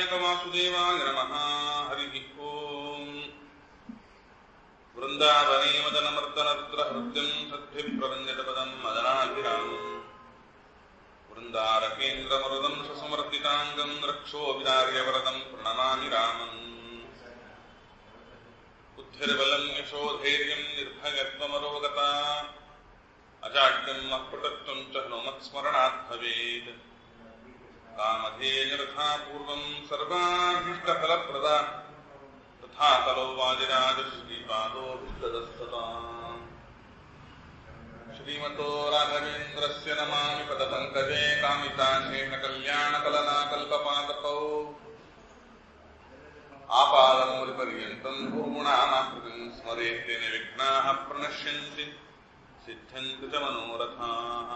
ವಿನಾಯಕ ವಾಸುದೇವಾಯ ನಮಃ. ಹರಿ ಓಂ. ವೃಂದಾವನೇ ಮದನಮರ್ದನರುದ್ರ ಹೃದ್ಯಂ ಸದ್ಭಿಪ್ರವಂದಿತಪದಂ ಮದನಾಭಿರಾಮಂ ವೃಂದಾರಕೇಂದ್ರಮರುದಂ ಸಸಮರ್ದಿತಾಂಗಂ ರಕ್ಷೋಭಿದಾರ್ಯವರದಂ ಪ್ರಣಮಾಮಿ ರಾಮಂ. ಬುದ್ಧಿರ್ಬಲಂ ಯಶೋಧೈರ್ಯಂ ನಿರ್ಭಯತ್ವಮರೋಗತಾ ಅಜಾಡ್ಯಂ ಅಪ್ರತತ್ವಂ ಚ ಹನುಮತ್ಸ್ಮರಣಾತ್ ಭವೇತ್. ಕಾಮಧೇಯರಥಾ ಪೂರ್ವಂ ಸರ್ವಾಭೀಷ್ಟಫಲಪ್ರದಾ ತಥಾ ಕಲೋ ವಾದಿರಾಜ ಶ್ರೀಪಾದೋ ವಿದ್ದದಸ್ತತಾಂ. ಶ್ರೀಮತೋ ರಾಘವೇಂದ್ರಸ್ಯ ನಮಾಮಿ ಪದಪಂಕಜೇ ಕಾಮಿತಾಶೇಷ ಕಲ್ಯಾಣಕಲನಾ ಕಲ್ಪಪಾದಕೌ ಆಪಾದಮೂಲಿಪರ್ಯಂತಂ ಭೂಗುಣಾನಾಕೃತಿಂ ಸ್ಮರೇತ್ತೇನ ವಿಘ್ನಾಃ ಪ್ರಣಶ್ಯಂತಿ ಸಿದ್ಧಂತಿ ಚ ಮನೋರಥಾಃ.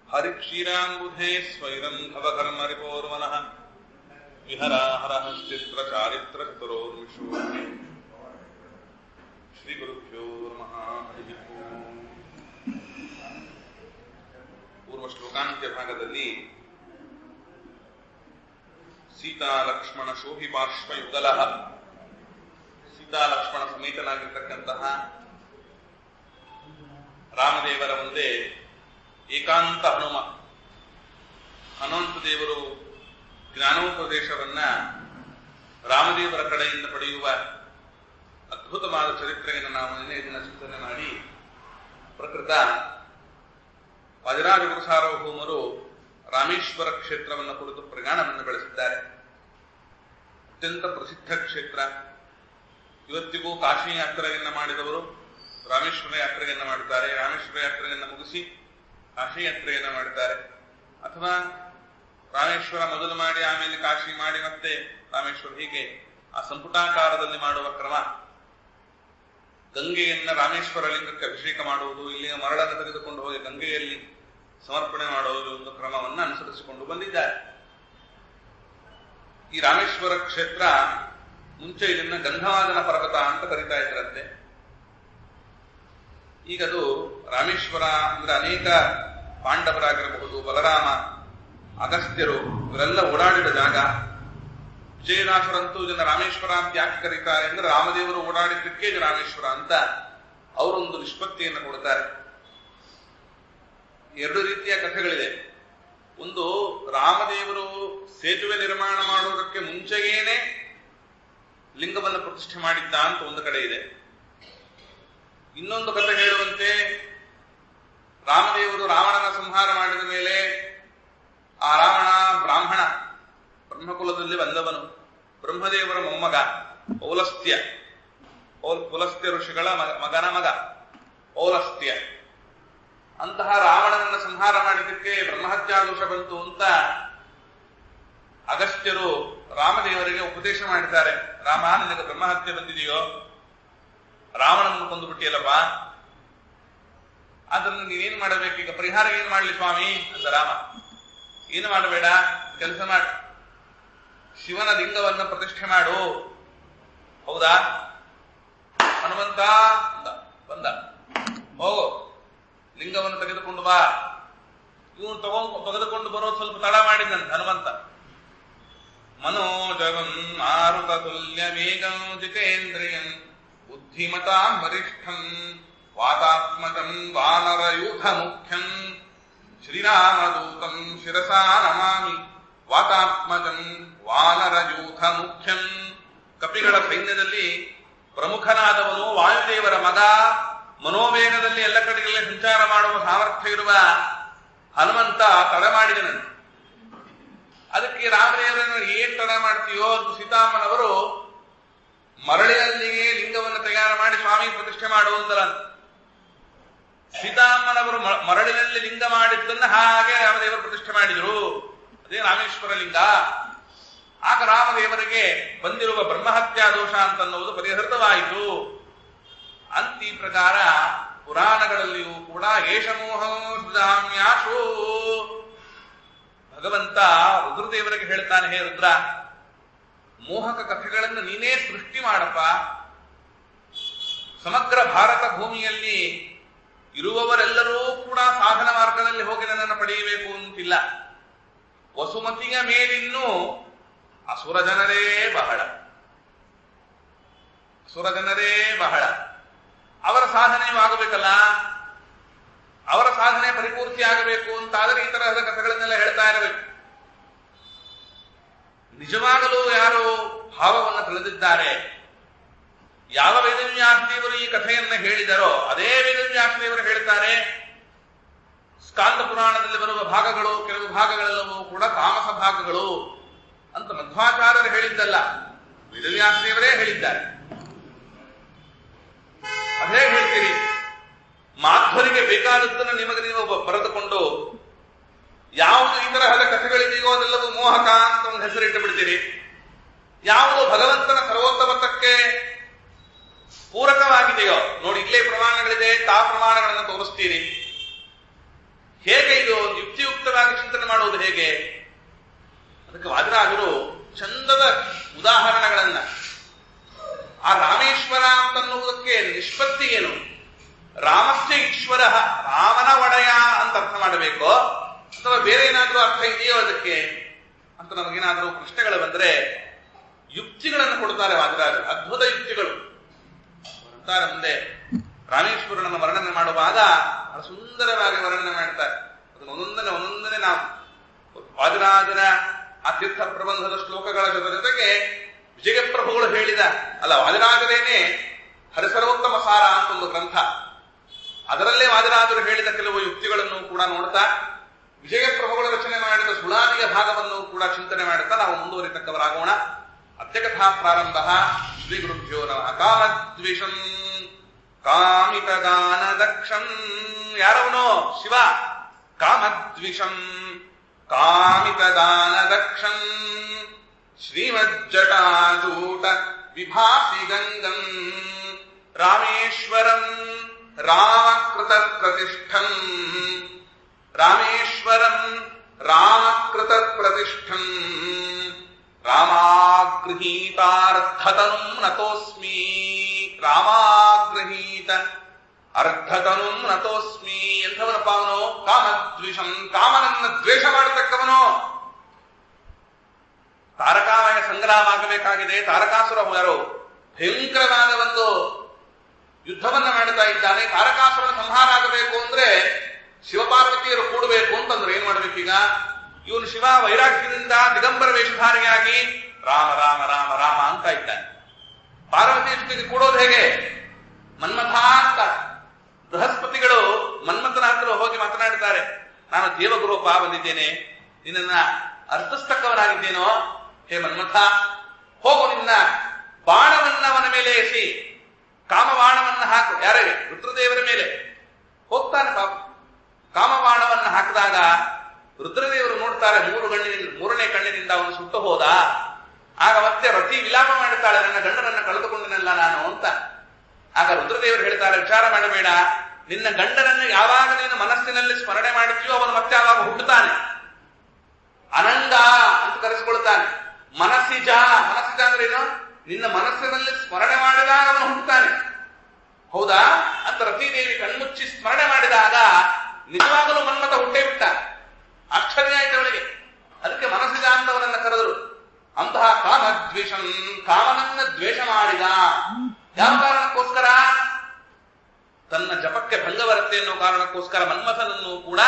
ಹರಿಕ್ಷೀರಾಂಬುಧೇ ಸ್ವೈರಂ ಭವಕರ್ಮರಿಪೋರ್ಮನಃ ವಿಹರಾಹರಶ್ಚಿತ್ರ ಚಾರಿತ್ರ ಚತುರೋರ್ಮಿಷೋ. ಶ್ರೀ ಗುರುಭ್ಯೋ ನಮಃ. ಹರಿ ಓಂ. ಪೂರ್ವ ಶ್ಲೋಕಾಂತ್ಯ ಭಾಗದಲ್ಲಿ ಸೀತಾ ಲಕ್ಷ್ಮಣ ಶೋಭಿ ಪಾರ್ಶ್ವಯುಗಲ, ಸೀತಾ ಲಕ್ಷ್ಮಣ ಸಮೇತನಾಗಿರ್ತಕ್ಕಂತಹ ರಾಮದೇವರ ಮುಂದೆ ಏಕಾಂತ ಹನುಮಂತ ದೇವರು ಜ್ಞಾನೋಪದೇಶವನ್ನ ರಾಮದೇವರ ಕಡೆಯಿಂದ ಪಡೆಯುವ ಅದ್ಭುತವಾದ ಚರಿತ್ರೆಯನ್ನು ನಾವು ನಿನ್ನೆ ದಿನ ಚಿಂತನೆ ಮಾಡಿ, ಪ್ರಕೃತ ವಾದಿರಾಜಗುರು ಸಾರ್ವಭೌಮರು ರಾಮೇಶ್ವರ ಕ್ಷೇತ್ರವನ್ನು ಕುರಿತು ಪ್ರಯಾಣವನ್ನು ಬೆಳೆಸಿದ್ದಾರೆ. ಅತ್ಯಂತ ಪ್ರಸಿದ್ಧ ಕ್ಷೇತ್ರ. ಇವತ್ತಿಗೂ ಕಾಶಿ ಯಾತ್ರೆಯನ್ನು ಮಾಡಿದವರು ರಾಮೇಶ್ವರ ಯಾತ್ರೆಯನ್ನು ಮಾಡುತ್ತಾರೆ. ರಾಮೇಶ್ವರ ಯಾತ್ರೆಯನ್ನು ಮುಗಿಸಿ ಕಾಶಿ ಯಾತ್ರೆಯನ್ನು ಮಾಡುತ್ತಾರೆ. ಅಥವಾ ರಾಮೇಶ್ವರ ಮೊದಲು ಮಾಡಿ ಆಮೇಲೆ ಕಾಶಿ ಮಾಡಿ ಮತ್ತೆ ರಾಮೇಶ್ವರ, ಹೀಗೆ ಆ ಸಂಪುಟಾಕಾರದಲ್ಲಿ ಮಾಡುವ ಕ್ರಮ. ಗಂಗೆಯನ್ನ ರಾಮೇಶ್ವರ ಲಿಂಗಕ್ಕೆ ಅಭಿಷೇಕ ಮಾಡುವುದು, ಇಲ್ಲಿನ ಮರಳನ್ನು ತೆಗೆದುಕೊಂಡು ಹೋಗಿ ಗಂಗೆಯಲ್ಲಿ ಸಮರ್ಪಣೆ ಮಾಡುವುದು ಒಂದು ಕ್ರಮವನ್ನು ಅನುಸರಿಸಿಕೊಂಡು ಬಂದಿದ್ದಾರೆ. ಈ ರಾಮೇಶ್ವರ ಕ್ಷೇತ್ರ ಮುಂಚೆ ಇದನ್ನ ಗಂಧವಾದನ ಪರ್ವತ ಅಂತ ಕರೀತಾ ಇದ್ರಂತೆ. ಈಗದು ರಾಮೇಶ್ವರ ಅಂದ್ರೆ ಅನೇಕ ಪಾಂಡವರಾಗಿರಬಹುದು, ಬಲರಾಮ, ಅಗಸ್ತ್ಯರು ಇವರೆಲ್ಲ ಓಡಾಡಿದ ಜಾಗ. ವಿಜಯದಾಸರಂತೂ ಇದನ್ನ ರಾಮೇಶ್ವರ ಅಂತ ಯಾಕೆ ಕರೀತಾರೆ ಅಂದ್ರೆ ರಾಮದೇವರು ಓಡಾಡಿದ್ದಕ್ಕೆ ಇದು ರಾಮೇಶ್ವರ ಅಂತ ಅವರೊಂದು ನಿಷ್ಪತ್ತಿಯನ್ನು ಕೊಡ್ತಾರೆ. ಎರಡು ರೀತಿಯ ಕಥೆಗಳಿದೆ. ಒಂದು, ರಾಮದೇವರು ಸೇತುವೆ ನಿರ್ಮಾಣ ಮಾಡುವುದಕ್ಕೆ ಮುಂಚೆಯೇನೆ ಲಿಂಗವನ್ನು ಪ್ರತಿಷ್ಠೆ ಮಾಡಿದ್ದ ಅಂತ ಒಂದು ಕಡೆ ಇದೆ. ಇನ್ನೊಂದು ಕಥೆ ಹೇಳುವಂತೆ ರಾಮದೇವರು ರಾವಣನ ಸಂಹಾರ ಮಾಡಿದ ಮೇಲೆ ಆ ರಾವಣ ಬ್ರಾಹ್ಮಣ, ಬ್ರಹ್ಮಕುಲದಲ್ಲಿ ಬಂದವನು, ಬ್ರಹ್ಮದೇವರ ಮೊಮ್ಮಗ, ಪೌಲಸ್ತ್ಯ, ಪುಲಸ್ತ್ಯ ಋಷಿಗಳ ಮಗನ ಮಗ ಪೌಲಸ್ತ್ಯ. ಅಂತಹ ರಾವಣನನ್ನ ಸಂಹಾರ ಮಾಡಿದ್ದಕ್ಕೆ ಬ್ರಹ್ಮಹತ್ಯಾದೋಷ ಬಂತು ಅಂತ ಅಗಸ್ತ್ಯರು ರಾಮದೇವರಿಗೆ ಉಪದೇಶ ಮಾಡಿದ್ದಾರೆ. ರಾಮ, ನಿನಗೆ ಬ್ರಹ್ಮಹತ್ಯೆ ಬಂದಿದೆಯೋ, ರಾವಣನನ್ನು ಕೊಂದು ಬಿಟ್ಟಿಯಲ್ಲಪ್ಪ, ಅದನ್ನು ನೀವೇನ್ ಮಾಡಬೇಕು, ಈಗ ಪರಿಹಾರ ಏನ್ ಮಾಡ್ಲಿ ಸ್ವಾಮಿ ಅಂತ ರಾಮ. ಏನು ಮಾಡಬೇಡ, ಕೆಲಸ ಮಾಡು, ಶಿವನ ಲಿಂಗವನ್ನು ಪ್ರತಿಷ್ಠೆ ಮಾಡು. ಹೌದಾ ಹನುಮಂತ ಅಂದ. ಬಂದ, ಹೋಗು ಲಿಂಗವನ್ನು ತೆಗೆದುಕೊಂಡು ಬಾ. ಇವನು ತೆಗೆದುಕೊಂಡು ಬರೋದು ಸ್ವಲ್ಪ ತಡ ಮಾಡಿದಂತೆ ಹನುಮಂತ. ಮನೋಜವಂ ಮಾರುತ ತುಲ್ಯ ವೇಗಂ ಜಿತೇಂದ್ರಿಯಂ ಬುದ್ಧಿಮತಾಂ ವರಿಷ್ಠಂ ವಾತಾತ್ಮಜಂ ವಾನರಯೂಥ ಮುಖ್ಯಂ ಶ್ರೀರಾಮದೂತಂ ಶಿರಸಾ ನಮಾಮಿ ವಾತಾತ್ಮಜಂ ವಾನರಯೂಥ ಮುಖ್ಯಂ. ಕಪಿಗಳ ಸೈನ್ಯದಲ್ಲಿ ಪ್ರಮುಖನಾದವನು ವಾಯುದೇವರ ಮಗ, ಮನೋವೇಗದಲ್ಲಿ ಎಲ್ಲ ಕಡೆಗಳಲ್ಲಿ ಸಂಚಾರ ಮಾಡುವ ಸಾಮರ್ಥ್ಯ ಇರುವ ಹನುಮಂತ ತಡ ಮಾಡಿದನು. ಅದಕ್ಕೆ ರಾಮದೇವರನ್ನು ಏನ್ ತಡ ಮಾಡ್ತೀಯೋ ಅಂತ ಸೀತಾಮ್ಮನವರು ಮರಳಿನಲ್ಲಿಯೇ ಲಿಂಗವನ್ನು ತಯಾರು ಮಾಡಿ ಸ್ವಾಮಿ ಪ್ರತಿಷ್ಠೆ ಮಾಡುವಂತರ. ಸೀತಾಮ್ಮನವರು ಮರಳಿನಲ್ಲಿ ಲಿಂಗ ಮಾಡಿದ್ದನ್ನು ಹಾಗೆ ರಾಮದೇವರು ಪ್ರತಿಷ್ಠೆ ಮಾಡಿದರು. ಅದೇ ರಾಮೇಶ್ವರ ಲಿಂಗ. ಆಗ ರಾಮದೇವರಿಗೆ ಬಂದಿರುವ ಬ್ರಹ್ಮಹತ್ಯಾ ದೋಷ ಅಂತನ್ನುವುದು ಪರಿಹೃತವಾಯಿತು ಅಂತ ಈ ಪ್ರಕಾರ ಪುರಾಣಗಳಲ್ಲಿಯೂ ಕೂಡ ಏಷಮೋಹೋ ಸುಧಾಮ್ಯಾಶೋ ಭಗವಂತ ರುದ್ರದೇವರಿಗೆ ಹೇಳ್ತಾನೆ, ಹೇ ರುದ್ರ, ಮೋಹಕ ಕಥೆಗಳನ್ನು ನೀನೇ ಸೃಷ್ಟಿ ಮಾಡಪ್ಪ. ಸಮಗ್ರ ಭಾರತ ಭೂಮಿಯಲ್ಲಿ ಇರುವವರೆಲ್ಲರೂ ಕೂಡ ಸಾಧನ ಮಾರ್ಗದಲ್ಲಿ ಹೋಗಿ ನನ್ನನ್ನು ಪಡೆಯಬೇಕು ಅಂತಿಲ್ಲ. ವಸುಮತಿಯ ಮೇಲಿನ್ನೂ ಅಸುರ ಜನರೇ ಬಹಳ, ಅಸುರ ಜನರೇ ಬಹಳ. ಅವರ ಸಾಧನೆಯೂ ಆಗಬೇಕಲ್ಲ, ಅವರ ಸಾಧನೆ ಪರಿಪೂರ್ತಿ ಆಗಬೇಕು ಅಂತಾದರೆ ಈ ತರಹದ ಕಥೆಗಳನ್ನೆಲ್ಲ ಹೇಳ್ತಾ ಇರಬೇಕು. ನಿಜವಾಗಲೂ ಯಾರು ಭಾವವನ್ನು ತಿಳಿದಿದ್ದಾರೆ, ಯಾವ ವೇದವ್ಯಾಸದೇವರು ಈ ಕಥೆಯನ್ನು ಹೇಳಿದರೋ ಅದೇ ವೇದವ್ಯಾಸದೇವರು ಹೇಳ್ತಾರೆ, ಸ್ಕಾಂದ ಪುರಾಣದಲ್ಲಿ ಬರುವ ಭಾಗಗಳು ಕೆಲವು ಭಾಗಗಳೆಲ್ಲವೂ ಕೂಡ ತಾಮಸ ಭಾಗಗಳು ಅಂತ ಮಧ್ವಾಚಾರ್ಯರು ಹೇಳಿದ್ದಲ್ಲ, ವೇದವ್ಯಾಸದೇವರೇ ಹೇಳಿದ್ದಾರೆ. ಅದೇ ಹೇಳ್ತೀರಿ, ಮಾಧ್ವರಿಗೆ ಬೇಕಾದದ್ದನ್ನು ನಿಮಗೆ ನೀವು ಬರೆದುಕೊಂಡು ಯಾವುದು ಈ ತರಹದ ಕಥೆಗಳಿದೆಯೋ ಅದೆಲ್ಲವೂ ಮೋಹಕ ಅಂತ ಒಂದು ಹೆಸರಿಟ್ಟು ಬಿಡ್ತೀರಿ, ಯಾವುದು ಭಗವಂತನ ಸರ್ವೋತ್ತಮತ್ವಕ್ಕೆ ಪೂರಕವಾಗಿದೆಯೋ ನೋಡಿ ಇಲ್ಲೇ ಪ್ರಮಾಣಗಳಿದೆ ತಾ ಪ್ರಮಾಣಗಳನ್ನು ತೋರಿಸ್ತೀರಿ. ಹೇಗೆ ಇದು ಯುಕ್ತಿಯುಕ್ತವಾಗಿ ಚಿಂತನೆ ಮಾಡುವುದು ಹೇಗೆ? ಅದಕ್ಕೆ ವಾದಿರಾಜರು ಚಂದದ ಉದಾಹರಣೆಗಳನ್ನ, ಆ ರಾಮೇಶ್ವರ ಅಂತನ್ನುವುದಕ್ಕೆ ನಿಷ್ಪತ್ತಿ ಏನು? ರಾಮಸ್ಯ ಈಶ್ವರ, ರಾಮನ ಒಡೆಯ ಅಂತ ಅರ್ಥ ಮಾಡಬೇಕೋ ಅಥವಾ ಬೇರೆ ಏನಾದರೂ ಅರ್ಥ ಇದೆಯೋ ಅದಕ್ಕೆ ಅಂತ ನಮಗೇನಾದರೂ ಪ್ರಶ್ನೆಗಳು ಬಂದ್ರೆ ಯುಕ್ತಿಗಳನ್ನು ಕೊಡ್ತಾರೆ ವಾದಿರಾಜರು, ಅದ್ಭುತ ಯುಕ್ತಿಗಳು ಅಂತಾರೆ. ಮುಂದೆ ರಾಮೇಶ್ವರನನ್ನು ವರ್ಣನೆ ಮಾಡುವಾಗ ಬಹಳ ಸುಂದರವಾಗಿ ವರ್ಣನೆ ಮಾಡ್ತಾರೆ. ಅದನ್ನು ಒಂದೊಂದನೇ ನಾವು ವಾದಿರಾಜನ ಆ ತೀರ್ಥ ಪ್ರಬಂಧದ ಶ್ಲೋಕಗಳ ಜೊತೆಗೆ ವಿಜಯಪ್ರಭುಗಳು ಹೇಳಿದ ವಾದಿರಾಜರೇನೆ ಹರಿಸರ್ವೋತ್ತಮ ಸಾರ ಅಂತ ಒಂದು ಗ್ರಂಥ, ಅದರಲ್ಲೇ ವಾದಿರಾಜರು ಹೇಳಿದ ಕೆಲವು ಯುಕ್ತಿಗಳನ್ನು ಕೂಡ ನೋಡ್ತಾ ವಿಜಯಪ್ರಭುಗಳು ರಚನೆ ಮಾಡಿದ ಸುಳಾದಿಯ ಭಾಗವನ್ನು ಕೂಡ ಚಿಂತನೆ ಮಾಡುತ್ತಾ ನಾವು ಮುಂದುವರಿತಕ್ಕವರಾಗೋಣ. ಅತ್ಯಕಥಾ ಪ್ರಾರಂಭ. ಶ್ರೀ ಗುರುಭ್ಯೋ ನಮಃ. ಕಾಮದ್ವಿಷಂ ಕಾಮಿತದಾನ ದಕ್ಷಂ, ಯಾರವನೋ ಶಿವ. ಕಾಮದ್ವಿಷಂ ಕಾಮಿತದಾನ ದಕ್ಷಂ ಶ್ರೀಮಜ್ಜಟಾಜೂಟ ವಿಭಾಸಿ ಗಂಗಂ ರಾಮೇಶ್ವರಂ ರಾಮಕೃತ ಪ್ರತಿಷ್ಠಂ ರಾಮೇಶ್ವರಂ ರಾಮಕೃತ ಪ್ರತಿಷ್ಠಂ ರಾಮಾಗೃಹೀತಾರ್ಥತನುಂ ನತೋಸ್ಮಿ ರಾಮಾಗೃಹೀತ ಅರ್ಧತನುಂ ನತೋಸ್ಮಿ. ಎಂಥವನಪ್ಪ ಅವನು? ಕಾಮದ್ವಿಷಂ, ಕಾಮನನ್ನ ದ್ವೇಷ ಮಾಡತಕ್ಕವನು. ತಾರಕಾಮಯ ಸಂಗ್ರಾಮ ಆಗಬೇಕಾಗಿದೆ. ತಾರಕಾಸುರ ಯಾರು ಭಯಂಕರವಾದ ಒಂದು ಯುದ್ಧವನ್ನ ಮಾಡ್ತಾ ಇದ್ದಾನೆ. ತಾರಕಾಸುರನ ಸಂಹಾರ ಆಗಬೇಕು ಅಂದ್ರೆ ಶಿವಪಾರ್ವತಿಯರು ಕೂಡಬೇಕು ಅಂತಂದ್ರೆ ಏನ್ ಮಾಡ್ಬೇಕೀಗ? ಇವನು ಶಿವ ವೈರಾಗ್ಯದಿಂದ ದಿಗಂಬರ ವೇಷಧಾರಿಯಾಗಿ ರಾಮ ರಾಮ ರಾಮ ರಾಮ ಅಂತ ಇದ್ದಾನೆ. ಪಾರ್ವತಿಯ ಜೊತೆಗೆ ಕೂಡೋದು ಹೇಗೆ? ಮನ್ಮಥ ಅಂತ. ಬೃಹಸ್ಪತಿಗಳು ಮನ್ಮಥನ ಹತ್ರ ಹೋಗಿ ಮಾತನಾಡ್ತಾರೆ, ನಾನು ದೇವಗುರುಪ ಬಂದಿದ್ದೇನೆ, ನಿನ್ನ ಅರ್ಥಸ್ತಕ್ಕವನಾಗಿದ್ದೇನೋ, ಹೇ ಮನ್ಮಥ ಹೋಗು, ನಿನ್ನ ಬಾಣವನ್ನ ಅವನ ಮೇಲೆ ಎಸಿ, ಕಾಮಬಾಣವನ್ನ ಹಾಕು. ಯಾರಿಗೆ? ರುದ್ರದೇವರ ಮೇಲೆ ಹೋಗ್ತಾನೆ ಪಾಪ. ಕಾಮಬಾಣವನ್ನ ಹಾಕಿದಾಗ ರುದ್ರದೇವರು ನೋಡ್ತಾರೆ, ಮೂರನೇ ಕಣ್ಣಿನಿಂದ ಅವನು ಸುಟ್ಟು ಹೋದ. ಆಗ ಮತ್ತೆ ರತಿ ವಿಲಾಪ ಮಾಡುತ್ತಾಳೆ, ನನ್ನ ಗಂಡನನ್ನ ಕಳೆದುಕೊಂಡನಲ್ಲ ನಾನು ಅಂತ. ಆಗ ರುದ್ರದೇವರು ಹೇಳ್ತಾರೆ, ವಿಚಾರ ಮಾಡಬೇಡ, ನಿನ್ನ ಗಂಡನನ್ನು ಯಾವಾಗ ನೀನು ಮನಸ್ಸಿನಲ್ಲಿ ಸ್ಮರಣೆ ಮಾಡುತ್ತೀಯೋ ಅವನು ಮತ್ತೆ ಆವಾಗ ಹುಟ್ಟುತ್ತಾನೆ. ಅನಂಗ ಅಂತ ಕರೆಸಿಕೊಳ್ತಾನೆ. ಮನಸ್ಸಿಜ, ಮನಸ್ಸಿಜ ಅಂದ್ರೆ ಏನು? ನಿನ್ನ ಮನಸ್ಸಿನಲ್ಲಿ ಸ್ಮರಣೆ ಮಾಡಿದಾಗ ಅವನು ಹುಟ್ಟುತ್ತಾನೆ. ಹೌದಾ ಅಂತ ರತಿದೇವಿ ಕಣ್ಮುಚ್ಚಿ ಸ್ಮರಣೆ ಮಾಡಿದಾಗ ನಿಜವಾಗಲೂ ಮನ್ಮಥ ಹುಟ್ಟೇ ಬಿಟ್ಟ. ಆಶ್ಚರ್ಯ ಆಯ್ತು ಅವಳಿಗೆ. ಅದಕ್ಕೆ ಮನಸ್ಸಿಜ ಅಂತವನನ್ನ ಕರೆದರು. ಅಂತಹ ಕಾಮದ್ವೇಷಂ, ಕಾಮನನ್ನ ದ್ವೇಷ ಮಾಡಿದ. ಯಾವ ಕಾರಣಕ್ಕೋಸ್ಕರ? ತನ್ನ ಜಪಕ್ಕೆ ಭಂಗ ಬರುತ್ತೆ ಅನ್ನೋ ಕಾರಣಕ್ಕೋಸ್ಕರ ಮನ್ಮಥನನ್ನು ಕೂಡ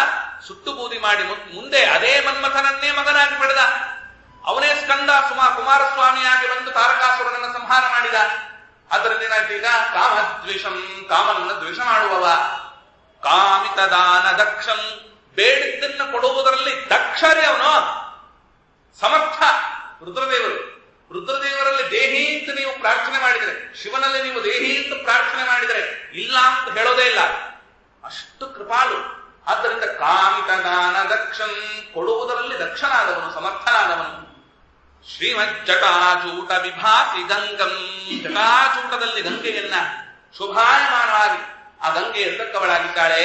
ಸುಟ್ಟು ಬೂದಿ ಮಾಡಿ ಮುಂದೆ ಅದೇ ಮನ್ಮಥನನ್ನೇ ಮಗನಾಗಿ ಪಡೆದ. ಅವನೇ ಸ್ಕಂದ ಕುಮಾರಸ್ವಾಮಿಯಾಗಿ ಬಂದು ತಾರಕಾಸುರನನ್ನು ಸಂಹಾರ ಮಾಡಿದ. ಆದ್ದರಿಂದ ಏನಾಯ್ತು ಈಗ? ಕಾಮದ್ವೇಷಂ, ಕಾಮನನ್ನ ದ್ವೇಷ ಮಾಡುವವ. ಕಾಮಿತ ದಾನ ದಕ್ಷಂ, ಬೇಡಿದ್ದನ್ನು ಕೊಡುವುದರಲ್ಲಿ ದಕ್ಷರೇ ಅವನು, ಸಮರ್ಥ. ರುದ್ರದೇವರು, ರುದ್ರದೇವರಲ್ಲಿ ದೇಹಿ ಅಂತ ನೀವು ಪ್ರಾರ್ಥನೆ ಮಾಡಿದರೆ, ಶಿವನಲ್ಲಿ ನೀವು ದೇಹಿ ಅಂತ ಪ್ರಾರ್ಥನೆ ಮಾಡಿದರೆ ಇಲ್ಲ ಅಂತ ಹೇಳೋದೇ ಇಲ್ಲ, ಅಷ್ಟು ಕೃಪಾಳು. ಆದ್ದರಿಂದ ಕಾಮಿತ ದಾನ ದಕ್ಷಂ, ಕೊಡುವುದರಲ್ಲಿ ದಕ್ಷನಾದವನು, ಸಮರ್ಥನಾದವನು. ಶ್ರೀಮಜ್ಜಟಾಚೂಟ ವಿಭಾಸಿ ಗಂಗಂ, ಜಟಾಚೂಟದಲ್ಲಿ ಗಂಗೆಯನ್ನ ಶೋಭಾಯಮಾನವಾಗಿ ಆ ಗಂಗೆ ಎದ್ದಕ್ಕವಳಾಗಿದ್ದಾಳೆ.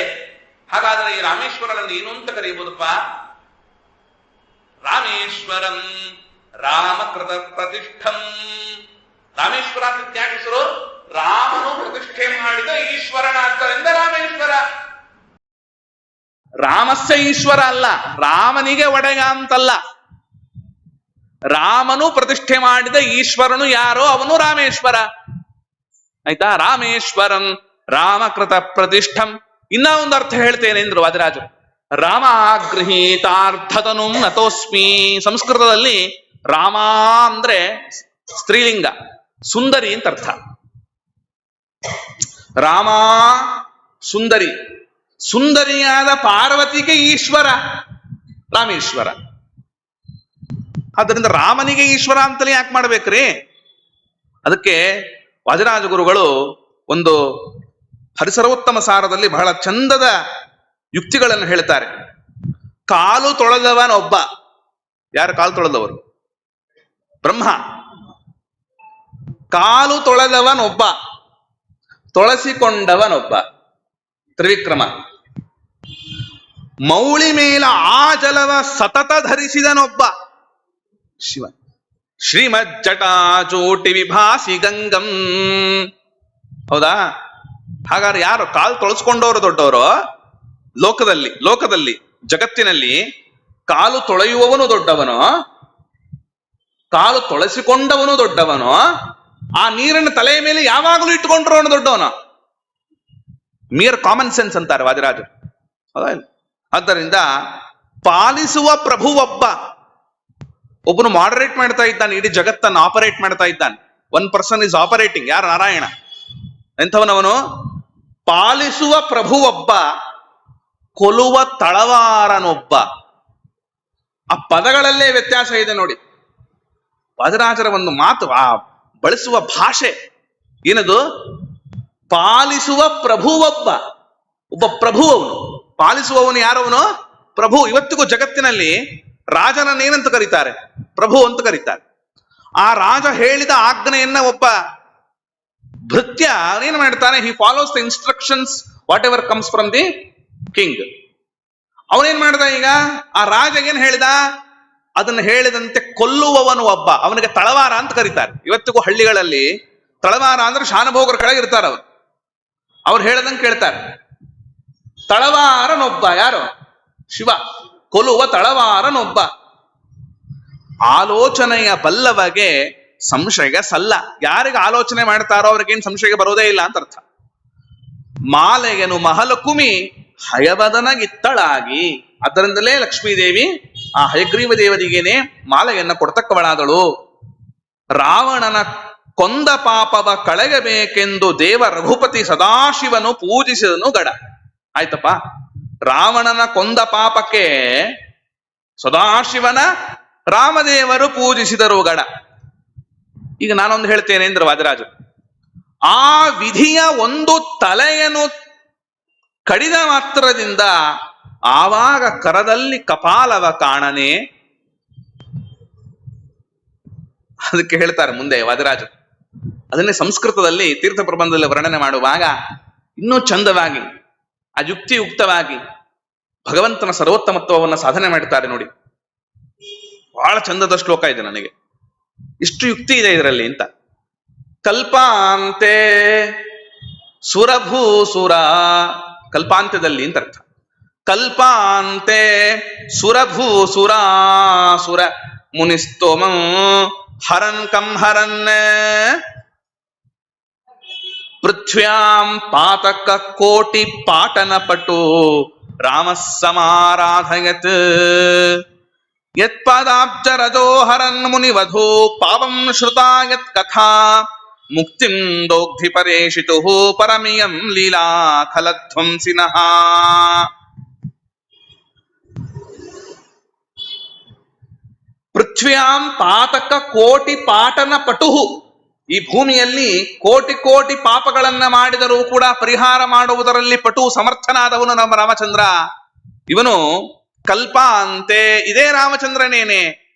ಹಾಗಾದರೆ ಈ ರಾಮೇಶ್ವರನನ್ನು ಏನು ಅಂತ ಕರೆಯಬಹುದಪ್ಪ? ರಾಮೇಶ್ವರಂ ರಾಮಕೃತ ಪ್ರತಿಷ್ಠಂ. ರಾಮೇಶ್ವರ ಅಂತ ತ್ಯಾಗಿಸರು, ರಾಮನು ಪ್ರತಿಷ್ಠೆ ಮಾಡಿದ ಈಶ್ವರನಾದ್ದರಿಂದ ರಾಮೇಶ್ವರ. ರಾಮಸ್ಯ ಈಶ್ವರ ಅಲ್ಲ, ರಾಮನಿಗೆ ಒಡೆಯ ಅಂತಲ್ಲ. ರಾಮನು ಪ್ರತಿಷ್ಠೆ ಮಾಡಿದ ಈಶ್ವರನು ಯಾರೋ ಅವನು ರಾಮೇಶ್ವರ. ಆಯ್ತಾ? ರಾಮೇಶ್ವರಂ ರಾಮಕೃತ ಪ್ರತಿಷ್ಠಂ. ಇನ್ನ ಒಂದು ಅರ್ಥ ಹೇಳ್ತೇನೆ ಎಂದ್ರು ವಾದಿರಾಜರು. ರಾಮಾಗೃಹೀತಾರ್ಥತನು ನತೋಸ್ಮಿ. ಸಂಸ್ಕೃತದಲ್ಲಿ ರಾಮ ಅಂದ್ರೆ ಸ್ತ್ರೀಲಿಂಗ, ಸುಂದರಿ ಅಂತ ಅರ್ಥ. ರಾಮ ಸುಂದರಿ, ಸುಂದರಿಯಾದ ಪಾರ್ವತಿಗೆ ಈಶ್ವರ ರಾಮೇಶ್ವರ. ಆದ್ದರಿಂದ ರಾಮನಿಗೆ ಈಶ್ವರ ಅಂತಲೇ ಯಾಕೆ ಮಾಡ್ಬೇಕ್ರಿ? ಅದಕ್ಕೆ ವಾದಿರಾಜ ಗುರುಗಳು ಒಂದು ಹರಿಸರ್ವೋತ್ತಮ ಸಾರದಲ್ಲಿ ಬಹಳ ಚಂದದ ಯುಕ್ತಿಗಳನ್ನು ಹೇಳ್ತಾರೆ. ಕಾಲು ತೊಳೆದವನೊಬ್ಬ. ಯಾರು ಕಾಲು ತೊಳೆದವರು? ಬ್ರಹ್ಮ. ಕಾಲು ತೊಳೆದವನೊಬ್ಬ, ತೊಳಸಿಕೊಂಡವನೊಬ್ಬ ತ್ರಿವಿಕ್ರಮ. ಮೌಳಿ ಮೇಲ ಆ ಜಲವ ಸತತ ಧರಿಸಿದನೊಬ್ಬ ಶಿವ. ಶ್ರೀಮಜ್ಜಟಾಚೂಟಿ ವಿಭಾಸಿ ಗಂಗಂ. ಹೌದಾ? ಹಾಗಾದ್ರೆ ಯಾರು ಕಾಲು ತೊಳಸ್ಕೊಂಡವರು ದೊಡ್ಡವರು? ಲೋಕದಲ್ಲಿ ಜಗತ್ತಿನಲ್ಲಿ ಕಾಲು ತೊಳೆಯುವವನು ದೊಡ್ಡವನು, ಕಾಲು ತೊಳಸಿಕೊಂಡವನು ದೊಡ್ಡವನು, ಆ ನೀರನ್ನು ತಲೆಯ ಮೇಲೆ ಯಾವಾಗಲೂ ಇಟ್ಟುಕೊಂಡ್ರವನು ದೊಡ್ಡವನು. ಮಿಯರ್ ಕಾಮನ್ ಸೆನ್ಸ್ ಅಂತಾರೆ ವಾದಿರಾಜರು. ಆದ್ದರಿಂದ ಪಾಲಿಸುವ ಪ್ರಭು ಒಬ್ಬನು ಮಾಡರೇಟ್ ಮಾಡ್ತಾ ಇದ್ದಾನೆ, ಇಡೀ ಜಗತ್ತನ್ನು ಆಪರೇಟ್ ಮಾಡ್ತಾ ಇದ್ದಾನೆ. One person is operating. ಯಾರು? ನಾರಾಯಣ. ಎಂಥವನವನು? ಪಾಲಿಸುವ ಪ್ರಭು ಒಬ್ಬ, ಕೊಲುವ ತಳವಾರನೊಬ್ಬ. ಆ ಪದಗಳಲ್ಲೇ ವ್ಯತ್ಯಾಸ ಇದೆ ನೋಡಿ. ವಾದಿರಾಜರ ಒಂದು ಮಾತು, ಆ ಬಳಸುವ ಭಾಷೆ ಏನದು? ಪಾಲಿಸುವ ಪ್ರಭು ಒಬ್ಬ ಪ್ರಭು ಅವನು. ಪಾಲಿಸುವವನು ಯಾರವನು? ಪ್ರಭು. ಇವತ್ತಿಗೂ ಜಗತ್ತಿನಲ್ಲಿ ರಾಜನನ್ನೇನಂತ ಕರೀತಾರೆ? ಪ್ರಭು ಅಂತ ಕರೀತಾರೆ. ಆ ರಾಜ ಹೇಳಿದ ಆಜ್ಞೆಯನ್ನ ಒಬ್ಬ ಭೃತ್ಯ ಏನ್ ಮಾಡ್ತಾನೆ? He follows the instructions whatever comes from the king. ಅವನೇನ್ ಮಾಡ್ದ? ಈಗ ಆ ರಾಜ ಏನ್ ಹೇಳಿದ ಅದನ್ನು ಹೇಳಿದಂತೆ ಕೊಲ್ಲುವವನು ಒಬ್ಬ, ಅವನಿಗೆ ತಳವಾರ ಅಂತ ಕರೀತಾರೆ. ಇವತ್ತಿಗೂ ಹಳ್ಳಿಗಳಲ್ಲಿ ತಳವಾರ ಅಂದ್ರೆ ಶಾನಭೋಗರ ಕೆಳಗಿರ್ತಾರೆ. ಅವ್ರು ಹೇಳದಂಗೆ ಕೇಳ್ತಾರೆ. ತಳವಾರನೊಬ್ಬ ಯಾರು? ಶಿವ. ಕೊಲ್ಲುವ ತಳವಾರನೊಬ್ಬ. ಆಲೋಚನೆಯ ಬಲ್ಲವಗೆ ಸಂಶಯ ಸಲ್ಲ. ಯಾರಿಗೆ ಆಲೋಚನೆ ಮಾಡ್ತಾರೋ ಅವ್ರಿಗೇನು ಸಂಶಯ ಬರೋದೇ ಇಲ್ಲ ಅಂತ ಅರ್ಥ. ಮಾಲೆಯನು ಮಹಲಕುಮಿ ಹಯವದನಗಿತ್ತಳಾಗಿ. ಅದರಿಂದಲೇ ಲಕ್ಷ್ಮೀದೇವಿ ಆ ಹಯಗ್ರೀವ ದೇವರಿಗೇನೆ ಮಾಲೆಯನ್ನ ಕೊಡ್ತಕ್ಕವಳಾದಳು. ರಾವಣನ ಕೊಂದ ಪಾಪವ ಕಳೆಯಬೇಕೆಂದು ದೇವ ರಘುಪತಿ ಸದಾಶಿವನು ಪೂಜಿಸಿದನು ಗಡ. ಆಯ್ತಪ್ಪ, ರಾವಣನ ಕೊಂದ ಪಾಪಕ್ಕೆ ಸದಾಶಿವನ ರಾಮದೇವರು ಪೂಜಿಸಿದರು ಗಡ. ಈಗ ನಾನೊಂದು ಹೇಳ್ತೇನೆ ಅಂದ್ರೆ ವಾದಿರಾಜರು, ಆ ವಿಧಿಯ ಒಂದು ತಲೆಯನ್ನು ಕಡಿದ ಮಾತ್ರದಿಂದ ಆವಾಗ ಕರದಲ್ಲಿ ಕಪಾಲವ ಕಾಣನೆ. ಅದಕ್ಕೆ ಹೇಳ್ತಾರೆ ಮುಂದೆ ವಾದಿರಾಜರು. ಅದನ್ನೇ ಸಂಸ್ಕೃತದಲ್ಲಿ ತೀರ್ಥ ಪ್ರಬಂಧದಲ್ಲಿ ವರ್ಣನೆ ಮಾಡುವಾಗ ಇನ್ನೂ ಚಂದವಾಗಿ ಆ ಯುಕ್ತಿಯುಕ್ತವಾಗಿ ಭಗವಂತನ ಸರ್ವೋತ್ತಮತ್ವವನ್ನು ಸಾಧನೆ ಮಾಡ್ತಾರೆ ನೋಡಿ. ಬಹಳ ಚಂದದ ಶ್ಲೋಕ ಇದೆ. ನನಗೆ ಇಷ್ಟು ಯುಕ್ತಿ ಇದೆ ಇದರಲ್ಲಿ ಅಂತ. ಕಲ್ಪಾಂತೆ ಸುರಭೂಸುರ. ಕಲ್ಪಾಂತ್ಯದಲ್ಲಿ ಅಂತ ಅರ್ಥ. ಕಲ್ಪಾಂತೆ ಸುರಭೂಸುರಾಸುರ ಮುನಿಸ್ತೋಮ ಹರನ್ ಕಂ ಹರನ್ ಪೃಥ್ವ್ಯಾಂ ಪಾತಕ ಕೋಟಿ ಪಾಟನ ಪಟು ರಾಮ ಸಮಾರಾಧಯತ್ ಯತ್ಪಾದಾಬ್ಜರಜೋ ಹರನ್ ಮುನಿವಧೋ ಪಾವಂ ಶ್ರುತಾ ಯತ್ ಕಥಾ ಮುಕ್ತಿಂ ದೋಗ್ಧಿ ಪರೇಶಿತು ಪರಮಿಯಂ ಲೀಲಾ ಖಲಧ್ವಂಸಿನಃ. ಪೃಥ್ವ್ಯಾಂ ಪಾತಕ ಕೋಟಿ ಪಾಟನ ಪಟುಹು. ಈ ಭೂಮಿಯಲ್ಲಿ ಕೋಟಿ ಕೋಟಿ ಪಾಪಗಳನ್ನ ಮಾಡಿದರೂ ಕೂಡ ಪರಿಹಾರ ಮಾಡುವುದರಲ್ಲಿ ಪಟು ಸಮರ್ಥನಾದವನು ನಮ್ಮ ರಾಮಚಂದ್ರ. ಇವನು ಕಲ್ಪ ಅಂತೆ. ಇದೇ ರಾಮಚಂದ್ರನೇನೆ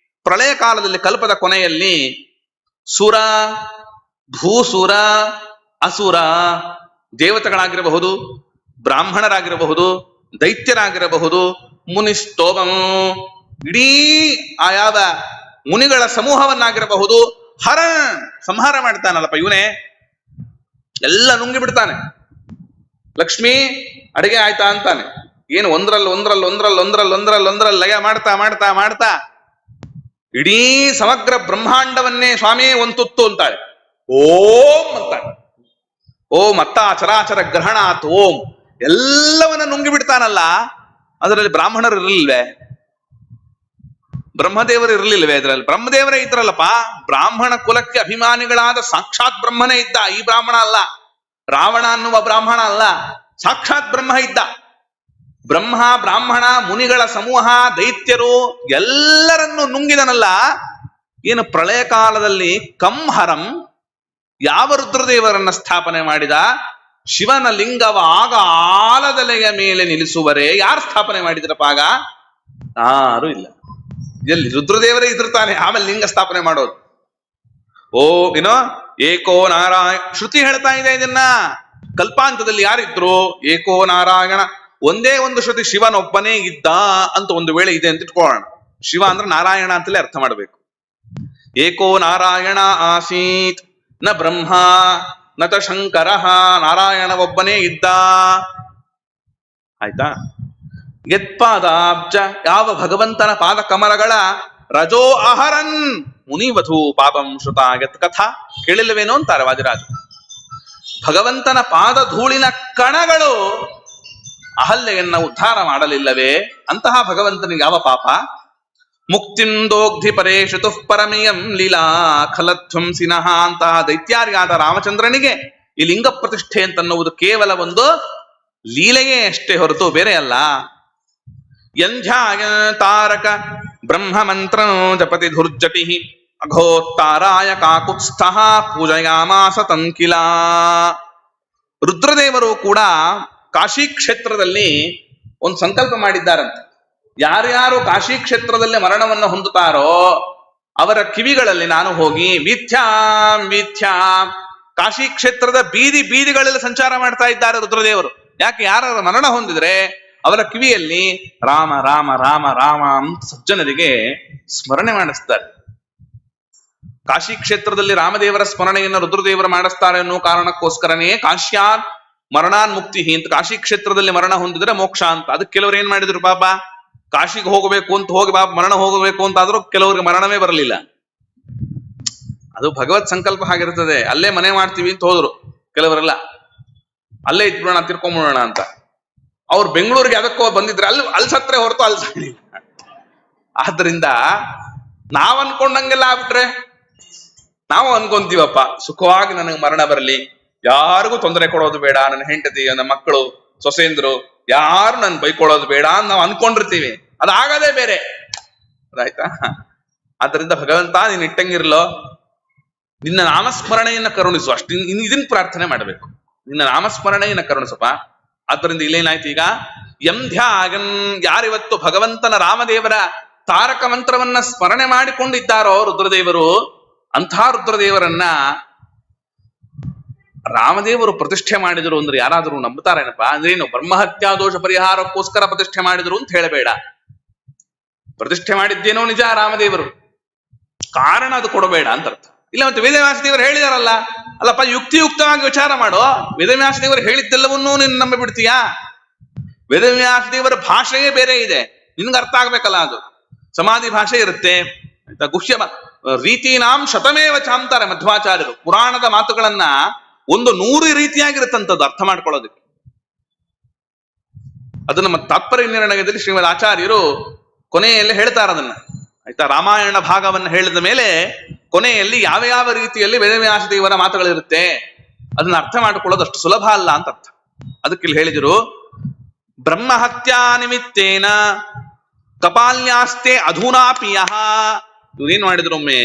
ಪ್ರಳಯ ಕಾಲದಲ್ಲಿ ಕಲ್ಪದ ಕೊನೆಯಲ್ಲಿ ಸುರ, ಭೂಸುರ, ಅಸುರ, ದೇವತೆಗಳಾಗಿರಬಹುದು, ಬ್ರಾಹ್ಮಣರಾಗಿರಬಹುದು, ದೈತ್ಯರಾಗಿರಬಹುದು, ಮುನಿಸ್ತೋಮಂ, ಇಡೀ ಆ ಯಾವ ಮುನಿಗಳ ಸಮೂಹವನ್ನಾಗಿರಬಹುದು, ಹರ ಸಂಹಾರ ಮಾಡ್ತಾನಲ್ಲಪ್ಪ ಇವನೇ. ಎಲ್ಲ ನುಂಗಿ ಬಿಡ್ತಾನೆ. ಲಕ್ಷ್ಮಿ ಅಡಿಗೆ ಆಯ್ತಾ ಅಂತಾನೆ, ಏನು ಒಂದ್ರಲ್ಲಿ ಲಯ ಮಾಡ್ತಾ ಮಾಡ್ತಾ ಮಾಡ್ತಾ ಇಡೀ ಸಮಗ್ರ ಬ್ರಹ್ಮಾಂಡವನ್ನೇ ಸ್ವಾಮಿಯೇ ಒಂತುತ್ತು ಅಂತಾಳೆ. ಓಂ ಅಂತಾಳೆ. ಓಂ ಅತ್ತ ಚರಾಚರ ಗ್ರಹಣಾತ್ ಓಂ. ಎಲ್ಲವನ್ನ ನುಂಗಿ ಬಿಡ್ತಾನಲ್ಲ, ಅದರಲ್ಲಿ ಬ್ರಾಹ್ಮಣರು ಇರಲಿಲ್ವೇ? ಬ್ರಹ್ಮದೇವರು ಇರಲಿಲ್ವೇ? ಇದರಲ್ಲಿ ಬ್ರಹ್ಮದೇವರೇ ಇದ್ರಲ್ಲಪ್ಪ. ಬ್ರಾಹ್ಮಣ ಕುಲಕ್ಕೆ ಅಭಿಮಾನಿಗಳಾದ ಸಾಕ್ಷಾತ್ ಬ್ರಹ್ಮನೇ ಇದ್ದ. ಈ ಬ್ರಾಹ್ಮಣ ಅಲ್ಲ, ರಾವಣ ಅನ್ನುವ ಬ್ರಾಹ್ಮಣ ಅಲ್ಲ, ಸಾಕ್ಷಾತ್ ಬ್ರಹ್ಮ ಇದ್ದ. ಬ್ರಹ್ಮ, ಬ್ರಾಹ್ಮಣ, ಮುನಿಗಳ ಸಮೂಹ, ದೈತ್ಯರು ಎಲ್ಲರನ್ನು ನುಂಗಿದನಲ್ಲ. ಏನು ಪ್ರಳಯ ಕಾಲದಲ್ಲಿ ಕಂಹರಂ ಯಾವ ರುದ್ರದೇವರನ್ನ ಸ್ಥಾಪನೆ ಮಾಡಿದ? ಶಿವನ ಲಿಂಗವ ಆಗ ಆಲದೆಲೆಯ ಮೇಲೆ ನಿಲ್ಲಿಸುವರೆ ಯಾರು ಸ್ಥಾಪನೆ ಮಾಡಿದ್ರಪ್ಪ? ಆಗ ಯಾರು ಇಲ್ಲ. ಎಲ್ಲಿ ರುದ್ರದೇವರೇ ಇದ್ರತಾನೆ, ಆಮೇಲೆ ಲಿಂಗ ಸ್ಥಾಪನೆ ಮಾಡೋದು. ಓ ಏನೋ ಏಕೋ ನಾರಾಯಣ ಶ್ರುತಿ ಹೇಳ್ತಾ ಇದೆ ಇದನ್ನ. ಕಲ್ಪಾಂತದಲ್ಲಿ ಯಾರಿದ್ರು? ಏಕೋ ನಾರಾಯಣ. ಒಂದೇ ಒಂದು ಶ್ರುತಿ ಶಿವನೊಬ್ಬನೇ ಇದ್ದ ಅಂತ ಒಂದು ವೇಳೆ ಇದೆ ಅಂತ ಇಟ್ಕೊಳ್ಳೋಣ. ಶಿವ ಅಂದ್ರೆ ನಾರಾಯಣ ಅಂತಲೇ ಅರ್ಥ ಮಾಡಬೇಕು. ಏಕೋ ನಾರಾಯಣ ಆಸೀತ್ ನ ಬ್ರಹ್ಮ ನತ ಶಂಕರ. ನಾರಾಯಣ ಒಬ್ಬನೇ ಇದ್ದ. ಆಯ್ತಾ? ಯತ್ಪಾದಾಬ್ಜ, ಯಾವ ಭಗವಂತನ ಪಾದ ಕಮಲಗಳ ರಜೋ ಅಹರನ್ ಮುನಿವಧು ಪಾಪಂ ಶ್ರುತ ಯತ್ ಕಥಾ. ಕೇಳಿಲ್ಲವೇನೋ ಅಂತಾರೆ ವಾದಿರಾಜು. ಭಗವಂತನ ಪಾದ ಧೂಳಿನ ಕಣಗಳು ಅಹಲ್ಯೆಯನ್ನ ಉದ್ಧಾರ ಮಾಡಲಿಲ್ಲವೇ? ಅಂತಹ ಭಗವಂತನಿಗೆ ಯಾವ ಪಾಪ? ಮುಕ್ತಿಂದೋಗ್ಧಿ ಪರೇಶುತು ಪರಮೇಯಂ ಲೀಲಾ ಖಲಧ್ವಂಸಿನಃ. ಅಂತಹ ದೈತ್ಯಾರಿಯಾದ ರಾಮಚಂದ್ರನಿಗೆ ಈ ಲಿಂಗ ಪ್ರತಿಷ್ಠೆ ಅಂತನ್ನುವುದು ಕೇವಲ ಒಂದು ಲೀಲೆಯೇ ಅಷ್ಟೇ ಹೊರತು ಬೇರೆ ಅಲ್ಲ. ಯಂಧ್ಯಾಯ ತಾರಕ ಬ್ರಹ್ಮ ಮಂತ್ರ ಜಪತಿ ಧುರ್ಜಟಿ ಅಘೋತ್ತಾರಾಯ ಕಾಕುತ್ಸ್ಥಃ ಪೂಜಯಾಮಾಸ ತಂಕಿಲ. ರುದ್ರದೇವರು ಕೂಡ ಕಾಶಿ ಕ್ಷೇತ್ರದಲ್ಲಿ ಒಂದು ಸಂಕಲ್ಪ ಮಾಡಿದ್ದಾರಂತೆ. ಯಾರ್ಯಾರು ಕಾಶಿ ಕ್ಷೇತ್ರದಲ್ಲಿ ಮರಣವನ್ನು ಹೊಂದುತ್ತಾರೋ ಅವರ ಕಿವಿಗಳಲ್ಲಿ ನಾನು ಹೋಗಿ ವೀಥ್ಯಾಂ ವೀಥ್ಯಾಂ, ಕಾಶಿ ಕ್ಷೇತ್ರದ ಬೀದಿ ಬೀದಿಗಳಲ್ಲಿ ಸಂಚಾರ ಮಾಡ್ತಾ ಇದ್ದಾರೆ ರುದ್ರದೇವರು. ಯಾಕೆ? ಯಾರ ಮರಣ ಹೊಂದಿದ್ರೆ ಅವರ ಕಿವಿಯಲ್ಲಿ ರಾಮ ರಾಮ ರಾಮ ರಾಮ ಅಂತ ಸಜ್ಜನರಿಗೆ ಸ್ಮರಣೆ ಮಾಡಿಸ್ತಾರೆ. ಕಾಶಿ ಕ್ಷೇತ್ರದಲ್ಲಿ ರಾಮದೇವರ ಸ್ಮರಣೆಯನ್ನು ರುದ್ರದೇವರು ಮಾಡಿಸ್ತಾರೆ ಅನ್ನೋ ಕಾರಣಕ್ಕೋಸ್ಕರನೇ ಕಾಶ್ಯಾನ್ ಮರಣಾನ್ ಮುಕ್ತಿ ಅಂತ. ಕಾಶಿ ಕ್ಷೇತ್ರದಲ್ಲಿ ಮರಣ ಹೊಂದಿದ್ರೆ ಮೋಕ್ಷ ಅಂತ. ಅದಕ್ಕೆ ಕೆಲವರು ಏನ್ ಮಾಡಿದ್ರು ಪಾಪ, ಕಾಶಿಗೆ ಹೋಗಬೇಕು ಅಂತ ಹೋಗಿ ಪಾಪ ಮರಣ ಹೋಗಬೇಕು ಅಂತ ಆದ್ರೂ ಕೆಲವ್ರಿಗೆ ಮರಣವೇ ಬರಲಿಲ್ಲ. ಅದು ಭಗವತ್ ಸಂಕಲ್ಪ ಆಗಿರ್ತದೆ. ಅಲ್ಲೇ ಮನೆ ಮಾಡ್ತೀವಿ ಅಂತ ಹೋದ್ರು ಕೆಲವರೆಲ್ಲ, ಅಲ್ಲೇ ಇದ್ಬಿಡೋಣ ತಿರ್ಕೊಂಬಿಡೋಣ ಅಂತ. ಅವ್ರು ಬೆಂಗಳೂರಿಗೆ ಅದಕ್ಕೋ ಬಂದಿದ್ರೆ ಅಲ್ಲಿ ಸತ್ರೆ ಹೊರತು ಅಲ್ಲಿ ಸಾಗಲಿಲ್ಲ. ಆದ್ರಿಂದ ನಾವ್ ಅನ್ಕೊಂಡಂಗೆಲ್ಲ ಆಗ್ಬಿಟ್ರೆ ನಾವು ಅನ್ಕೊಂತೀವಪ್ಪ, ಸುಖವಾಗಿ ನನಗೆ ಮರಣ ಬರಲಿ, ಯಾರಿಗೂ ತೊಂದರೆ ಕೊಡೋದು ಬೇಡ, ನನ್ನ ಹೆಂಡತಿ, ನನ್ನ ಮಕ್ಕಳು, ಸೊಸೇಂದ್ರು ಯಾರು ನನ್ ಬೈಕೊಳ್ಳೋದು ಬೇಡ ಅಂತ ನಾವು ಅನ್ಕೊಂಡಿರ್ತೀವಿ. ಅದಾಗದೇ ಬೇರೆ. ಅದಾಯ್ತಾ? ಆದ್ರಿಂದ ಭಗವಂತ ನೀನ್ ಇಟ್ಟಂಗಿರ್ಲೋ, ನಿನ್ನ ನಾಮಸ್ಮರಣೆಯನ್ನ ಕರುಣಿಸು. ಇದನ್ನ ಪ್ರಾರ್ಥನೆ ಮಾಡಬೇಕು. ನಿನ್ನ ನಾಮಸ್ಮರಣೆಯನ್ನ ಕರುಣಿಸಪ್ಪ. ಆದ್ದರಿಂದ ಇಲ್ಲೇನಾಯ್ತು ಈಗ? ಎಂಧ್ಯಾಗನ್, ಯಾರಿವತ್ತು ಭಗವಂತನ ರಾಮದೇವರ ತಾರಕ ಮಂತ್ರವನ್ನ ಸ್ಮರಣೆ ಮಾಡಿಕೊಂಡಿದ್ದಾರೋ ರುದ್ರದೇವರು, ಅಂಥ ರುದ್ರದೇವರನ್ನ ರಾಮದೇವರು ಪ್ರತಿಷ್ಠೆ ಮಾಡಿದ್ರು ಅಂದ್ರೆ ಯಾರಾದರೂ ನಂಬುತ್ತಾರೇನಪ್ಪ? ಅಂದ್ರೇನು? ಬ್ರಹ್ಮಹತ್ಯಾ ದೋಷ ಪರಿಹಾರಕ್ಕೋಸ್ಕರ ಪ್ರತಿಷ್ಠೆ ಮಾಡಿದ್ರು ಅಂತ ಹೇಳಬೇಡ. ಪ್ರತಿಷ್ಠೆ ಮಾಡಿದ್ದೇನೋ ನಿಜ ರಾಮದೇವರು, ಕಾರಣ ಅದು ಕೊಡಬೇಡ ಅಂತ ಅರ್ಥ. ಇಲ್ಲ ಮತ್ತೆ ವೇದವ್ಯಾಸ ದೇವರು ಹೇಳಿದಾರಲ್ಲ, ಅಲ್ಲಪ್ಪ ಯುಕ್ತಿಯುಕ್ತವಾಗಿ ವಿಚಾರ ಮಾಡೋ. ವೇದವ್ಯಾಸ ದೇವರು ಹೇಳಿದ್ದೆಲ್ಲವನ್ನೂ ನೀನು ನಂಬಿ ಬಿಡ್ತೀಯಾ? ವೇದವ್ಯಾಸ ದೇವರ ಭಾಷೆಯೇ ಬೇರೆ ಇದೆ, ನಿನ್ಗೆ ಅರ್ಥ ಆಗ್ಬೇಕಲ್ಲ. ಅದು ಸಮಾಧಿ ಭಾಷೆ ಇರುತ್ತೆ. ಆಯ್ತಾ? ಗುಹ್ಯ ರೀತಿನಾಂ ಶತಮೇವಚ ಅಂತಾರೆ ಮಧ್ವಾಚಾರ್ಯರು. ಪುರಾಣದ ಮಾತುಗಳನ್ನ 100 ರೀತಿಯಾಗಿರುತ್ತಂಥದ್ದು ಅರ್ಥ ಮಾಡ್ಕೊಳ್ಳೋದಕ್ಕೆ. ಅದನ್ನ ಮತ್ತೆ ತಾತ್ಪರ್ಯ ನಿರ್ಣಯದಲ್ಲಿ ಶ್ರೀಮದ್ ಆಚಾರ್ಯರು ಕೊನೆಯಲ್ಲಿ ಹೇಳ್ತಾರೆ ಅದನ್ನ. ಆಯ್ತಾ? ರಾಮಾಯಣ ಭಾಗವನ್ನು ಹೇಳಿದ ಮೇಲೆ ಕೊನೆಯಲ್ಲಿ ಯಾವ ಯಾವ ರೀತಿಯಲ್ಲಿ ವೇದವ್ಯಾಸ ದೇವರ ಮಾತುಗಳಿರುತ್ತೆ ಅದನ್ನ ಅರ್ಥ ಮಾಡ್ಕೊಳ್ಳೋದು ಅಷ್ಟು ಸುಲಭ ಅಲ್ಲ ಅಂತ ಅರ್ಥ. ಅದಕ್ಕೆ ಇಲ್ಲಿ ಹೇಳಿದರು, ಬ್ರಹ್ಮಹತ್ಯಾ ನಿಮಿತ್ತೇನ ಕಪಾಲ್ಯಾಸ್ತೆ ಅಧುನಾಪಿಯಃ. ಇವ್ರೇನ್ ಮಾಡಿದ್ರು, ಒಮ್ಮೆ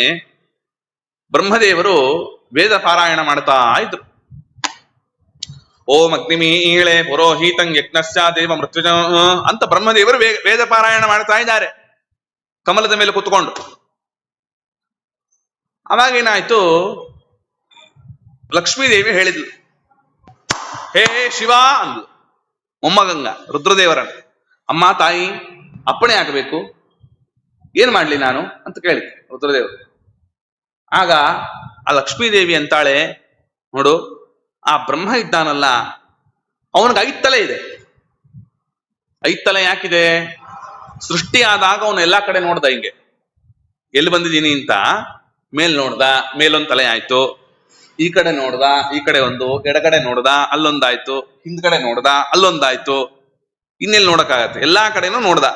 ಬ್ರಹ್ಮದೇವರು ವೇದ ಪಾರಾಯಣ ಮಾಡ್ತಾ ಇದ್ರು. ಓಂ ಅಗ್ನಿಮೀಳೆ ಪುರೋಹಿತಂ ಯಜ್ಞಸ್ಯ ದೇವ ಮೃತ್ಯುಜ ಅಂತ ಬ್ರಹ್ಮದೇವರು ವೇದ ಪಾರಾಯಣ ಮಾಡ್ತಾ ಇದ್ದಾರೆ ಕಮಲದ ಮೇಲೆ ಕೂತ್ಕೊಂಡು. ಅವಾಗೇನಾಯ್ತು, ಲಕ್ಷ್ಮೀದೇವಿ ಹೇಳಿದ್ಲು, ಹೇ ಶಿವ ಅಂದ್ಲು ಮೊಮ್ಮಗಂಗ ರುದ್ರದೇವರನ್ನ. ಅಮ್ಮ ತಾಯಿ ಅಪ್ಪಣೆ ಆಗಬೇಕು, ಏನ್ ಮಾಡ್ಲಿ ನಾನು ಅಂತ ಕೇಳಿ ರುದ್ರದೇವರು. ಆಗ ಆ ಲಕ್ಷ್ಮೀದೇವಿ ಅಂತಾಳೆ, ನೋಡು ಆ ಬ್ರಹ್ಮ ಇದ್ದಾನಲ್ಲ ಅವನಿಗೆ 5 ತಲೆ ಇದೆ. ಐದ್ ತಲೆ ಯಾಕಿದೆ? ಸೃಷ್ಟಿ ಆದಾಗ ಅವನು ಎಲ್ಲಾ ಕಡೆ ನೋಡ್ದ, ಹಿಂಗೆ ಎಲ್ಲಿ ಬಂದಿದ್ದೀನಿ ಅಂತ ಮೇಲ್ ನೋಡ್ದ, ಮೇಲೊಂದ್ ತಲೆ ಆಯ್ತು, ಈ ಕಡೆ ನೋಡ್ದ, ಈ ಕಡೆ ಒಂದು, ಎಡಗಡೆ ನೋಡ್ದ, ಅಲ್ಲೊಂದಾಯ್ತು, ಹಿಂದ್ಗಡೆ ನೋಡ್ದ, ಅಲ್ಲೊಂದಾಯ್ತು, ಇನ್ನೆಲ್ಲಿ ನೋಡಕ್ಕಾಗತ್ತೆ? ಎಲ್ಲಾ ಕಡೆನೂ ನೋಡ್ದ.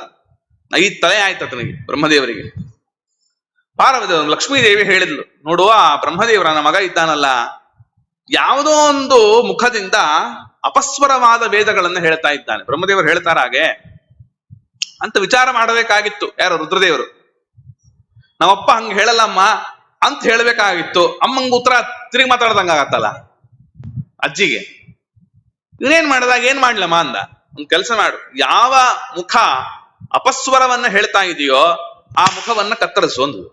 5 ತಲೆ ಆಯ್ತು ಆತನಿಗೆ, ಬ್ರಹ್ಮದೇವರಿಗೆ. ಪಾರ್ವತಿ ಲಕ್ಷ್ಮೀದೇವಿ ಹೇಳಿದ್ಲು, ನೋಡುವ ಬ್ರಹ್ಮದೇವರ ನನ್ನ ಮಗ ಇದ್ದಾನಲ್ಲ, ಯಾವುದೋ ಒಂದು ಮುಖದಿಂದ ಅಪಸ್ವರವಾದ ವೇದಗಳನ್ನ ಹೇಳ್ತಾ ಇದ್ದಾನೆ. ಬ್ರಹ್ಮದೇವರು ಹೇಳ್ತಾರ ಹಾಗೆ ಅಂತ ವಿಚಾರ ಮಾಡಬೇಕಾಗಿತ್ತು ಯಾರು? ರುದ್ರದೇವರು. ನಮ್ಮಪ್ಪ ಹಂಗ ಹೇಳಲ್ಲಮ್ಮ ಅಂತ ಹೇಳ್ಬೇಕಾಗಿತ್ತು. ಅಮ್ಮಂಗ ಉತ್ತರ ತಿರುಗಿ ಮಾತಾಡ್ದಂಗಾಗತ್ತಲ್ಲ ಅಜ್ಜಿಗೆ. ಇವನೇನ್ ಮಾಡಿದಾಗ ಏನ್ ಮಾಡ್ಲಮ್ಮ ಅಂದ. ಒಂದ್ ಕೆಲಸ ಮಾಡು, ಯಾವ ಮುಖ ಅಪಸ್ವರವನ್ನ ಹೇಳ್ತಾ ಇದೆಯೋ ಆ ಮುಖವನ್ನ ಕತ್ತರಿಸು ಅಂದ್ರು.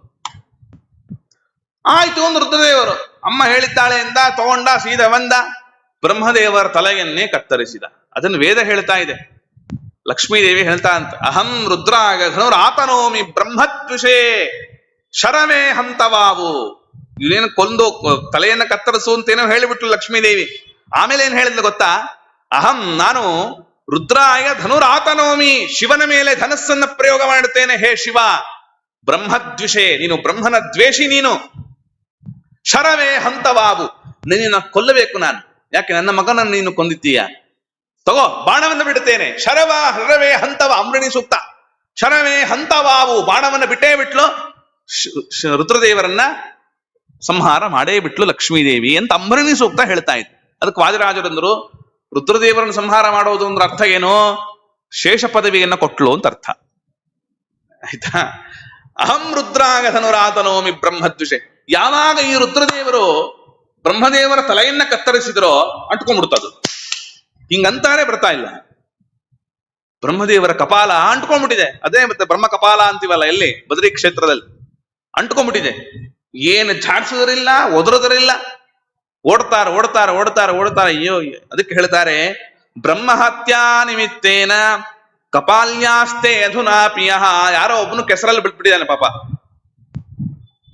ಆಯ್ತು ಒಂದು ರುದ್ರದೇವರು ಅಮ್ಮ ಹೇಳಿದ್ದಾಳೆ ಎಂದ, ತಗೊಂಡ, ಸೀದಾ ಬಂದ, ಬ್ರಹ್ಮದೇವರ ತಲೆಯನ್ನೇ ಕತ್ತರಿಸಿದ. ಅದನ್ನು ವೇದ ಹೇಳ್ತಾ ಇದೆ. ಲಕ್ಷ್ಮೀದೇವಿ ಹೇಳ್ತಾ ಅಂತ, ಅಹಂ ರುದ್ರಾಗ ಧನುರಾತನೋಮಿ ಬ್ರಹ್ಮದ್ವಿಷೇ ಶರವೇ ಹಂತವಾವು. ಇವನೇನು ಕೊಂದು ತಲೆಯನ್ನ ಕತ್ತರಿಸು ಅಂತೇನೋ ಹೇಳಿಬಿಟ್ಲು ಲಕ್ಷ್ಮೀದೇವಿ. ಆಮೇಲೆ ಏನ್ ಹೇಳಿದ್ಲು ಗೊತ್ತಾ? ಅಹಂ ನಾನು ರುದ್ರಾಯ ಧನುರಾತನೋಮಿ, ಶಿವನ ಮೇಲೆ ಧನಸ್ಸನ್ನ ಪ್ರಯೋಗ ಮಾಡುತ್ತೇನೆ. ಹೇ ಶಿವ, ಬ್ರಹ್ಮದ್ವಿಷೇ, ನೀನು ಬ್ರಹ್ಮನ ದ್ವೇಷಿ, ನೀನು ಶರವೇ ಹಂತವಾವು, ನಿನ್ನ ಕೊಲ್ಲಬೇಕು ನಾನು. ಯಾಕೆ? ನನ್ನ ಮಗನನ್ನು ನೀನು ಕೊಂದಿದ್ದೀಯ. ತಗೋ ಬಾಣವನ್ನು ಬಿಡುತ್ತೇನೆ. ಶರವೇ ಹಂತವ, ಅಮೃಣಿ ಸೂಕ್ತ. ಶರವೇ ಹಂತವಾವು, ಬಾಣವನ್ನ ಬಿಟ್ಟೇ ಬಿಟ್ಲು, ರುದ್ರದೇವರನ್ನ ಸಂಹಾರ ಮಾಡೇ ಬಿಟ್ಲು ಲಕ್ಷ್ಮೀದೇವಿ ಅಂತ ಅಂಬರಣಿ ಸೂಕ್ತ ಹೇಳ್ತಾ ಇತ್ತು. ಅದಕ್ಕೆ ವಾದಿರಾಜರಂದ್ರು, ರುದ್ರದೇವರನ್ನು ಸಂಹಾರ ಮಾಡೋದು ಅಂದ್ರೆ ಅರ್ಥ ಏನು? ಶೇಷ ಪದವಿಯನ್ನ ಕೊಟ್ಲು ಅಂತ ಅರ್ಥ. ಆಯ್ತಾ? ಅಹಂ ರುದ್ರಾಗ ಧನುರಾತನೋಮಿ ಬ್ರಹ್ಮದ್ವಿಷೆ. ಯಾವಾಗ ಈ ರುದ್ರದೇವರು ಬ್ರಹ್ಮದೇವರ ತಲೆಯನ್ನ ಕತ್ತರಿಸಿದ್ರೋ ಅಂಟ್ಕೊಂಡ್ಬಿಡ್ತದು. ಹಿಂಗಂತಾರೆ, ಬರ್ತಾ ಇಲ್ಲ. ಬ್ರಹ್ಮದೇವರ ಕಪಾಲ ಅಂಟ್ಕೊಂಡ್ಬಿಟ್ಟಿದೆ. ಅದೇ ಮತ್ತೆ ಬ್ರಹ್ಮ ಕಪಾಲ ಅಂತೀವಲ್ಲ ಎಲ್ಲಿ? ಬದರಿ ಕ್ಷೇತ್ರದಲ್ಲಿ ಅಂಟ್ಕೊಂಡ್ಬಿಟ್ಟಿದೆ. ಏನು ಝಾಡ್ಸೋದ್ರಿಲ್ಲ, ಒದರೋದ್ರಿಲ್ಲ, ಓಡ್ತಾರೆ ಓಡ್ತಾರೆ ಓಡ್ತಾರೆ ಓಡ್ತಾರೆ. ಅಯ್ಯೋ, ಅದಕ್ಕೆ ಹೇಳ್ತಾರೆ, ಬ್ರಹ್ಮಹತ್ಯಾ ನಿಮಿತ್ತೇನ ಕಪಾಲ್ಯಾಸ್ತೆ ಅಧುನಾಪಿಯ. ಯಾರೋ ಒಬ್ಬನು ಕೆಸರಲ್ಲಿ ಬಿಟ್ಬಿಟ್ಟಿದ್ದಾನೆ ಪಾಪ,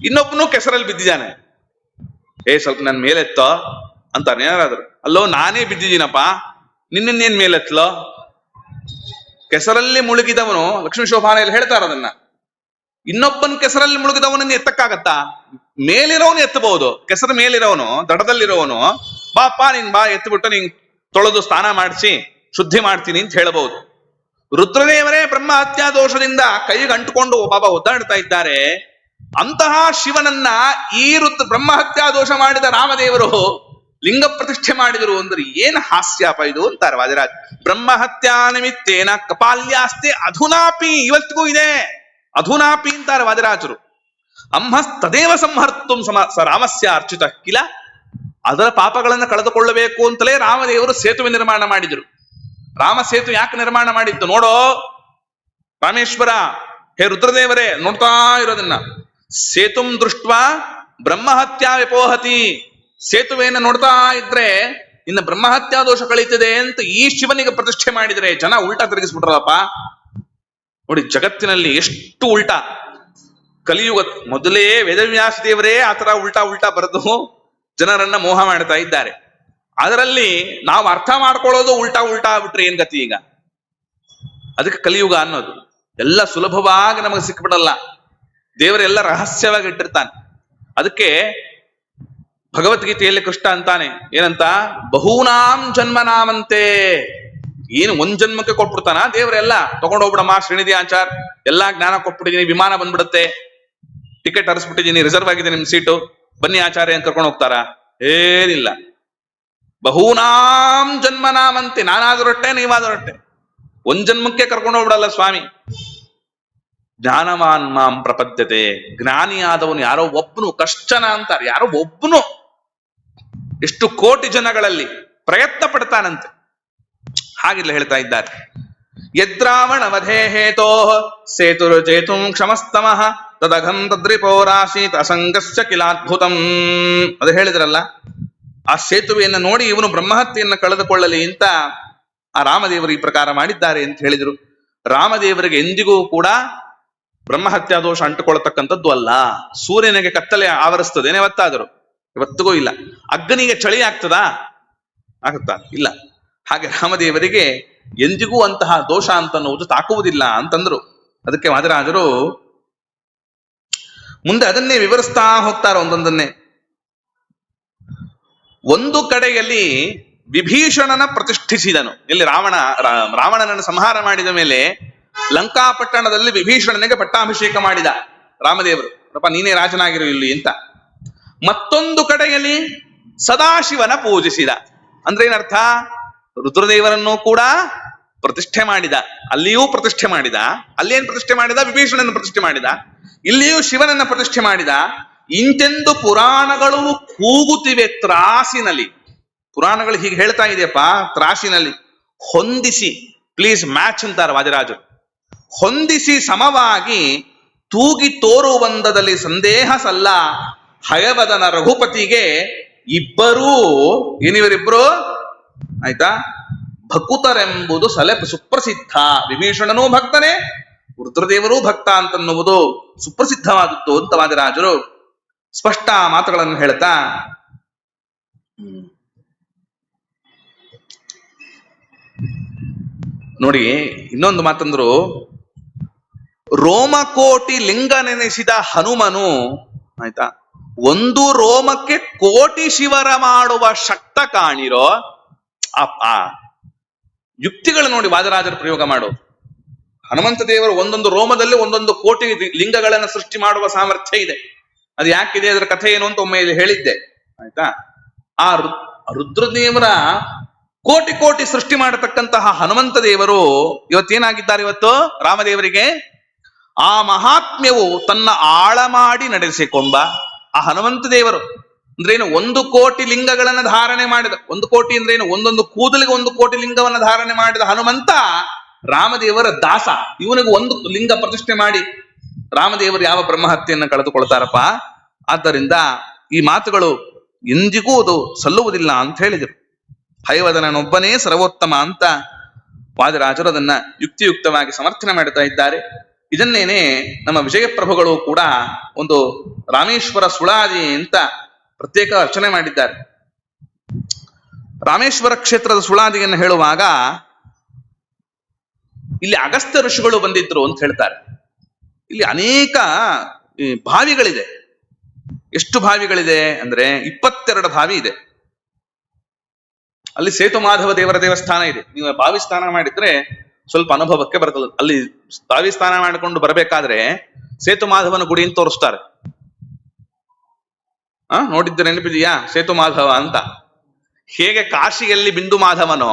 ಇನ್ನೊಬ್ಬನು ಕೆಸರಲ್ಲಿ ಬಿದ್ದಿದ್ದಾನೆ. ಸ್ವಲ್ಪ ನನ್ ಮೇಲೆತ್ತೋ ಅಂತಾನೆ ಯಾರಾದ್ರು. ಅಲ್ಲೋ, ನಾನೇ ಬಿದ್ದಿದ್ದೀನಪ್ಪ, ನಿನ್ನೇನ್ ಮೇಲೆತ್ತಲೋ? ಕೆಸರಲ್ಲಿ ಮುಳುಗಿದವನು, ಲಕ್ಷ್ಮೀ ಶೋಭಾನೆಯಲ್ಲಿ ಹೇಳ್ತಾರ ಅದನ್ನ, ಇನ್ನೊಬ್ಬನ ಕೆಸರಲ್ಲಿ ಮುಳುಗಿದವನನ್ನ ಎತ್ತಕ್ಕಾಗತ್ತಾ? ಮೇಲಿರೋನು ಎತ್ತಬಹುದು. ಕೆಸರ ಮೇಲಿರೋನು, ದಡದಲ್ಲಿರೋನು, ಬಾಪ ನೀನ್ ಬಾ, ಎತ್ತಬಿಟ್ಟು ನೀನ್ ತೊಳೆದು ಸ್ನಾನ ಮಾಡಿಸಿ ಶುದ್ಧಿ ಮಾಡ್ತೀನಿ ಅಂತ ಹೇಳಬಹುದು. ರುದ್ರದೇವರೇ ಬ್ರಹ್ಮ ಹತ್ಯಾ ದೋಷದಿಂದ ಕೈಗೆ ಅಂಟುಕೊಂಡು ಬಾಬಾ ಒದ್ದಾಡ್ತಾ ಇದ್ದಾರೆ. ಅಂತಹ ಶಿವನನ್ನ ಈ ಬ್ರಹ್ಮ ಹತ್ಯಾ ದೋಷ ಮಾಡಿದ ರಾಮದೇವರು ಲಿಂಗ ಪ್ರತಿಷ್ಠೆ ಮಾಡಿದರು ಅಂದ್ರೆ ಏನ್ ಹಾಸ್ಯಪ ಇದು ಅಂತಾರೆ ವಾದಿರಾಜ್. ಬ್ರಹ್ಮ ಹತ್ಯಾ ನಿಮಿತ್ತೇನ ಕಪಾಲ್ಯಾಸ್ತೆ ಅಧುನಾಪಿ, ಇವತ್ತಿಗೂ ಇದೆ ಅಧುನಾಪಿ ಅಂತಾರೆ ವಾದಿರಾಜರು. ತದೇವ ಸಂಹರ್ತುಂ ರಾಮಸ್ಯ ಅರ್ಚಿತ ಕಿಲ. ಅದರ ಪಾಪಗಳನ್ನು ಕಳೆದುಕೊಳ್ಳಬೇಕು ಅಂತಲೇ ರಾಮದೇವರು ಸೇತುವೆ ನಿರ್ಮಾಣ ಮಾಡಿದರು. ರಾಮ ಸೇತು ಯಾಕೆ ನಿರ್ಮಾಣ ಮಾಡಿದ್ದು ನೋಡೋ ರಾಮೇಶ್ವರ, ಹೇ ರುದ್ರದೇವರೇ, ನೋಡ್ತಾ ಇರೋದನ್ನ. ಸೇತುಂ ದೃಷ್ಟ ಬ್ರಹ್ಮಹತ್ಯಾ ವಿಪೋಹತಿ. ಸೇತುವೆಯನ್ನು ನೋಡ್ತಾ ಇದ್ರೆ ಇನ್ನು ಬ್ರಹ್ಮಹತ್ಯಾ ದೋಷ ಕಳೀತದೆ ಅಂತ ಈ ಶಿವನಿಗೆ ಪ್ರತಿಷ್ಠೆ ಮಾಡಿದ್ರೆ ಜನ ಉಲ್ಟಾ ತಿರುಗಿಸ್ಬಿಟ್ರಲ್ಲಪ್ಪ. ನೋಡಿ ಜಗತ್ತಿನಲ್ಲಿ ಎಷ್ಟು ಉಲ್ಟಾ. ಕಲಿಯುಗ ಮೊದಲೇ ವೇದವ್ಯಾಸ ದೇವರೇ ಆತರ ಉಲ್ಟಾ ಉಲ್ಟಾ ಬರೆದು ಜನರನ್ನ ಮೋಹ ಮಾಡ್ತಾ ಇದ್ದಾರೆ. ಅದರಲ್ಲಿ ನಾವು ಅರ್ಥ ಮಾಡ್ಕೊಳ್ಳೋದು ಉಲ್ಟಾ ಉಲ್ಟಾ ಆಗ್ಬಿಟ್ರೆ ಏನ್ ಗತಿ ಈಗ? ಅದಕ್ಕೆ ಕಲಿಯುಗ ಅನ್ನೋದು. ಎಲ್ಲ ಸುಲಭವಾಗಿ ನಮಗೆ ಸಿಕ್ಬಿಡಲ್ಲ, ದೇವರೆಲ್ಲ ರಹಸ್ಯವಾಗಿ ಇಟ್ಟಿರ್ತಾನೆ. ಅದಕ್ಕೆ ಭಗವದ್ಗೀತೆಯಲ್ಲಿ ಕೃಷ್ಣ ಅಂತಾನೆ, ಏನಂತ? ಬಹೂನಾಂ ಜನ್ಮನಾಮಂತೆ. ಏನು ಒಂದ್ ಜನ್ಮಕ್ಕೆ ಕೊಟ್ಬಿಡ್ತಾನ ದೇವರೆಲ್ಲ? ತಗೊಂಡೋಗ್ಬಿಡಮ್ಮ ಶ್ರೀನಿಧಿ ಆಚಾರ್, ಎಲ್ಲಾ ಜ್ಞಾನ ಕೊಟ್ಬಿಟ್ಟಿದೀನಿ, ವಿಮಾನ ಬಂದ್ಬಿಡುತ್ತೆ, ಟಿಕೆಟ್ ಹರಿಸ್ಬಿಟ್ಟಿದೀನಿ, ರಿಸರ್ವ್ ಆಗಿದೆ ನಿಮ್ ಸೀಟು, ಬನ್ನಿ ಆಚಾರ್ಯ ಅಂತ ಕರ್ಕೊಂಡು ಹೋಗ್ತಾರ? ಏನಿಲ್ಲ. ಬಹೂನಾಂ ಜನ್ಮನಾಮಂತೆ, ನಾನಾದರೊಟ್ಟೆ ನೀವಾದರೊಟ್ಟೆ, ಒಂದ್ ಜನ್ಮಕ್ಕೆ ಕರ್ಕೊಂಡು ಹೋಗ್ಬಿಡಲ್ಲ ಸ್ವಾಮಿ. ಜ್ಞಾನವಾನ್ ಮಾಂ ಪ್ರಪದ್ಯತೆ. ಜ್ಞಾನಿಯಾದವನು ಯಾರೋ ಒಬ್ಬನು, ಕಶ್ಚನ ಅಂತಾರೆ, ಯಾರೋ ಒಬ್ಬನು ಎಷ್ಟು ಕೋಟಿ ಜನಗಳಲ್ಲಿ ಪ್ರಯತ್ನ ಪಡ್ತಾನಂತೆ. ಹಾಗಿಲ್ಲ ಹೇಳ್ತಾ ಇದ್ದಾರೆ. ಯದ್ರಾವಣ ವಧೇ ಹೇತೋ ಸೇತುರು ಚೇತುಂ ಕ್ಷಮಸ್ತಮಃ ತದಘಂ ತದ್ರಿಪೋರಾಸೀತ್ ಅಸಂಗಸ್ಯ ಕಿಲಾದ್ಭುತಂ. ಅದು ಹೇಳಿದ್ರಲ್ಲ, ಆ ಸೇತುವೆಯನ್ನು ನೋಡಿ ಇವನು ಬ್ರಹ್ಮಹತ್ಯೆಯನ್ನು ಕಳೆದುಕೊಳ್ಳಲಿ ಅಂತ ಆ ರಾಮದೇವರು ಈ ಪ್ರಕಾರ ಮಾಡಿದ್ದಾರೆ ಅಂತ ಹೇಳಿದ್ರು. ರಾಮದೇವರಿಗೆ ಎಂದಿಗೂ ಕೂಡ ಬ್ರಹ್ಮಹತ್ಯಾ ದೋಷ ಅಂಟುಕೊಳ್ತಕ್ಕಂಥದ್ದು ಅಲ್ಲ. ಸೂರ್ಯನಿಗೆ ಕತ್ತಲೆ ಆವರಿಸ್ತದೇನೆ ಯಾವತ್ತಾದರೂ? ಇವತ್ತಿಗೂ ಇಲ್ಲ. ಅಗ್ನಿಗೆ ಚಳಿ ಆಗ್ತದಾ? ಆಗುತ್ತಾ? ಇಲ್ಲ. ಹಾಗೆ ರಾಮದೇವರಿಗೆ ಎಂದಿಗೂ ಅಂತಹ ದೋಷ ಅಂತನ್ನುವುದು ತಾಕುವುದಿಲ್ಲ ಅಂತಂದ್ರು. ಅದಕ್ಕೆ ವಾದಿರಾಜರು ಮುಂದೆ ಅದನ್ನೇ ವಿವರಿಸ್ತಾ ಹೋಗ್ತಾರೆ ಒಂದೊಂದನ್ನೇ. ಒಂದು ಕಡೆಯಲ್ಲಿ ವಿಭೀಷಣನ ಪ್ರತಿಷ್ಠಿಸಿದನು. ಇಲ್ಲಿ ರಾವಣನನ್ನು ಸಂಹಾರ ಮಾಡಿದ ಮೇಲೆ ಲಂಕಾಪಟ್ಟಣದಲ್ಲಿ ವಿಭೀಷಣನಿಗೆ ಪಟ್ಟಾಭಿಷೇಕ ಮಾಡಿದ ರಾಮದೇವರು. ಅಪ್ಪ ನೀನೇ ರಾಜನಾಗಿರು ಇಲ್ಲಿ ಅಂತ. ಮತ್ತೊಂದು ಕಡೆಯಲ್ಲಿ ಸದಾಶಿವನ ಪೂಜಿಸಿದ. ಅಂದ್ರೆ ಏನರ್ಥ? ರುದ್ರದೇವರನ್ನು ಕೂಡ ಪ್ರತಿಷ್ಠೆ ಮಾಡಿದ, ಅಲ್ಲಿಯೂ ಪ್ರತಿಷ್ಠೆ ಮಾಡಿದ. ಅಲ್ಲೇನ್ ಪ್ರತಿಷ್ಠೆ ಮಾಡಿದ? ವಿಭೀಷಣನ ಪ್ರತಿಷ್ಠೆ ಮಾಡಿದ. ಇಲ್ಲಿಯೂ ಶಿವನನ್ನ ಪ್ರತಿಷ್ಠೆ ಮಾಡಿದ. ಇಂತೆಂದು ಪುರಾಣಗಳು ಕೂಗುತ್ತಿವೆ ತ್ರಾಸಿನಲ್ಲಿ. ಪುರಾಣಗಳು ಹೀಗೆ ಹೇಳ್ತಾ ಇದೆಯಪ್ಪ, ತ್ರಾಸಿನಲ್ಲಿ ಹೊಂದಿಸಿ, ಪ್ಲೀಸ್ ಮ್ಯಾಚ್ ಅಂತಾರೆ ವಾದಿರಾಜರು. ಹೊಂದಿಸಿ ಸಮವಾಗಿ ತೂಗಿ ತೋರುವಂದದಲ್ಲಿ ಸಂದೇಹ ಸಲ್ಲ. ಹಯವದನ ರಘುಪತಿಗೆ ಇಬ್ಬರೂ, ಏನಿವರಿಬ್ರು ಆಯ್ತಾ, ಭಕುತರೆಂಬುದು ಸುಪ್ರಸಿದ್ಧ. ವಿಭೀಷಣನೂ ಭಕ್ತನೇ, ರುದ್ರದೇವರೂ ಭಕ್ತ ಅಂತನ್ನುವುದು ಸುಪ್ರಸಿದ್ಧವಾದದ್ದು ಅಂತ ವಾದಿರಾಜರು ಸ್ಪಷ್ಟ ಮಾತುಗಳನ್ನು ಹೇಳ್ತಾ ನೋಡಿ. ಇನ್ನೊಂದು ಮಾತಂದ್ರು, ರೋಮಕೋಟಿ ಲಿಂಗ ನೆನೆಸಿದ ಹನುಮನು ಆಯ್ತಾ, ಒಂದು ರೋಮಕ್ಕೆ ಕೋಟಿ ಶಿವರ ಮಾಡುವ ಶಕ್ತ ಕಾಣಿರೋ. ಆ ಯುಕ್ತಿಗಳು ನೋಡಿ ವಾದರಾಜರ ಪ್ರಯೋಗ ಮಾಡು. ಹನುಮಂತ ದೇವರು ಒಂದೊಂದು ರೋಮದಲ್ಲಿ ಒಂದೊಂದು ಕೋಟಿ ಲಿಂಗಗಳನ್ನು ಸೃಷ್ಟಿ ಮಾಡುವ ಸಾಮರ್ಥ್ಯ ಇದೆ. ಅದು ಯಾಕಿದೆ, ಅದರ ಕಥೆ ಏನು ಅಂತ ಒಮ್ಮೆ ಇಲ್ಲಿ ಹೇಳಿದ್ದೆ ಆಯ್ತಾ. ಆ ರುದ್ರದೇವರ ಕೋಟಿ ಕೋಟಿ ಸೃಷ್ಟಿ ಮಾಡತಕ್ಕಂತಹ ಹನುಮಂತ ದೇವರು ಇವತ್ತೇನಾಗಿದ್ದಾರೆ? ಇವತ್ತು ರಾಮದೇವರಿಗೆ ಆ ಮಹಾತ್ಮ್ಯವು ತನ್ನ ಆಳ ಮಾಡಿ ನಡೆಸಿಕೊಂಡ ಆ ಹನುಮಂತ ದೇವರು ಅಂದ್ರೇನು, 1 ಕೋಟಿ ಲಿಂಗಗಳನ್ನು ಧಾರಣೆ ಮಾಡಿದ. 1 ಕೋಟಿ ಅಂದ್ರೇನು? ಒಂದೊಂದು ಕೂದಲಿಗೆ 1 ಕೋಟಿ ಲಿಂಗವನ್ನು ಧಾರಣೆ ಮಾಡಿದ ಹನುಮಂತ ರಾಮದೇವರ ದಾಸ. ಇವನಿಗೆ 1 ಲಿಂಗ ಪ್ರತಿಷ್ಠೆ ಮಾಡಿ ರಾಮದೇವರು ಯಾವ ಬ್ರಹ್ಮಹತ್ಯೆಯನ್ನು ಕಳೆದುಕೊಳ್ತಾರಪ್ಪ. ಆದ್ದರಿಂದ ಈ ಮಾತುಗಳು ಎಂದಿಗೂ ಅದು ಸಲ್ಲುವುದಿಲ್ಲ ಅಂತ ಹೇಳಿದರು. ಹಯವದನನೊಬ್ಬನೇ ಸರ್ವೋತ್ತಮ ಅಂತ ವಾದಿರಾಜರು ಅದನ್ನ ಯುಕ್ತಿಯುಕ್ತವಾಗಿ ಸಮರ್ಥನೆ ಮಾಡುತ್ತಾ ಇದ್ದಾರೆ. ಇದನ್ನೇನೆ ನಮ್ಮ ವಿಜಯಪ್ರಭುಗಳು ಕೂಡ ಒಂದು ರಾಮೇಶ್ವರ ಸುಳಾದಿ ಅಂತ ಪ್ರತ್ಯೇಕ ರಚನೆ ಮಾಡಿದ್ದಾರೆ. ರಾಮೇಶ್ವರ ಕ್ಷೇತ್ರದ ಸುಳಾದಿಯನ್ನು ಹೇಳುವಾಗ ಇಲ್ಲಿ ಅಗಸ್ತ್ಯ ಋಷಿಗಳು ಬಂದಿದ್ರು ಅಂತ ಹೇಳ್ತಾರೆ. ಇಲ್ಲಿ ಅನೇಕ ಬಾವಿಗಳಿದೆ. ಎಷ್ಟು ಬಾವಿಗಳಿದೆ ಅಂದ್ರೆ 22 ಬಾವಿ ಇದೆ. ಅಲ್ಲಿ ಸೇತು ಮಾಧವ ದೇವರ ದೇವಸ್ಥಾನ ಇದೆ. ನೀವು ಬಾವಿ ಸ್ನಾನ ಮಾಡಿದ್ರೆ ಸ್ವಲ್ಪ ಅನುಭವಕ್ಕೆ ಬರ್ತದೆ. ಅಲ್ಲಿ ಬಾವಿ ಸ್ನಾನ ಮಾಡಿಕೊಂಡು ಬರಬೇಕಾದ್ರೆ ಸೇತು ಮಾಧವನ ಗುಡಿ ಅಂತ ತೋರಿಸ್ತಾರೆ. ನೋಡಿದ್ದ ನೆನಪಿದೆಯಾ ಸೇತು ಮಾಧವ ಅಂತ? ಹೇಗೆ ಕಾಶಿಯಲ್ಲಿ ಬಿಂದು ಮಾಧವನೋ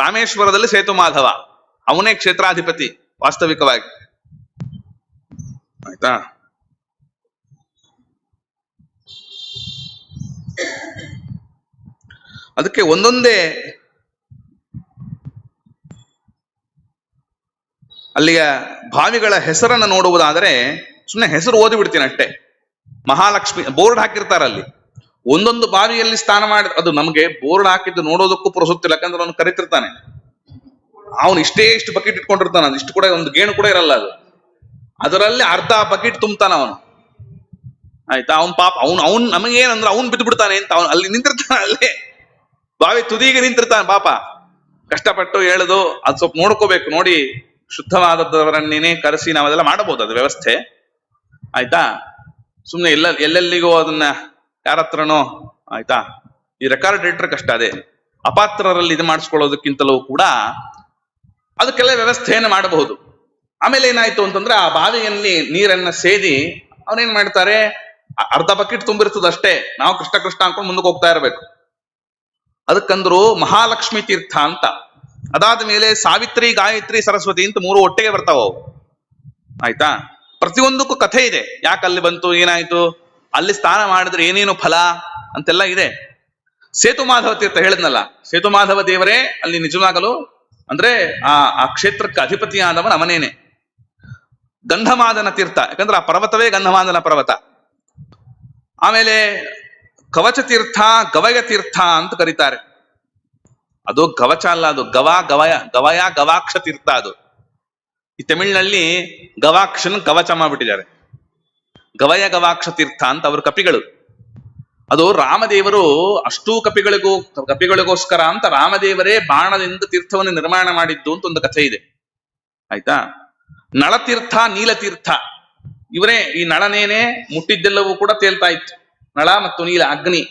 ರಾಮೇಶ್ವರದಲ್ಲಿ ಸೇತು ಮಾಧವ, ಅವನೇ ಕ್ಷೇತ್ರಾಧಿಪತಿ ವಾಸ್ತವಿಕವಾಗಿ. ಆಯ್ತಾ? ಅದಕ್ಕೆ ಒಂದೊಂದೇ ಅಲ್ಲಿಯ ಬಾವಿಗಳ ಹೆಸರನ್ನು ನೋಡುವುದಾದರೆ ಸುಮ್ಮನೆ ಹೆಸರು ಓದಿ ಬಿಡ್ತೀನಿ ಅಷ್ಟೇ. ಮಹಾಲಕ್ಷ್ಮಿ ಬೋರ್ಡ್ ಹಾಕಿರ್ತಾರೆ ಅಲ್ಲಿ. ಒಂದೊಂದು ಬಾವಿಯಲ್ಲಿ ಸ್ನಾನ ಮಾಡಿ, ಅದು ನಮಗೆ ಬೋರ್ಡ್ ಹಾಕಿದ್ದು ನೋಡೋದಕ್ಕೂ ಪುರಸುತ್ತಿಲ್ಲ. ಯಾಕಂದ್ರೆ ಅವನು ಕರಿತಿರ್ತಾನೆ, ಅವನು ಇಷ್ಟು ಬಕೆಟ್ ಇಟ್ಕೊಂಡಿರ್ತಾನೆ. ಅದು ಇಷ್ಟು ಕೂಡ ಒಂದು ಗೇಣು ಕೂಡ ಇರಲ್ಲ. ಅದರಲ್ಲಿ ಅರ್ಧ ಬಕೆಟ್ ತುಂಬ್ತಾನ ಅವನು. ಆಯ್ತಾ? ಅವನ್ ಪಾಪ ಅವನ್ ನಮಗೇನಂದ್ರೆ ಅವನ್ ಬಿದ್ದು ಬಿಡ್ತಾನೆ ಅಂತ ಅವನು ಅಲ್ಲಿ ನಿಂತಿರ್ತಾನೆ. ಅಲ್ಲೇ ಬಾವಿ ತುದಿಗೆ ನಿಂತಿರ್ತಾನೆ ಪಾಪ. ಕಷ್ಟಪಟ್ಟು ಹೇಳುದು ಅದು ಸ್ವಲ್ಪ ನೋಡ್ಕೋಬೇಕು. ನೋಡಿ, ಶುದ್ಧವಾದವರನ್ನೇನೆ ಕರೆಸಿ ನಾವೆಲ್ಲ ಮಾಡಬಹುದು, ಅದು ವ್ಯವಸ್ಥೆ. ಆಯ್ತಾ? ಸುಮ್ನೆ ಎಲ್ಲೆಲ್ಲಿಗೋ ಅದನ್ನ ಯಾರ ಹತ್ರನೋ, ಆಯ್ತಾ, ಈ ರೆಕಾರ್ಡ್ ರೇಟರ್ ಕಷ್ಟ. ಅದೇ ಅಪಾತ್ರರಲ್ಲಿ ಇದು ಮಾಡಿಸ್ಕೊಳ್ಳೋದಕ್ಕಿಂತಲೂ ಕೂಡ ಅದಕ್ಕೆಲ್ಲ ವ್ಯವಸ್ಥೆಯನ್ನು ಮಾಡಬಹುದು. ಆಮೇಲೆ ಏನಾಯ್ತು ಅಂತಂದ್ರೆ ಆ ಬಾವಿಯಲ್ಲಿ ನೀರನ್ನ ಸೇದಿ ಅವನೇನ್ ಮಾಡ್ತಾರೆ, ಅರ್ಧ ಬಕೆಟ್ ತುಂಬಿರ್ತದಷ್ಟೇ. ನಾವು ಕೃಷ್ಣ ಕೃಷ್ಣ ಅನ್ಕೊಂಡು ಮುಂದಕ್ಕೆ ಹೋಗ್ತಾ ಇರ್ಬೇಕು. ಅದಕ್ಕಂದ್ರು ಮಹಾಲಕ್ಷ್ಮಿ ತೀರ್ಥ ಅಂತ. ಅದಾದ ಮೇಲೆ ಸಾವಿತ್ರಿ, ಗಾಯತ್ರಿ, ಸರಸ್ವತಿ ಅಂತ 3 ಒಟ್ಟಿಗೆ ಬರ್ತಾವ. ಆಯ್ತಾ? ಪ್ರತಿಯೊಂದಕ್ಕೂ ಕಥೆ ಇದೆ. ಯಾಕೆ ಅಲ್ಲಿ ಬಂತು, ಏನಾಯ್ತು, ಅಲ್ಲಿ ಸ್ನಾನ ಮಾಡಿದ್ರೆ ಏನೇನು ಫಲ ಅಂತೆಲ್ಲ ಇದೆ. ಸೇತು ಮಾಧವ ತೀರ್ಥ ಹೇಳಿದ್ನಲ್ಲ, ಸೇತು ಮಾಧವ ದೇವರೇ ಅಲ್ಲಿ ನಿಜವಾಗಲು ಅಂದ್ರೆ ಆ ಕ್ಷೇತ್ರಕ್ಕೆ ಅಧಿಪತಿಯಾದವನ ಅವನೇನೆ. ಗಂಧಮಾದನ ತೀರ್ಥ, ಯಾಕಂದ್ರೆ ಆ ಪರ್ವತವೇ ಗಂಧಮಾದನ ಪರ್ವತ. ಆಮೇಲೆ ಕವಚ ತೀರ್ಥ, ಗವಯ ತೀರ್ಥ ಅಂತ ಕರೀತಾರೆ. ಅದು ಗವಚ ಅಲ್ಲ, ಅದು ಗವಯ ಗವಾಕ್ಷ ತೀರ್ಥ. ಅದು ಈ ತಮಿಳಿನಲ್ಲಿ ಗವಾಕ್ಷನ್ ಕವಚ ಮಾಡ್ಬಿಟ್ಟಿದ್ದಾರೆ. ಗವಯ ಗವಾಕ್ಷ ತೀರ್ಥ ಅಂತ ಅವರು ಕಪಿಗಳು. ಅದು ರಾಮದೇವರು ಅಷ್ಟೂ ಕಪಿಗಳಿಗೋಸ್ಕರ ಅಂತ ರಾಮದೇವರೇ ಬಾಣದಿಂದ ತೀರ್ಥವನ್ನು ನಿರ್ಮಾಣ ಮಾಡಿದ್ದು ಅಂತ ಒಂದು ಕಥೆ ಇದೆ. ಆಯ್ತಾ? ನಳತೀರ್ಥ, ನೀಲತೀರ್ಥ ಇವರೇ. ಈ ನಳನೇನೆ ಮುಟ್ಟಿದ್ದೆಲ್ಲವೂ ಕೂಡ ತೇಲ್ತಾ ಇತ್ತು. ನಳ ಮತ್ತು ನೀಲ ಅಗ್ನಿ.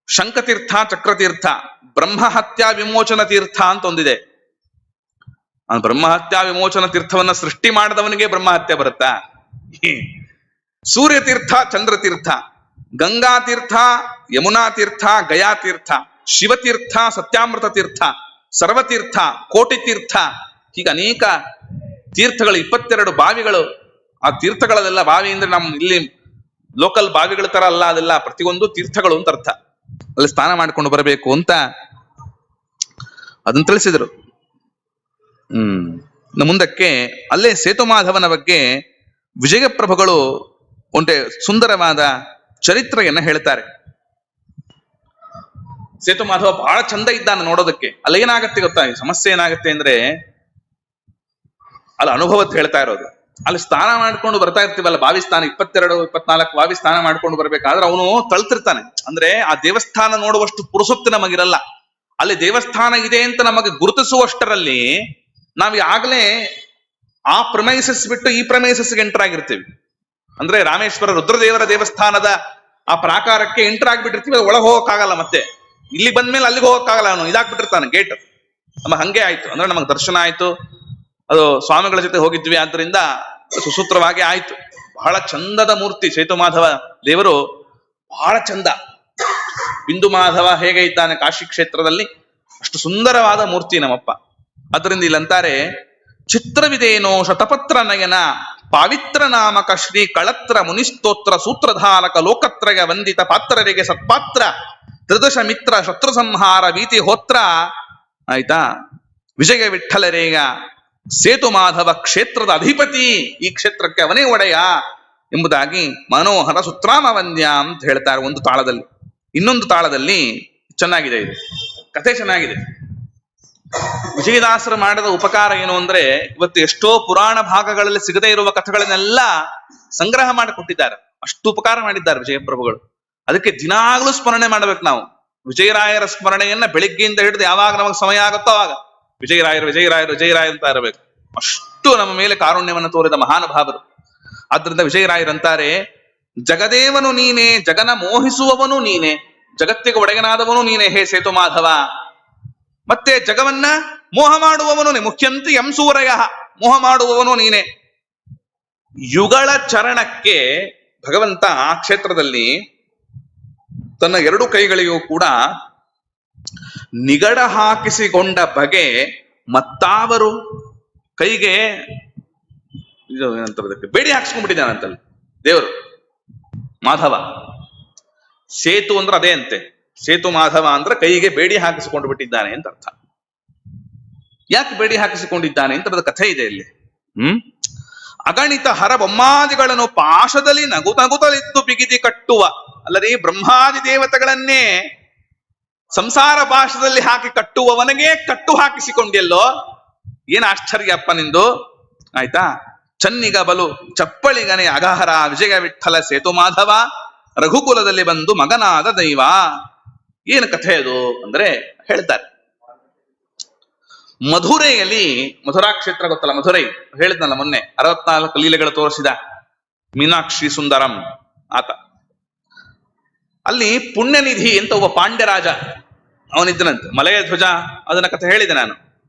ಶಂಖತೀರ್ಥ, ಚಕ್ರತೀರ್ಥ, ಬ್ರಹ್ಮಹತ್ಯಾ ವಿಮೋಚನ ತೀರ್ಥ ಅಂತ ಒಂದಿದೆ. ಬ್ರಹ್ಮಹತ್ಯಾ ವಿಮೋಚನ ತೀರ್ಥವನ್ನ ಸೃಷ್ಟಿ ಮಾಡಿದವನಿಗೆ ಬ್ರಹ್ಮಹತ್ಯೆ ಬರುತ್ತಾ? ಸೂರ್ಯತೀರ್ಥ, ಚಂದ್ರತೀರ್ಥ, ಗಂಗಾತೀರ್ಥ, ಯಮುನಾತೀರ್ಥ, ಗಯಾತೀರ್ಥ, ಶಿವತೀರ್ಥ, ಸತ್ಯಾಮೃತ ತೀರ್ಥ, ಸರ್ವತೀರ್ಥ, ಕೋಟಿ ತೀರ್ಥ, ಹೀಗೆ ಅನೇಕ ತೀರ್ಥಗಳು, 22 ಬಾವಿಗಳು. ಆ ತೀರ್ಥಗಳಲ್ಲೆಲ್ಲ, ಬಾವಿ ಅಂದ್ರೆ ನಮ್ಮ ಇಲ್ಲಿ ಲೋಕಲ್ ಬಾವಿಗಳ ತರ ಅಲ್ಲ, ಅದೆಲ್ಲ ಪ್ರತಿಯೊಂದು ತೀರ್ಥಗಳು ಅಂತ ಅರ್ಥ. ಅಲ್ಲಿ ಸ್ನಾನ ಮಾಡ್ಕೊಂಡು ಬರಬೇಕು ಅಂತ ಅದನ್ನು ತಿಳಿಸಿದರು. ಮುಂದಕ್ಕೆ ಅಲ್ಲೇ ಸೇತುಮಾಧವನ ಬಗ್ಗೆ ವಿಜಯಪ್ರಭುಗಳು ಒಂದೇ ಸುಂದರವಾದ ಚರಿತ್ರೆಯನ್ನ ಹೇಳ್ತಾರೆ. ಸೇತುಮಾಧವ ಬಹಳ ಚಂದ ಇದ್ದಾನೆ ನೋಡೋದಕ್ಕೆ. ಅಲ್ಲಿ ಏನಾಗತ್ತೆ ಗೊತ್ತಾ? ಸಮಸ್ಯೆ ಏನಾಗತ್ತೆ ಅಂದ್ರೆ, ಅಲ್ಲಿ ಅನುಭವತ್ ಹೇಳ್ತಾ ಇರೋದು, ಅಲ್ಲಿ ಸ್ನಾನ ಮಾಡ್ಕೊಂಡು ಬರ್ತಾ ಇರ್ತೀವಲ್ಲ, ಬಾವಿ ಸ್ನಾನ 22, 24 ಬಾವಿ ಸ್ನಾನ ಮಾಡ್ಕೊಂಡು ಬರ್ಬೇಕಾದ್ರೆ ಅವನು ತಳ್ತಿರ್ತಾನೆ. ಅಂದ್ರೆ ಆ ದೇವಸ್ಥಾನ ನೋಡುವಷ್ಟು ಪುರುಸೊತ್ತು ನಮಗಿರಲ್ಲ. ಅಲ್ಲಿ ದೇವಸ್ಥಾನ ಇದೆ ಅಂತ ನಮಗೆ ಗುರುತಿಸುವಷ್ಟರಲ್ಲಿ ನಾವು ಆಗ್ಲೇ ಆ ಪ್ರಮೈಸಸ್ ಬಿಟ್ಟು ಈ ಪ್ರಮೈಸಸ್ಗೆ ಎಂಟರ್ ಆಗಿರ್ತೀವಿ. ಅಂದ್ರೆ ರಾಮೇಶ್ವರ ರುದ್ರದೇವರ ದೇವಸ್ಥಾನದ ಆ ಪ್ರಾಕಾರಕ್ಕೆ ಎಂಟರ್ ಆಗ್ಬಿಟ್ಟಿರ್ತೀವಿ. ಅದು ಒಳಗೆ ಹೋಗಕ್ಕಾಗಲ್ಲ. ಮತ್ತೆ ಇಲ್ಲಿ ಬಂದ್ಮೇಲೆ ಅಲ್ಲಿಗೆ ಹೋಗಕ್ಕಾಗಲ್ಲ, ಅವನು ಇದಾಕ್ಬಿಟ್ಟಿರ್ತಾನೆ ಗೇಟ್. ನಮಗೆ ಹಂಗೆ ಆಯ್ತು. ಅಂದ್ರೆ ನಮಗೆ ದರ್ಶನ ಆಯ್ತು, ಅದು ಸ್ವಾಮಿಗಳ ಜೊತೆ ಹೋಗಿದ್ವಿ, ಆದ್ರಿಂದ ಸುಸೂತ್ರವಾಗಿ ಆಯ್ತು. ಬಹಳ ಚಂದದ ಮೂರ್ತಿ ಸೇತುಮಾಧವ ದೇವರು, ಬಹಳ ಚಂದ. ಬಿಂದು ಮಾಧವ ಹೇಗೆ ಇದ್ದಾನೆ ಕಾಶಿ ಕ್ಷೇತ್ರದಲ್ಲಿ, ಅಷ್ಟು ಸುಂದರವಾದ ಮೂರ್ತಿ ನಮ್ಮಪ್ಪ. ಅದರಿಂದ ಇಲ್ಲಂತಾರೆ, ಚಿತ್ರವಿದೇನೋ ಶತಪತ್ರ ನಯನ ಪಾವಿತ್ರ ನಾಮಕ ಶ್ರೀ ಕಳತ್ರ ಮುನಿಸ್ತೋತ್ರ ಸೂತ್ರಧಾರಕ ಲೋಕತ್ರಯ ವಂದಿತ ಪಾತ್ರರಿಗೆ ಸತ್ಪಾತ್ರ ತ್ರಿದಶ ಮಿತ್ರ ಶತ್ರು ಸಂಹಾರ ಭೀತಿ ಹೋತ್ರ. ಆಯ್ತಾ? ವಿಜಯ ವಿಠ್ಠಲರೇಯ ಸೇತುಮಾಧವ ಕ್ಷೇತ್ರದ ಅಧಿಪತಿ, ಈ ಕ್ಷೇತ್ರಕ್ಕೆ ಅವನೇ ಒಡೆಯ ಎಂಬುದಾಗಿ ಮನೋಹರ ಸುತ್ರಾಮ ವಂದ್ಯ ಅಂತ ಹೇಳ್ತಾರೆ ಒಂದು ತಾಳದಲ್ಲಿ. ಇನ್ನೊಂದು ತಾಳದಲ್ಲಿ ಚೆನ್ನಾಗಿದೆ, ಇದು ಕಥೆ ಚೆನ್ನಾಗಿದೆ. ವಿಜಯದಾಸರು ಮಾಡಿದ ಉಪಕಾರ ಏನು ಅಂದ್ರೆ, ಇವತ್ತು ಎಷ್ಟೋ ಪುರಾಣ ಭಾಗಗಳಲ್ಲಿ ಸಿಗದೇ ಇರುವ ಕಥೆಗಳನ್ನೆಲ್ಲ ಸಂಗ್ರಹ ಮಾಡಿಕೊಟ್ಟಿದ್ದಾರೆ. ಅಷ್ಟು ಉಪಕಾರ ಮಾಡಿದ್ದಾರೆ ವಿಜಯಪ್ರಭುಗಳು. ಅದಕ್ಕೆ ದಿನಾಗ್ಲೂ ಸ್ಮರಣೆ ಮಾಡ್ಬೇಕು ನಾವು. ವಿಜಯರಾಯರ ಸ್ಮರಣೆಯನ್ನ ಬೆಳಿಗ್ಗೆಯಿಂದ ಹಿಡಿದು ಯಾವಾಗ ನಮಗೆ ಸಮಯ ಆಗುತ್ತೋ ಆವಾಗ ವಿಜಯರಾಯರು ವಿಜಯರಾಯರು ವಿಜಯರಾಯರು ಅಂತ ಇರಬೇಕು. ಅಷ್ಟು ನಮ್ಮ ಮೇಲೆ ಕಾರುಣ್ಯವನ್ನು ತೋರಿದ ಮಹಾನುಭಾವರು. ಆದ್ರಿಂದ ವಿಜಯರಾಯರಂತಾರೆ, ಜಗದೇವನು ನೀನೆ, ಜಗನ ಮೋಹಿಸುವವನು ನೀನೆ, ಜಗತ್ತಿಗೆ ಒಡೆಯನಾದವನು ನೀನೆ ಹೇ ಸೇತುಮಾಧವ. ಮತ್ತೆ ಜಗವನ್ನ ಮೋಹ ಮಾಡುವವನು ನೀನೆ, ಮುಖ್ಯಂತ ಎಂಸೂರಯ, ಮೋಹ ಮಾಡುವವನು ನೀನೆ. ಯುಗಳ ಚರಣಕ್ಕೆ ಭಗವಂತ ಆ ಕ್ಷೇತ್ರದಲ್ಲಿ ತನ್ನ 2 ಕೈಗಳಿಗೂ ಕೂಡ ನಿಗಡ ಹಾಕಿಸಿಕೊಂಡ ಬಗೆ ಮತ್ತಾವರು ಕೈಗೆ ಇದು ಏನಂತದಕ್ಕೆ ಬೇಡಿ ಹಾಕಿಸ್ಕೊಂಡ್ಬಿಟ್ಟಿದ್ದಾನಂತಲ್ಲಿ ದೇವರು ಮಾಧವ. ಸೇತು ಅಂದ್ರೆ ಅದೇ ಅಂತೆ, ಸೇತು ಮಾಧವ ಅಂದ್ರೆ ಕೈಗೆ ಬೇಡಿ ಹಾಕಿಸಿಕೊಂಡು ಬಿಟ್ಟಿದ್ದಾನೆ ಅಂತ ಅರ್ಥ. ಯಾಕೆ ಬೇಡಿ ಹಾಕಿಸಿಕೊಂಡಿದ್ದಾನೆ ಅಂತ ಅದರ ಕಥೆ ಇದೆ ಇಲ್ಲಿ. ಅಗಣಿತ ಹರ ಬೊಮ್ಮಾದಿಗಳನ್ನು ಪಾಶದಲ್ಲಿ ನಗುತಲಿದ್ದು ಬಿಗಿದಿ ಕಟ್ಟುವ. ಅಲ್ಲದೆ ಬ್ರಹ್ಮಾದಿ ದೇವತೆಗಳನ್ನೇ ಸಂಸಾರ ಪಾಶದಲ್ಲಿ ಹಾಕಿ ಕಟ್ಟುವವನಿಗೆ ಕಟ್ಟು ಹಾಕಿಸಿಕೊಂಡಿಯಲ್ಲೋ, ಏನ್ ಆಶ್ಚರ್ಯಪ್ಪ ನಿಂದು. ಆಯ್ತಾ? ಚನ್ನಿಗ ಬಲು ಚಪ್ಪಳಿಗನೆ ಅಗಹರ ವಿಜಯ ವಿಠ್ಠಲ ಸೇತುಮಾಧವ ರಘುಕುಲದಲ್ಲಿ ಬಂದು ಮಗನಾದ ದೈವ. ಏನು ಕಥೆ ಅದು ಅಂದ್ರೆ ಹೇಳ್ತಾರೆ. ಮಧುರೆಯಲ್ಲಿ, ಮಧುರಾ ಕ್ಷೇತ್ರ ಗೊತ್ತಲ್ಲ, ಮಧುರೈ ಹೇಳಿದ್ನಲ್ಲ ಮೊನ್ನೆ, 64 ಲೀಲೆಗಳು ತೋರಿಸಿದ ಮೀನಾಕ್ಷಿ ಸುಂದರಂ ಆತ. ಅಲ್ಲಿ ಪುಣ್ಯನಿಧಿ ಅಂತ ಒಬ್ಬ ಪಾಂಡ್ಯರಾಜ ಅವನಿದ್ದನಂತೆ, ಮಲಯ ಧ್ವಜ, ಅದನ್ನ ಕಥೆ ಹೇಳಿದೆ ನಾನು.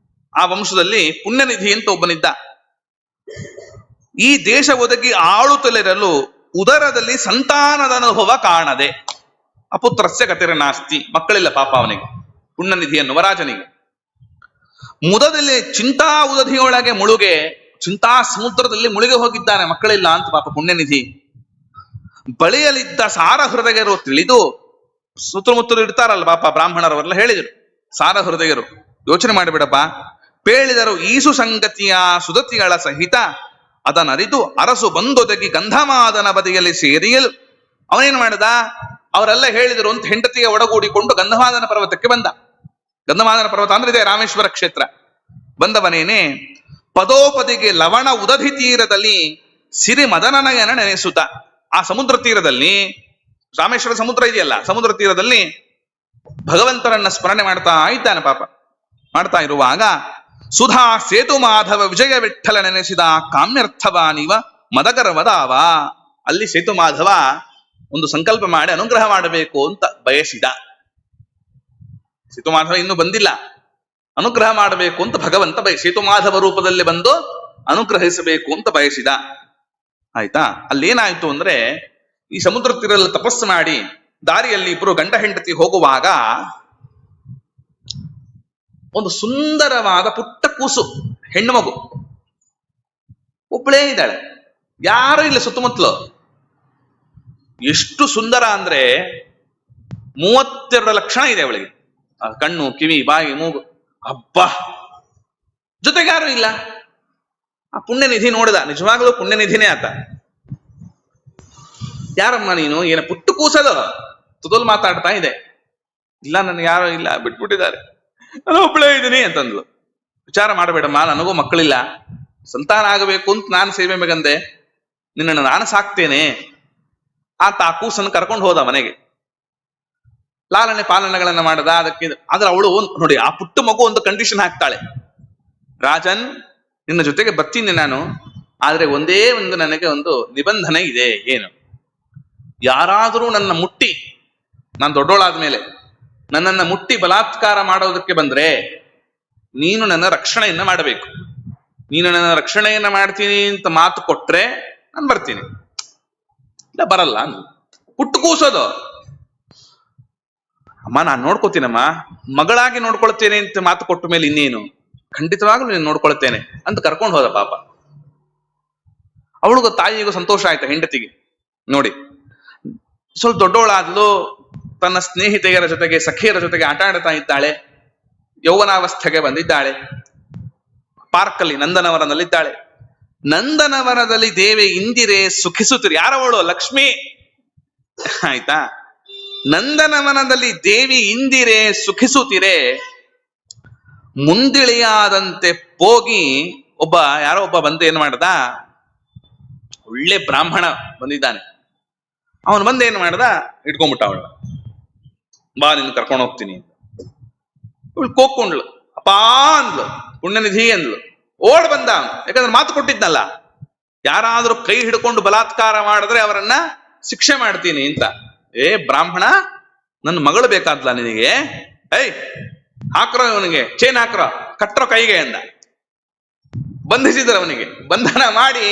ಆ ವಂಶದಲ್ಲಿ ಪುಣ್ಯನಿಧಿ ಅಂತ ಒಬ್ಬನಿದ್ದ. ಈ ದೇಶ ಒದಗಿ ಆಳುತ್ತಲಿರಲು ಉದರದಲ್ಲಿ ಸಂತಾನದ ಅನುಭವ ಕಾಣದೆ, ಅಪುತ್ರಸ್ಯ ಗತಿರನಾಸ್ತಿ, ಮಕ್ಕಳಿಲ್ಲ ಪಾಪ ಅವನಿಗೆ, ಪುಣ್ಯನಿಧಿ ಎನ್ನುವ ರಾಜನಿಗೆ. ಮುದದಲ್ಲಿ ಚಿಂತಾ ಉದಧಿಯೊಳಗೆ ಮುಳುಗೆ, ಚಿಂತಾ ಸಮುದ್ರದಲ್ಲಿ ಮುಳುಗೆ ಹೋಗಿದ್ದಾನೆ, ಮಕ್ಕಳಿಲ್ಲ ಅಂತ ಪಾಪ ಪುಣ್ಯನಿಧಿ. ಬಳಿಯಲಿದ್ದ ಸಾರ ಹೃದಯರು ತಿಳಿದು, ಸುತ್ತಮುತ್ತಲು ಇರ್ತಾರಲ್ಲ ಪಾಪ ಬ್ರಾಹ್ಮಣರವರೆಲ್ಲ ಹೇಳಿದರು, ಸಾರ ಹೃದಯರು ಯೋಚನೆ ಮಾಡಿಬಿಡಪ್ಪ, ಪೇಳಿದರು ಈಸು ಸಂಗತಿಯ ಸುದತಿಗಳ ಸಹಿತ ಅದನರಿದು ಅರಸು ಬಂದೊದಗಿ ಗಂಧಮಾದನ ಬದಿಯಲ್ಲಿ ಸೇರಿಯಲು. ಅವನೇನ್ ಮಾಡಿದ, ಅವರೆಲ್ಲ ಹೇಳಿದರು ಅಂತ ಹೆಂಡತಿಗೆ ಒಡಗೂಡಿಕೊಂಡು ಗಂಧಮಾದನ ಪರ್ವತಕ್ಕೆ ಬಂದ. ಗಂಧಮಾದನ ಪರ್ವತ ಅಂದ್ರೆ ಇದೆ ರಾಮೇಶ್ವರ ಕ್ಷೇತ್ರ. ಬಂದವನೇನೆ ಪದೋಪದಿಗೆ ಲವಣ ಉದಧಿ ತೀರದಲ್ಲಿ ಸಿರಿ ಮದನನಯನ ನೆನೆಸುತ್ತ, ಆ ಸಮುದ್ರ ತೀರದಲ್ಲಿ ರಾಮೇಶ್ವರ ಸಮುದ್ರ ಇದೆಯಲ್ಲ, ಸಮುದ್ರ ತೀರದಲ್ಲಿ ಭಗವಂತರನ್ನ ಸ್ಮರಣೆ ಮಾಡ್ತಾ ಇದ್ದಾನೆ ಪಾಪ. ಮಾಡ್ತಾ ಇರುವಾಗ ಸುಧಾ ಸೇತು ಮಾಧವ ವಿಜಯ ವಿಠಲ ನೆನೆಸಿದ ಕಾಮ್ಯರ್ಥವಾನಿವ ಮದಗರವದಾವ. ಅಲ್ಲಿ ಸೇತು ಮಾಧವ ಒಂದು ಸಂಕಲ್ಪ ಮಾಡಿ ಅನುಗ್ರಹ ಮಾಡಬೇಕು ಅಂತ ಬಯಸಿದ. ಸೇತು ಮಾಧವ ಇನ್ನೂ ಬಂದಿಲ್ಲ, ಅನುಗ್ರಹ ಮಾಡಬೇಕು ಅಂತ ಭಗವಂತ ಸೇತು ಮಾಧವ ರೂಪದಲ್ಲಿ ಬಂದು ಅನುಗ್ರಹಿಸಬೇಕು ಅಂತ ಬಯಸಿದ. ಆಯ್ತಾ? ಅಲ್ಲೇನಾಯ್ತು ಅಂದ್ರೆ, ಈ ಸಮುದ್ರ ತೀರಲ್ಲಿ ತಪಸ್ಸು ಮಾಡಿ ದಾರಿಯಲ್ಲಿ ಇಬ್ರು ಗಂಡ ಹೆಂಡತಿ ಹೋಗುವಾಗ ಒಂದು ಸುಂದರವಾದ ಪುಟ್ಟ ಕೂಸು, ಹೆಣ್ಣು ಮಗು ಒಬ್ಬಳೇ ಇದ್ದಾಳೆ, ಯಾರು ಇಲ್ಲ ಸುತ್ತಮುತ್ತಲು. ಎಷ್ಟು ಸುಂದರ ಅಂದ್ರೆ 32 ಲಕ್ಷಣ ಇದೆ ಅವಳಿಗೆ. ಕಣ್ಣು, ಕಿವಿ, ಬಾಯಿ, ಮೂಗು, ಅಬ್ಬಾ, ಜೊತೆಗೆ ಯಾರು ಇಲ್ಲ. ಆ ಪುಣ್ಯನಿಧಿ ನೋಡಿದ, ನಿಜವಾಗ್ಲೂ ಪುಣ್ಯನಿಧಿನೇ ಆತ. ಯಾರಮ್ಮ ನೀನು? ಏನ ಪುಟ್ಟು ಕೂಸಲು ತುದಲ್ ಮಾತಾಡ್ತಾ ಇದೆ. ಇಲ್ಲ, ನನ್ಗೆ ಯಾರು ಇಲ್ಲ, ಬಿಟ್ಬಿಟ್ಟಿದ್ದಾರೆ, ನಾನು ಒಬ್ಬಳೇ ಇದ್ದೀನಿ ಅಂತಂದ್ಲು. ವಿಚಾರ ಮಾಡಬೇಡಮ್ಮ, ನನಗೂ ಮಕ್ಕಳಿಲ್ಲ, ಸಂತಾನ ಆಗಬೇಕು ಅಂತ ನಾನು ಸೇವೆ ಮೇಗಂದೆ, ನಿನ್ನನ್ನು ನಾನು ಸಾಕ್ತೇನೆ ಆತ ಆ ಕೂಸನ್ನು ಕರ್ಕೊಂಡು ಹೋದ ಮನೆಗೆ. ಲಾಲನೆ ಪಾಲನೆಗಳನ್ನ ಮಾಡದ ಅದಕ್ಕೆ. ಆದ್ರೆ ಅವಳು ನೋಡಿ, ಆ ಪುಟ್ಟ ಮಗು ಒಂದು ಕಂಡೀಷನ್ ಹಾಕ್ತಾಳೆ, ರಾಜನ್ ನಿನ್ನ ಜೊತೆಗೆ ಬರ್ತೀನಿ ನಾನು, ಆದ್ರೆ ಒಂದೇ ಒಂದು ನನಗೆ ಒಂದು ನಿಬಂಧನೆ ಇದೆ. ಏನು? ಯಾರಾದರೂ ನನ್ನ ಮುಟ್ಟಿ, ನಾನು ದೊಡ್ಡೋಳಾದ ಮೇಲೆ ನನ್ನನ್ನು ಮುಟ್ಟಿ ಬಲಾತ್ಕಾರ ಮಾಡೋದಕ್ಕೆ ಬಂದ್ರೆ ನೀನು ನನ್ನ ರಕ್ಷಣೆಯನ್ನ ಮಾಡಬೇಕು. ನೀನು ನನ್ನ ರಕ್ಷಣೆಯನ್ನ ಮಾಡ್ತೀನಿ ಅಂತ ಮಾತು ಕೊಟ್ರೆ ನಾನು ಬರ್ತೀನಿ, ಇಲ್ಲ ಬರಲ್ಲ. ಪುಟ್ಟು ಕೂಸೋದು. ಅಮ್ಮ ನಾನು ನೋಡ್ಕೋತೀನಮ್ಮ, ಮಗಳಾಗಿ ನೋಡ್ಕೊಳ್ತೇನೆ ಅಂತ ಮಾತು ಕೊಟ್ಟ ಮೇಲೆ ಇನ್ನೇನು, ಖಂಡಿತವಾಗ್ಲೂ ನೀನು ನೋಡ್ಕೊಳ್ತೇನೆ ಅಂತ ಕರ್ಕೊಂಡು ಹೋದ ಪಾಪ. ಅವಳಿಗೂ ತಾಯಿಗೂ ಸಂತೋಷ ಆಯ್ತು, ಹೆಂಡತಿಗೆ. ನೋಡಿ, ಸ್ವಲ್ಪ ದೊಡ್ಡವಳಾದ್ಲು, ತನ್ನ ಸ್ನೇಹಿತೆಯರ ಜೊತೆಗೆ ಸಖಿಯರ ಜೊತೆಗೆ ಆಟ ಆಡ್ತಾ ಇದ್ದಾಳೆ, ಯೌವನಾವಸ್ಥೆಗೆ ಬಂದಿದ್ದಾಳೆ. ಪಾರ್ಕಲ್ಲಿ ನಂದನವನದಲ್ಲಿದ್ದಾಳೆ. ನಂದನವನದಲ್ಲಿ ದೇವಿ ಇಂದಿರೆ ಸುಖಿಸುತ್ತಿರಿ. ಯಾರವಳು? ಲಕ್ಷ್ಮಿ. ಆಯ್ತಾ? ನಂದನವನದಲ್ಲಿ ದೇವಿ ಇಂದಿರೆ ಸುಖಿಸುತ್ತಿರೆ. ಮುಂದಿಳಿಯಾದಂತೆ ಹೋಗಿ ಯಾರೋ ಒಬ್ಬ ಬಂದು ಏನ್ ಮಾಡ್ದ, ಒಳ್ಳೆ ಬ್ರಾಹ್ಮಣ ಬಂದಿದ್ದಾನೆ, ಅವನು ಬಂದು ಏನ್ ಮಾಡ್ದ, ಇಟ್ಕೊಂಡ್ಬಿಟ್ಟ ಅವಳ. ಬಾ ನಿನ್ನ ಕರ್ಕೊಂಡು ಹೋಗ್ತೀನಿ ಅಂತ. ಇವಳು ಕೋಕ್ಕೊಂಡ್ಲು, ಅಪ್ಪಾ ಅಂದ್ಲು, ಪುಣ್ಯನಿಧಿ ಅಂದ್ಲು. ಓಡ್ ಬಂದ ಅವನು, ಯಾಕಂದ್ರೆ ಮಾತು ಕೊಟ್ಟಿದ್ನಲ್ಲ, ಯಾರಾದ್ರೂ ಕೈ ಹಿಡ್ಕೊಂಡು ಬಲಾತ್ಕಾರ ಮಾಡಿದ್ರೆ ಅವರನ್ನ ಶಿಕ್ಷೆ ಮಾಡ್ತೀನಿ ಅಂತ. ಏ ಬ್ರಾಹ್ಮಣ, ನನ್ನ ಮಗಳು ಬೇಕಾದ್ಲ ನಿನಗೆ? ಹಾಕ್ರೋ ಇವನಿಗೆ ಚೇನ್, ಹಾಕ್ರೋ, ಕಟ್ರೋ ಕೈಗೆ ಅಂದ. ಬಂಧಿಸಿದ್ರು ಅವನಿಗೆ, ಬಂಧನ ಮಾಡಿ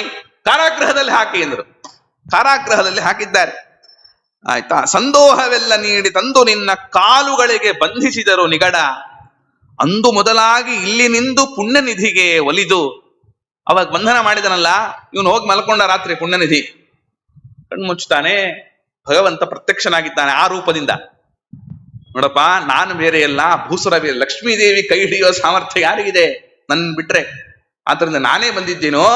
ಕಾರಾಗೃಹದಲ್ಲಿ ಹಾಕಿ ಅಂದ್ರು. ಕಾರಾಗೃಹದಲ್ಲಿ ಹಾಕಿದ್ದಾರೆ. ಆಯ್ತಾ? ಸಂದೋಹವೆಲ್ಲ ನೀಡಿ ತಂದು ನಿನ್ನ ಕಾಲುಗಳಿಗೆ ಬಂಧಿಸಿದರು ನಿಗಡ. ಅಂದು ಮೊದಲಾಗಿ ಇಲ್ಲಿ ನಿಂದು ಪುಣ್ಯನಿಧಿಗೆ ಒಲಿದು. ಅವಾಗ ಬಂಧನ ಮಾಡಿದನಲ್ಲ ಇವನು, ಹೋಗಿ ಮಲ್ಕೊಂಡ ರಾತ್ರಿ. ಪುಣ್ಯನಿಧಿ ಕಣ್ಮುಚ್ತಾನೆ, ಭಗವಂತ ಪ್ರತ್ಯಕ್ಷನಾಗಿದ್ದಾನೆ ಆ ರೂಪದಿಂದ. ನೋಡಪ್ಪ, ನಾನು ಬೇರೆ ಎಲ್ಲ, ಭೂಸುರ ಬೇರೆ, ಲಕ್ಷ್ಮೀದೇವಿ ಕೈ ಹಿಡಿಯೋ ಸಾಮರ್ಥ್ಯ ಯಾರಿಗಿದೆ ನನ್ನ ಬಿಟ್ರೆ? ಆದ್ರಿಂದ ನಾನೇ ಬಂದಿದ್ದೇನೋ,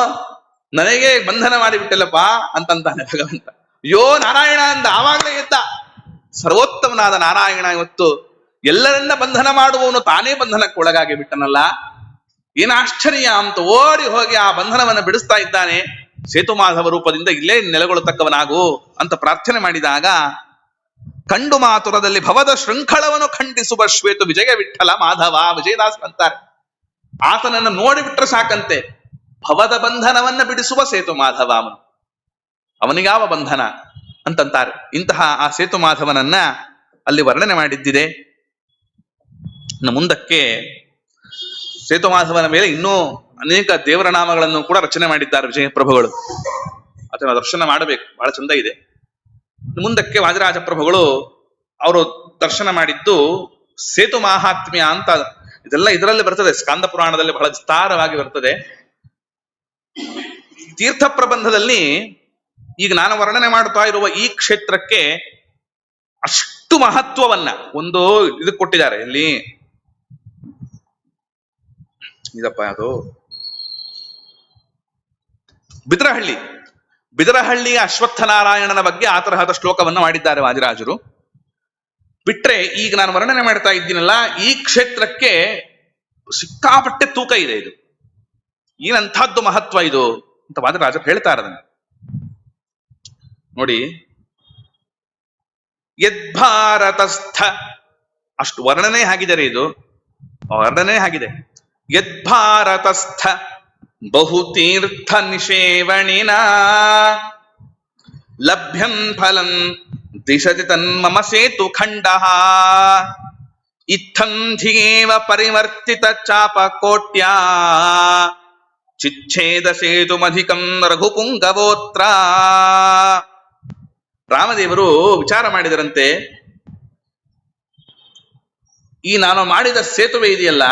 ನನಗೆ ಬಂಧನ ಮಾಡಿಬಿಟ್ಟಲ್ಲಪ್ಪ ಅಂತಂತಾನೆ ಭಗವಂತ. ಯೋ ನಾರಾಯಣ ಅಂದ. ಆವಾಗಲೇ ಎದ್ದ ಸರ್ವೋತ್ತಮನಾದ ನಾರಾಯಣ. ಇವತ್ತು ಎಲ್ಲರನ್ನ ಬಂಧನ ಮಾಡುವವನು ತಾನೇ ಬಂಧನಕ್ಕೆ ಒಳಗಾಗಿ ಬಿಟ್ಟನಲ್ಲ, ಏನ್ ಆಶ್ಚರ್ಯ ಅಂತ ಓಡಿ ಹೋಗಿ ಆ ಬಂಧನವನ್ನು ಬಿಡಿಸ್ತಾ ಇದ್ದಾನೆ. ಸೇತು ಮಾಧವ ರೂಪದಿಂದ ಇಲ್ಲೇ ನೆಲೆಗೊಳ್ಳತಕ್ಕವನಾಗು ಅಂತ ಪ್ರಾರ್ಥನೆ ಮಾಡಿದಾಗ, ಕಂಡು ಮಾತುರದಲ್ಲಿ ಭವದ ಶೃಂಖಳವನ್ನು ಖಂಡಿಸುವ ಶ್ವೇತು ವಿಜಯ ವಿಠಲ ಮಾಧವ. ವಿಜಯದಾಸ್ ಅಂತಾರೆ, ಆತನನ್ನು ನೋಡಿಬಿಟ್ರೆ ಸಾಕಂತೆ ಭವದ ಬಂಧನವನ್ನ ಬಿಡಿಸುವ ಸೇತು ಮಾಧವ ಅವನು. ಅವನಿಗಾವ ಬಂಧನ ಅಂತಂತಾರೆ. ಇಂತಹ ಆ ಸೇತು ಮಾಧವನನ್ನ ಅಲ್ಲಿ ವರ್ಣನೆ ಮಾಡಿದ್ದಿದೆ. ಮುಂದಕ್ಕೆ ಸೇತು ಮಾಧವನ ಮೇಲೆ ಇನ್ನೂ ಅನೇಕ ದೇವರ ನಾಮಗಳನ್ನು ಕೂಡ ರಚನೆ ಮಾಡಿದ್ದಾರೆ ವಿಜಯ ಪ್ರಭುಗಳು. ಅದನ್ನ ದರ್ಶನ ಮಾಡಬೇಕು, ಬಹಳ ಚಂದ ಇದೆ. ಮುಂದಕ್ಕೆ ವಾದಿರಾಜ ಪ್ರಭುಗಳು ಅವರು ದರ್ಶನ ಮಾಡಿದ್ದು ಸೇತು ಮಾಹಾತ್ಮ್ಯ ಅಂತ. ಇದೆಲ್ಲ ಇದರಲ್ಲಿ ಬರ್ತದೆ, ಸ್ಕಾಂದ ಪುರಾಣದಲ್ಲಿ ಬಹಳ ವಿಸ್ತಾರವಾಗಿ ಬರ್ತದೆ. ತೀರ್ಥ ಪ್ರಬಂಧದಲ್ಲಿ ಈಗ ನಾನು ವರ್ಣನೆ ಮಾಡ್ತಾ ಇರುವ ಈ ಕ್ಷೇತ್ರಕ್ಕೆ ಅಷ್ಟು ಮಹತ್ವವನ್ನ ಒಂದು ಇದಕ್ಕೆ ಕೊಟ್ಟಿದ್ದಾರೆ. ಇಲ್ಲಿ ಇದಪ್ಪ, ಅದು ಬಿದರಹಳ್ಳಿಯ ಅಶ್ವತ್ಥನಾರಾಯಣನ ಬಗ್ಗೆ ಆ ತರಹದ ಶ್ಲೋಕವನ್ನು ಮಾಡಿದ್ದಾರೆ ವಾದಿರಾಜರು. ಬಿಟ್ರೆ ಈಗ ನಾನು ವರ್ಣನೆ ಮಾಡ್ತಾ ಇದ್ದೀನಲ್ಲ, ಈ ಕ್ಷೇತ್ರಕ್ಕೆ ಸಿಕ್ಕಾಪಟ್ಟೆ ತೂಕ ಇದೆ. ಇದು ಏನಂಥದ್ದು ಮಹತ್ವ ಇದು ಅಂತ ವಾದಿರಾಜರು ಹೇಳ್ತಾರೆ. ಅದನ್ನ ನೋಡಿ, ಯದ್ಭಾರತಸ್ಥ, ಅಷ್ಟು ವರ್ಣನೆ ಆಗಿದ್ದಾರೆ, ಇದು ವರ್ಣನೆ ಆಗಿದೆ. ಯದ್ಭಾರತಸ್ಥ ಬಹುತೀರ್ಥ ನಿಷೇವಣಿನ ಲಭ್ಯಂ ಫಲಂ ದಿಶತಿ ತನ್ಮಮ ಸೇತು ಖಂಡಃ ಇತ್ತಂ ಧಿಯೇವ ಪರಿವರ್ತಿತ ಚಾಪಕೋಟ್ಯ ಚಿಚ್ಛೇದ ಸೇತುಮಧಿಕಂ ರಘುಪುಂಗವೋತ್ರ. ರಾಮದೇವರು ವಿಚಾರ ಮಾಡಿದರಂತೆ, ಈ ನಾನು ಮಾಡಿದ ಸೇತುವೆ ಇದೆಯಲ್ಲ,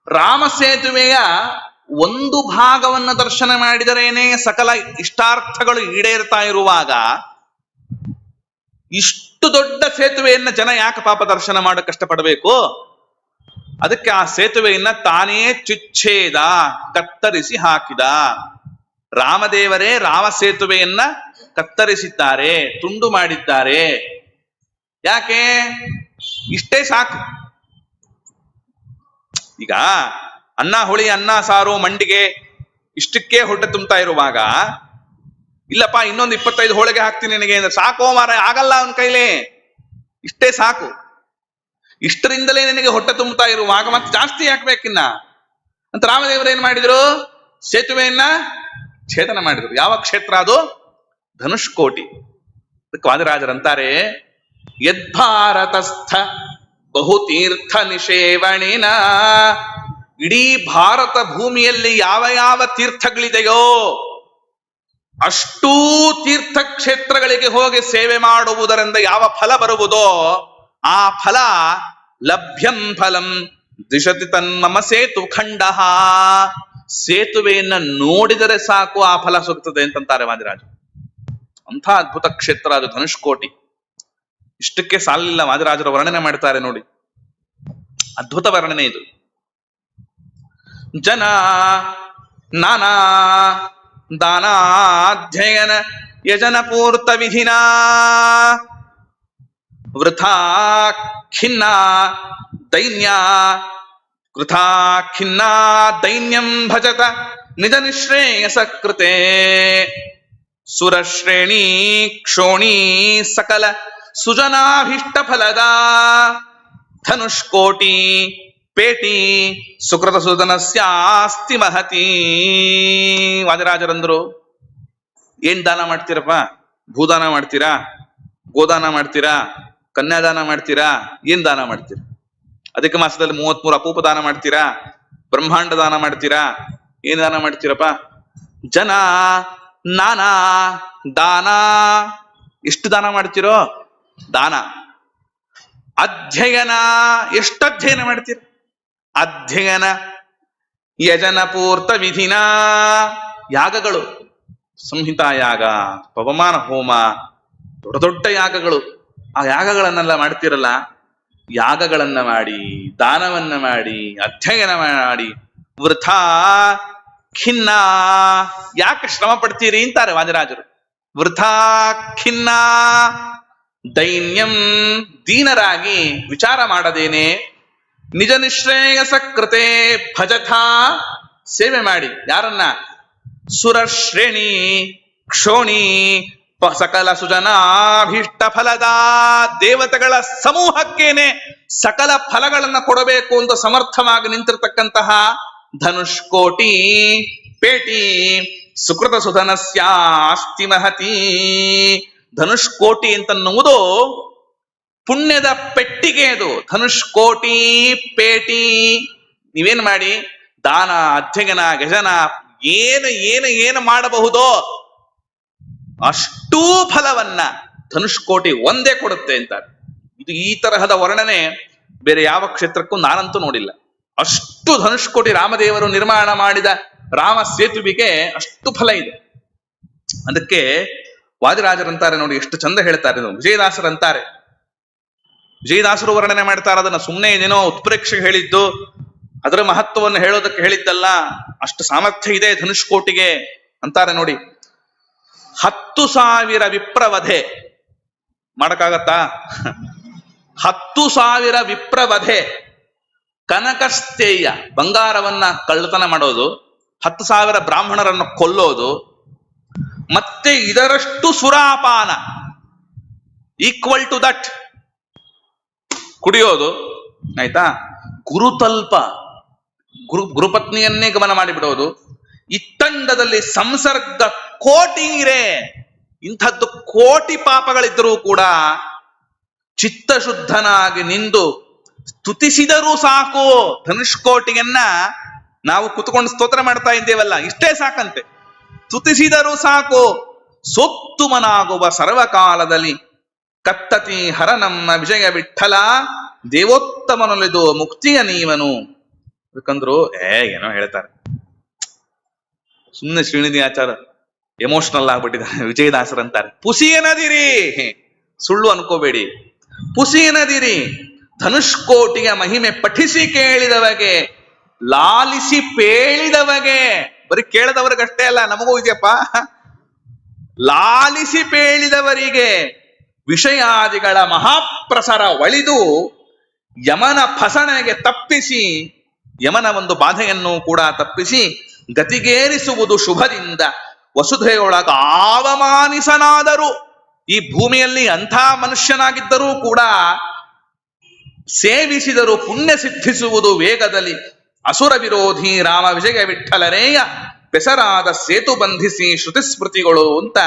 ರಾಮ ಸೇತುವೆಯ ಒಂದು ಭಾಗವನ್ನು ದರ್ಶನ ಮಾಡಿದರೇನೆ ಸಕಲ ಇಷ್ಟಾರ್ಥಗಳು ಈಡೇರ್ತಾ ಇರುವಾಗ ಇಷ್ಟು ದೊಡ್ಡ ಸೇತುವೆಯನ್ನ ಜನ ಯಾಕೆ ಪಾಪ ದರ್ಶನ ಮಾಡಕ್ಕೆ ಕಷ್ಟಪಡಬೇಕು? ಅದಕ್ಕೆ ಆ ಸೇತುವೆಯನ್ನ ತಾನೇ ಚಿಚ್ಛೇದ, ಕತ್ತರಿಸಿ ಹಾಕಿದ. ರಾಮದೇವರೇ ರಾಮ ಸೇತುವೆಯನ್ನ ಕತ್ತರಿಸಿದ್ದಾರೆ, ತುಂಡು ಮಾಡಿದ್ದಾರೆ. ಯಾಕೆ? ಇಷ್ಟೇ ಸಾಕು. ಈಗ ಅನ್ನ ಹುಳಿ, ಅನ್ನ ಸಾರು, ಮಂಡಿಗೆ ಇಷ್ಟಕ್ಕೆ ಹೊಟ್ಟೆ ತುಂಬ್ತಾ ಇರುವಾಗ, ಇಲ್ಲಪ್ಪ ಇನ್ನೊಂದು 25 ಹೋಳಿಗೆ ಹಾಕ್ತೀನಿ ನಿನಗೆ ಅಂದ್ರೆ, ಸಾಕೋ ಮಾರ, ಆಗಲ್ಲ ಅವನ ಕೈಲಿ, ಇಷ್ಟೇ ಸಾಕು. ಇಷ್ಟರಿಂದಲೇ ನಿನಗೆ ಹೊಟ್ಟೆ ತುಂಬುತ್ತಾ ಇರುವಾಗ ಮತ್ತೆ ಜಾಸ್ತಿ ಹಾಕ್ಬೇಕಿನ್ನ ಅಂತ ರಾಮದೇವರು ಏನ್ ಮಾಡಿದ್ರು? ಸೇತುವೆಯನ್ನ ಛೇದನ ಮಾಡಿದ್ರು. ಯಾವ ಕ್ಷೇತ್ರ ಅದು? ಧನುಷ್ಕೋಟಿ. ಅದಕ್ಕೆ ವಾದಿರಾಜರಂತಾರೆ, ಯದ್ಭಾರತಸ್ಥ ಬಹುತೀರ್ಥ ನಿಷೇವಣಿನ, ಇಡೀ ಭಾರತ ಭೂಮಿಯಲ್ಲಿ ಯಾವ ಯಾವ ತೀರ್ಥಗಳಿದೆಯೋ ಅಷ್ಟೂ ತೀರ್ಥಕ್ಷೇತ್ರಗಳಿಗೆ ಹೋಗಿ ಸೇವೆ ಮಾಡುವುದರಿಂದ ಯಾವ ಫಲ ಬರುವುದೋ ಆ ಫಲ ಲಭ್ಯಂ ಫಲಂ ದಿಶತಿ ತನ್ಮಮ ಸೇತು ಖಂಡಃ, ಸೇತುವೆಯನ್ನ ನೋಡಿದರೆ ಸಾಕು ಆ ಫಲ ಸಿಗ್ತದೆ ಅಂತಂತಾರೆ ವಾದಿರಾಜರು. ಅಂಥ ಅದ್ಭುತ ಕ್ಷೇತ್ರ ಅದು ಧನುಷ್ಕೋಟಿ. ಇಷ್ಟಕ್ಕೆ ಸಾಲಿಲ್ಲ, ವಾದಿರಾಜರ ವರ್ಣನೆ ಮಾಡ್ತಾರೆ ನೋಡಿ, ಅದ್ಭುತ ವರ್ಣನೆ ಇದು. ಜನ ನಾನಾ ದಾನಾಧ್ಯಯನ ಯಜನ ಪೂರ್ತ ವಿಧಿನ ವೃಥಾ ಖಿನ್ನ ದೈನ್ಯ ವೃಥಾ ಖಿನ್ನ ದೈನ್ಯಂ ಭಜತ ನಿಜ ನಿಶ್ರೇಯಸ ಕೃತೆ ಸುರಶ್ರೇಣಿ ಕ್ಷೋಣಿ ಸಕಲ ಸುಜನಾಭೀಷ್ಟ ಫಲದ ಧನುಷ್ಕೋಟಿ ಪೇಟಿ ಸುಕೃತ ಸುಧನಸ್ಯಾಸ್ತಿ ಮಹತಿ. ವಾದಿರಾಜರಂದ್ರು, ಏನ್ ದಾನ ಮಾಡ್ತೀರಪ್ಪ? ಭೂದಾನ ಮಾಡ್ತೀರಾ, ಗೋದಾನ ಮಾಡ್ತೀರಾ, ಕನ್ಯಾದಾನ ಮಾಡ್ತೀರಾ, ಏನ್ ದಾನ ಮಾಡ್ತೀರಾ? ಅಧಿಕ ಮಾಸದಲ್ಲಿ 33 ಅಪೂಪ ದಾನ ಮಾಡ್ತೀರಾ, ಬ್ರಹ್ಮಾಂಡ ದಾನ ಮಾಡ್ತೀರಾ, ಏನ್ ದಾನ ಮಾಡ್ತೀರಪ್ಪ? ಜನ ನಾನಾ ದಾನ, ಎಷ್ಟು ದಾನ ಮಾಡ್ತೀರೋ ದಾನ. ಅಧ್ಯಯನ, ಎಷ್ಟು ಅಧ್ಯಯನ ಮಾಡ್ತೀರ? ಅಧ್ಯಯನ ಯಜನ ಪೂರ್ತ ವಿಧಿನ, ಯಾಗಗಳು, ಸಂಹಿತಾ ಯಾಗ, ಪವಮಾನ ಹೋಮ, ದೊಡ್ಡ ದೊಡ್ಡ ಯಾಗಗಳು, ಆ ಯಾಗಗಳನ್ನೆಲ್ಲ ಮಾಡ್ತಿರಲ್ಲ, ಯಾಗಗಳನ್ನ ಮಾಡಿ, ದಾನವನ್ನ ಮಾಡಿ, ಅಧ್ಯಯನ ಮಾಡಿ, ವೃಥಾ ಖಿನ್ನ, ಯಾಕೆ ಶ್ರಮ ಪಡ್ತೀರಿ ಅಂತಾರೆ ವಾದಿರಾಜರು. ವೃಥಾ ಖಿನ್ನ ದೈನ್ಯಂ, ದೀನರಾಗಿ ವಿಚಾರ ಮಾಡದೇನೆ, ನಿಜ ನಿಶ್ರೇಯಸ ಕೃತೆ ಭಜಥ, ಸೇವೆ ಮಾಡಿ. ಯಾರನ್ನ? ಸುರಶ್ರೇಣಿ ಕ್ಷೋಣಿ ಸಕಲ ಸುಜನಾಭೀಷ್ಟ ಫಲದ, ದೇವತೆಗಳ ಸಮೂಹಕ್ಕೇನೆ ಸಕಲ ಫಲಗಳನ್ನ ಕೊಡಬೇಕು ಅಂತ ಸಮರ್ಥವಾಗಿ ನಿಂತಿರ್ತಕ್ಕಂತಹ ಧನುಷ್ಕೋಟಿ ಪೇಟಿ ಸುಕೃತ ಸುಧನಸ್ಯಾಸ್ತಿ ಮಹತಿ. ಧನುಷ್ಕೋಟಿ ಅಂತನ್ನುವುದು ಪುಣ್ಯದ ಪೆಟ್ಟಿಗೆ, ಅದು ಧನುಷ್ಕೋಟಿ ಪೇಟಿ. ನೀವೇನ್ ಮಾಡಿ, ದಾನ ಅಧ್ಯಯನ ಗಜನ ಏನು ಏನು ಏನು ಮಾಡಬಹುದೋ ಅಷ್ಟೂ ಫಲವನ್ನ ಧನುಷ್ಕೋಟಿ ಒಂದೇ ಕೊಡುತ್ತೆ ಅಂತಾರೆ. ಇದು ಈ ತರಹದ ವರ್ಣನೆ ಬೇರೆ ಯಾವ ಕ್ಷೇತ್ರಕ್ಕೂ ನಾನಂತೂ ನೋಡಿಲ್ಲ. ಅಷ್ಟು ಧನುಷ್ಕೋಟಿ ರಾಮದೇವರು ನಿರ್ಮಾಣ ಮಾಡಿದ ರಾಮ ಸೇತುವಿಗೆ ಅಷ್ಟು ಫಲ ಇದೆ. ಅದಕ್ಕೆ ವಾದಿರಾಜರಂತಾರೆ ನೋಡಿ, ಎಷ್ಟು ಚಂದ ಹೇಳ್ತಾರೆ. ವಿಜಯದಾಸರಂತಾರೆ, ವಿಜಯದಾಸರು ವರ್ಣನೆ ಮಾಡ್ತಾರೆ ಅದನ್ನ, ಸುಮ್ಮನೆ ಏನೇನೋ ಉತ್ಪ್ರೇಕ್ಷೆ ಹೇಳಿದ್ದು, ಅದರ ಮಹತ್ವವನ್ನು ಹೇಳೋದಕ್ಕೆ ಹೇಳಿದ್ದಲ್ಲ, ಅಷ್ಟು ಸಾಮರ್ಥ್ಯ ಇದೆ ಧನುಷ್ಕೋಟಿಗೆ ಅಂತಾರೆ ನೋಡಿ. 10,000 ವಿಪ್ರವಧೆ ಮಾಡಕ್ಕಾಗತ್ತಾ? 10,000 ವಿಪ್ರವಧೆ, ಕನಕಸ್ಥೇಯ, ಬಂಗಾರವನ್ನ ಕಳ್ಳತನ ಮಾಡೋದು, 10,000 ಬ್ರಾಹ್ಮಣರನ್ನು ಕೊಲ್ಲೋದು, ಮತ್ತೆ ಇದರಷ್ಟು ಸುರಾಪಾನ, ಈಕ್ವಲ್ ಟು ದಟ್ ಕುಡಿಯೋದು. ಆಯ್ತಾ? ಗುರುತಲ್ಪ, ಗುರುಪತ್ನಿಯನ್ನೇ ಗಮನ ಮಾಡಿಬಿಡೋದು. ಇತ್ತಂಡದಲ್ಲಿ ಸಂಸರ್ಗ ಕೋಟಿ ಇರೆ, ಇಂಥದ್ದು ಕೋಟಿ ಪಾಪಗಳಿದ್ದರೂ ಕೂಡ ಚಿತ್ತಶುದ್ಧನಾಗಿ ನಿಂದು ಸ್ತುತಿಸಿದರೂ ಸಾಕು. ಧನುಷ್ಕೋಟಿಯನ್ನ ನಾವು ಕುತ್ಕೊಂಡು ಸ್ತೋತ್ರ ಮಾಡ್ತಾ ಇದ್ದೇವಲ್ಲ, ಇಷ್ಟೇ ಸಾಕಂತೆ. ಸ್ತುತಿಸಿದರೂ ಸಾಕು. ಸೋತ್ತುಮನಾಗುವ ಸರ್ವಕಾಲದಲ್ಲಿ ಕತ್ತತಿ ಹರ ನಮ್ಮ ವಿಜಯ ವಿಠಲ, ದೇವೋತ್ತಮನೊಲಿದು ಮುಕ್ತಿಯ ನೀವನು. ಯಾಕಂದ್ರು ಏನೋ ಹೇಳ್ತಾರೆ, ಸುಮ್ಮನೆ ಶ್ರೀನಿಧಿ ಆಚಾರ ಎಮೋಷನಲ್ ಆಗ್ಬಿಟ್ಟಿದ್ದಾರೆ. ವಿಜಯದಾಸರ್ ಅಂತಾರೆ, ಪುಸಿಯನದಿರಿ, ಸುಳ್ಳು ಅನ್ಕೋಬೇಡಿ, ಪುಸಿಯನದಿರಿ. ಧನುಷ್ಕೋಟಿಯ ಮಹಿಮೆ ಪಠಿಸಿ ಕೇಳಿದವಗೆ, ಲಾಲಿಸಿ ಪೇಳಿದವಗೆ, ಬರೀ ಕೇಳಿದವ್ರಿಗಷ್ಟೇ ಅಲ್ಲ, ನಮಗೂ ಇದೆಯಪ್ಪ. ಲಾಲಿಸಿ ಪೇಳಿದವರಿಗೆ ವಿಷಯಾದಿಗಳ ಮಹಾಪ್ರಸರ ಒಳಿದು ಯಮನ ಫಸಣೆಗೆ ತಪ್ಪಿಸಿ, ಯಮನ ಒಂದು ಬಾಧೆಯನ್ನು ಕೂಡ ತಪ್ಪಿಸಿ ಗತಿಗೇರಿಸುವುದು ಶುಭದಿಂದ. ವಸುಧೆಯೊಳಗ ಅವಮಾನಿಸನಾದರೂ, ಈ ಭೂಮಿಯಲ್ಲಿ ಅಂಥ ಮನುಷ್ಯನಾಗಿದ್ದರೂ ಕೂಡ ಸೇವಿಸಿದರೂ ಪುಣ್ಯ ಸಿದ್ಧಿಸುವುದು ವೇಗದಲ್ಲಿ. ಅಸುರ ವಿರೋಧಿ ರಾಮ ವಿಜಯ ವಿಠಲರೇಯ ಬೆಸರಾದ ಸೇತು ಬಂಧಿಸಿ ಶ್ರುತಿ ಸ್ಮೃತಿಗಳು ಅಂತ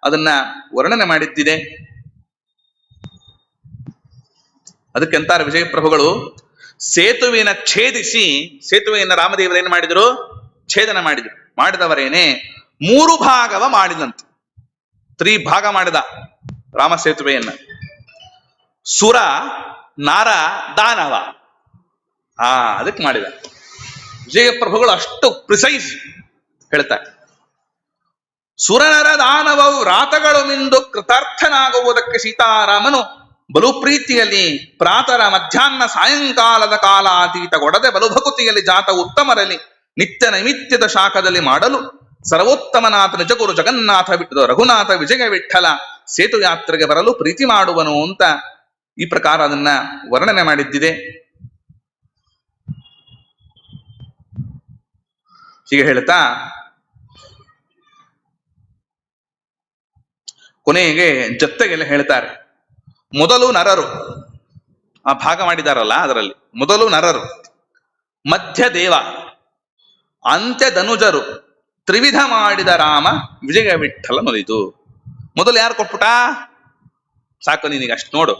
ಅದನ್ನ ವರ್ಣನೆ ಮಾಡಿದ್ದಿದೆ. ಅದಕ್ಕೆಂತಾರೆ ವಿಜಯ ಪ್ರಭುಗಳು, ಸೇತುವಿನ ಛೇದಿಸಿ, ಸೇತುವೆಯನ್ನು ರಾಮದೇವರೇನು ಮಾಡಿದ್ರು? ಛೇದನ ಮಾಡಿದ್ರು. ಮಾಡಿದವರೇನೆ 3 ಭಾಗವ ಮಾಡಿದಂತೆ. 3 ಭಾಗ ಮಾಡಿದ ರಾಮ ಸೇತುವೆಯನ್ನ. ಸುರ, ನಾರ, ದಾನವ, ಅದಕ್ಕೆ ಮಾಡಿದ. ವಿಜಯ ಪ್ರಭುಗಳು ಅಷ್ಟು ಪ್ರಿಸೈಸ್ ಹೇಳ್ತಾರೆ. ಸುರನರ ದಾನವವು ರಾತಗಳು ಮಿಂದು ಕೃತಾರ್ಥನಾಗುವುದಕ್ಕೆ ಸೀತಾರಾಮನು ಬಲು ಪ್ರೀತಿಯಲ್ಲಿ ಪ್ರಾತರ ಮಧ್ಯಾಹ್ನ ಸಾಯಂಕಾಲದ ಕಾಲಾತೀತಗೊಡದೆ ಬಲುಭಕುತಿಯಲ್ಲಿ ಜಾತ ಉತ್ತಮರಲ್ಲಿ ನಿತ್ಯ ನೈಮಿತ್ಯದ ಶಾಖದಲ್ಲಿ ಮಾಡಲು ಸರ್ವೋತ್ತಮನಾಥ ನಿಜಗುರು ಜಗನ್ನಾಥ ರಘುನಾಥ ವಿಜಯ ವಿಠಲ ಸೇತು ಯಾತ್ರೆಗೆ ಬರಲು ಪ್ರೀತಿ ಮಾಡುವನು ಅಂತ ಈ ಪ್ರಕಾರ ಅದನ್ನ ವರ್ಣನೆ ಮಾಡಿದ್ದಿದೆ. ಹೀಗೆ ಹೇಳ್ತಾ ಕೊನೆಗೆ ಜೊತೆಗೆಲ್ಲ ಹೇಳ್ತಾರೆ, ಮೊದಲು ನರರು, ಆ ಭಾಗ ಮಾಡಿದಾರಲ್ಲ ಅದರಲ್ಲಿ ಮೊದಲು ನರರು, ಮಧ್ಯ ದೇವ, ಅಂತ್ಯ ಧನುಜರು, ತ್ರಿವಿಧ ಮಾಡಿದ ರಾಮ ವಿಜಯ ವಿಠಲ ಮೊಲಿದು. ಮೊದಲು ಯಾರು ಕೊಟ್ಬಿಟ? ಸಾಕು ನಿನಗೆ ಅಷ್ಟು ನೋಡು,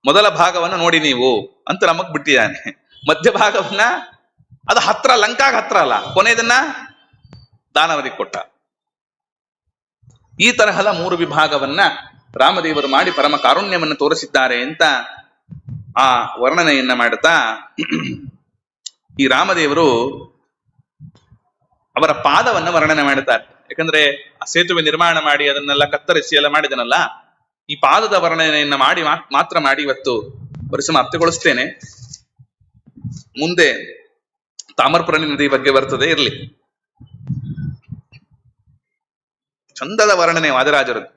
ಮೊದಲ ಭಾಗವನ್ನು ನೋಡಿ ನೀವು ಅಂತ ನಮಗ್ ಬಿಟ್ಟಿದ್ದಾನೆ. ಮಧ್ಯ ಭಾಗವನ್ನ ಅದು ಹತ್ರ, ಲಂಕಾಗ ಹತ್ರ ಅಲ್ಲ, ಕೊನೆಯದನ್ನ ದಾನವರಿಗೆ ಕೊಟ್ಟ. ಈ ತರಹದ 3 ವಿಭಾಗವನ್ನ ರಾಮದೇವರು ಮಾಡಿ ಪರಮ ಕಾರುಣ್ಯವನ್ನು ತೋರಿಸಿದ್ದಾರೆ ಅಂತ ಆ ವರ್ಣನೆಯನ್ನ ಮಾಡುತ್ತಾ, ಈ ರಾಮದೇವರು ಅವರ ಪಾದವನ್ನ ವರ್ಣನೆ ಮಾಡುತ್ತಾರೆ. ಯಾಕಂದ್ರೆ ಆ ಸೇತುವೆ ನಿರ್ಮಾಣ ಮಾಡಿ ಅದನ್ನೆಲ್ಲ ಕತ್ತರಿಸಿ ಎಲ್ಲ ಮಾಡಿದನಲ್ಲ, ಈ ಪಾದದ ವರ್ಣನೆಯನ್ನ ಮಾಡಿ ಮಾತ್ರ ಮಾಡಿ ಇವತ್ತು ಪರಿಸಮಾಪ್ತಿಗೊಳಿಸ್ತೇನೆ. ಮುಂದೆ ತಾಮ್ರಪರ್ಣಿ ನದಿ ಬಗ್ಗೆ ಬರ್ತದೆ, ಇರಲಿ. ಚಂದದ ವರ್ಣನೆ ವಾದಿರಾಜರದ್ದು.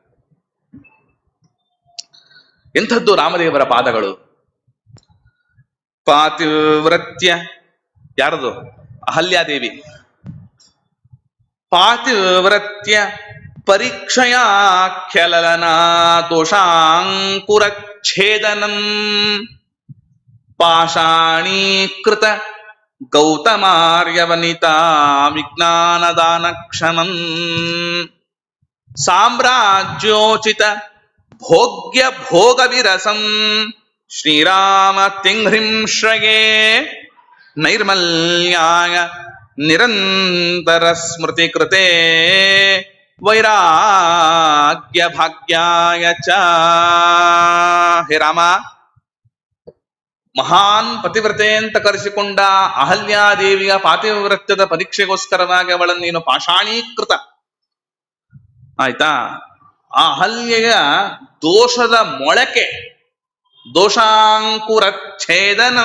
ಎಂಥದ್ದು ರಾಮದೇವರ ಪಾದಗಳು! ಪಾತಿವ್ರತ್ಯ, ಯಾರದು? ಅಹಲ್ಯಾದೇವಿ. ಪಾತಿವ್ರತ್ಯ ಪರೀಕ್ಷಯಾಖ್ಯಲನಾ ದೋಷಾಂಕುರಚ್ಛೇದನಂ ಪಾಷಾಣೀಕೃತ ಗೌತಮಾರ್ಯವನಿತಾ ವಿಜ್ಞಾನದಾನಕ್ಷಮಂ ಸಾಮ್ರಾಜ್ಯೋಚಿತ ಭೋಗ್ಯ ಭೋಗ ವಿರಸಂ ಶ್ರೀರಾಮ ತಿಂಘ್ರಿಂ ಶ್ರಯೇ ನೈರ್ಮಲ್ಯಾಯ ನಿರಂತರ ಸ್ಮೃತಿ ಕೃತೆ ವೈರಾಗ್ಯ ಭಾಗ್ಯಾಯ ಚ. ಹೇ ರಾಮ, ಮಹಾನ್ ಪತಿವ್ರತೆ ಅಂತ ಕರೆಸಿಕೊಂಡ ಅಹಲ್ಯಾದೇವಿಯ ಪಾತಿವ್ರತ್ಯದ ಪರೀಕ್ಷೆಗೋಸ್ಕರವಾಗಿ ಅವಳನ್ನು ನೀನು ಪಾಷಾಣೀಕೃತ, ಆಯ್ತಾ? ಆ ಅಹಲ್ಯೆಯ ದೋಷದ ಮೊಳಕೆ, ದೋಷಾಂಕುರಚ್ಛೇದನ,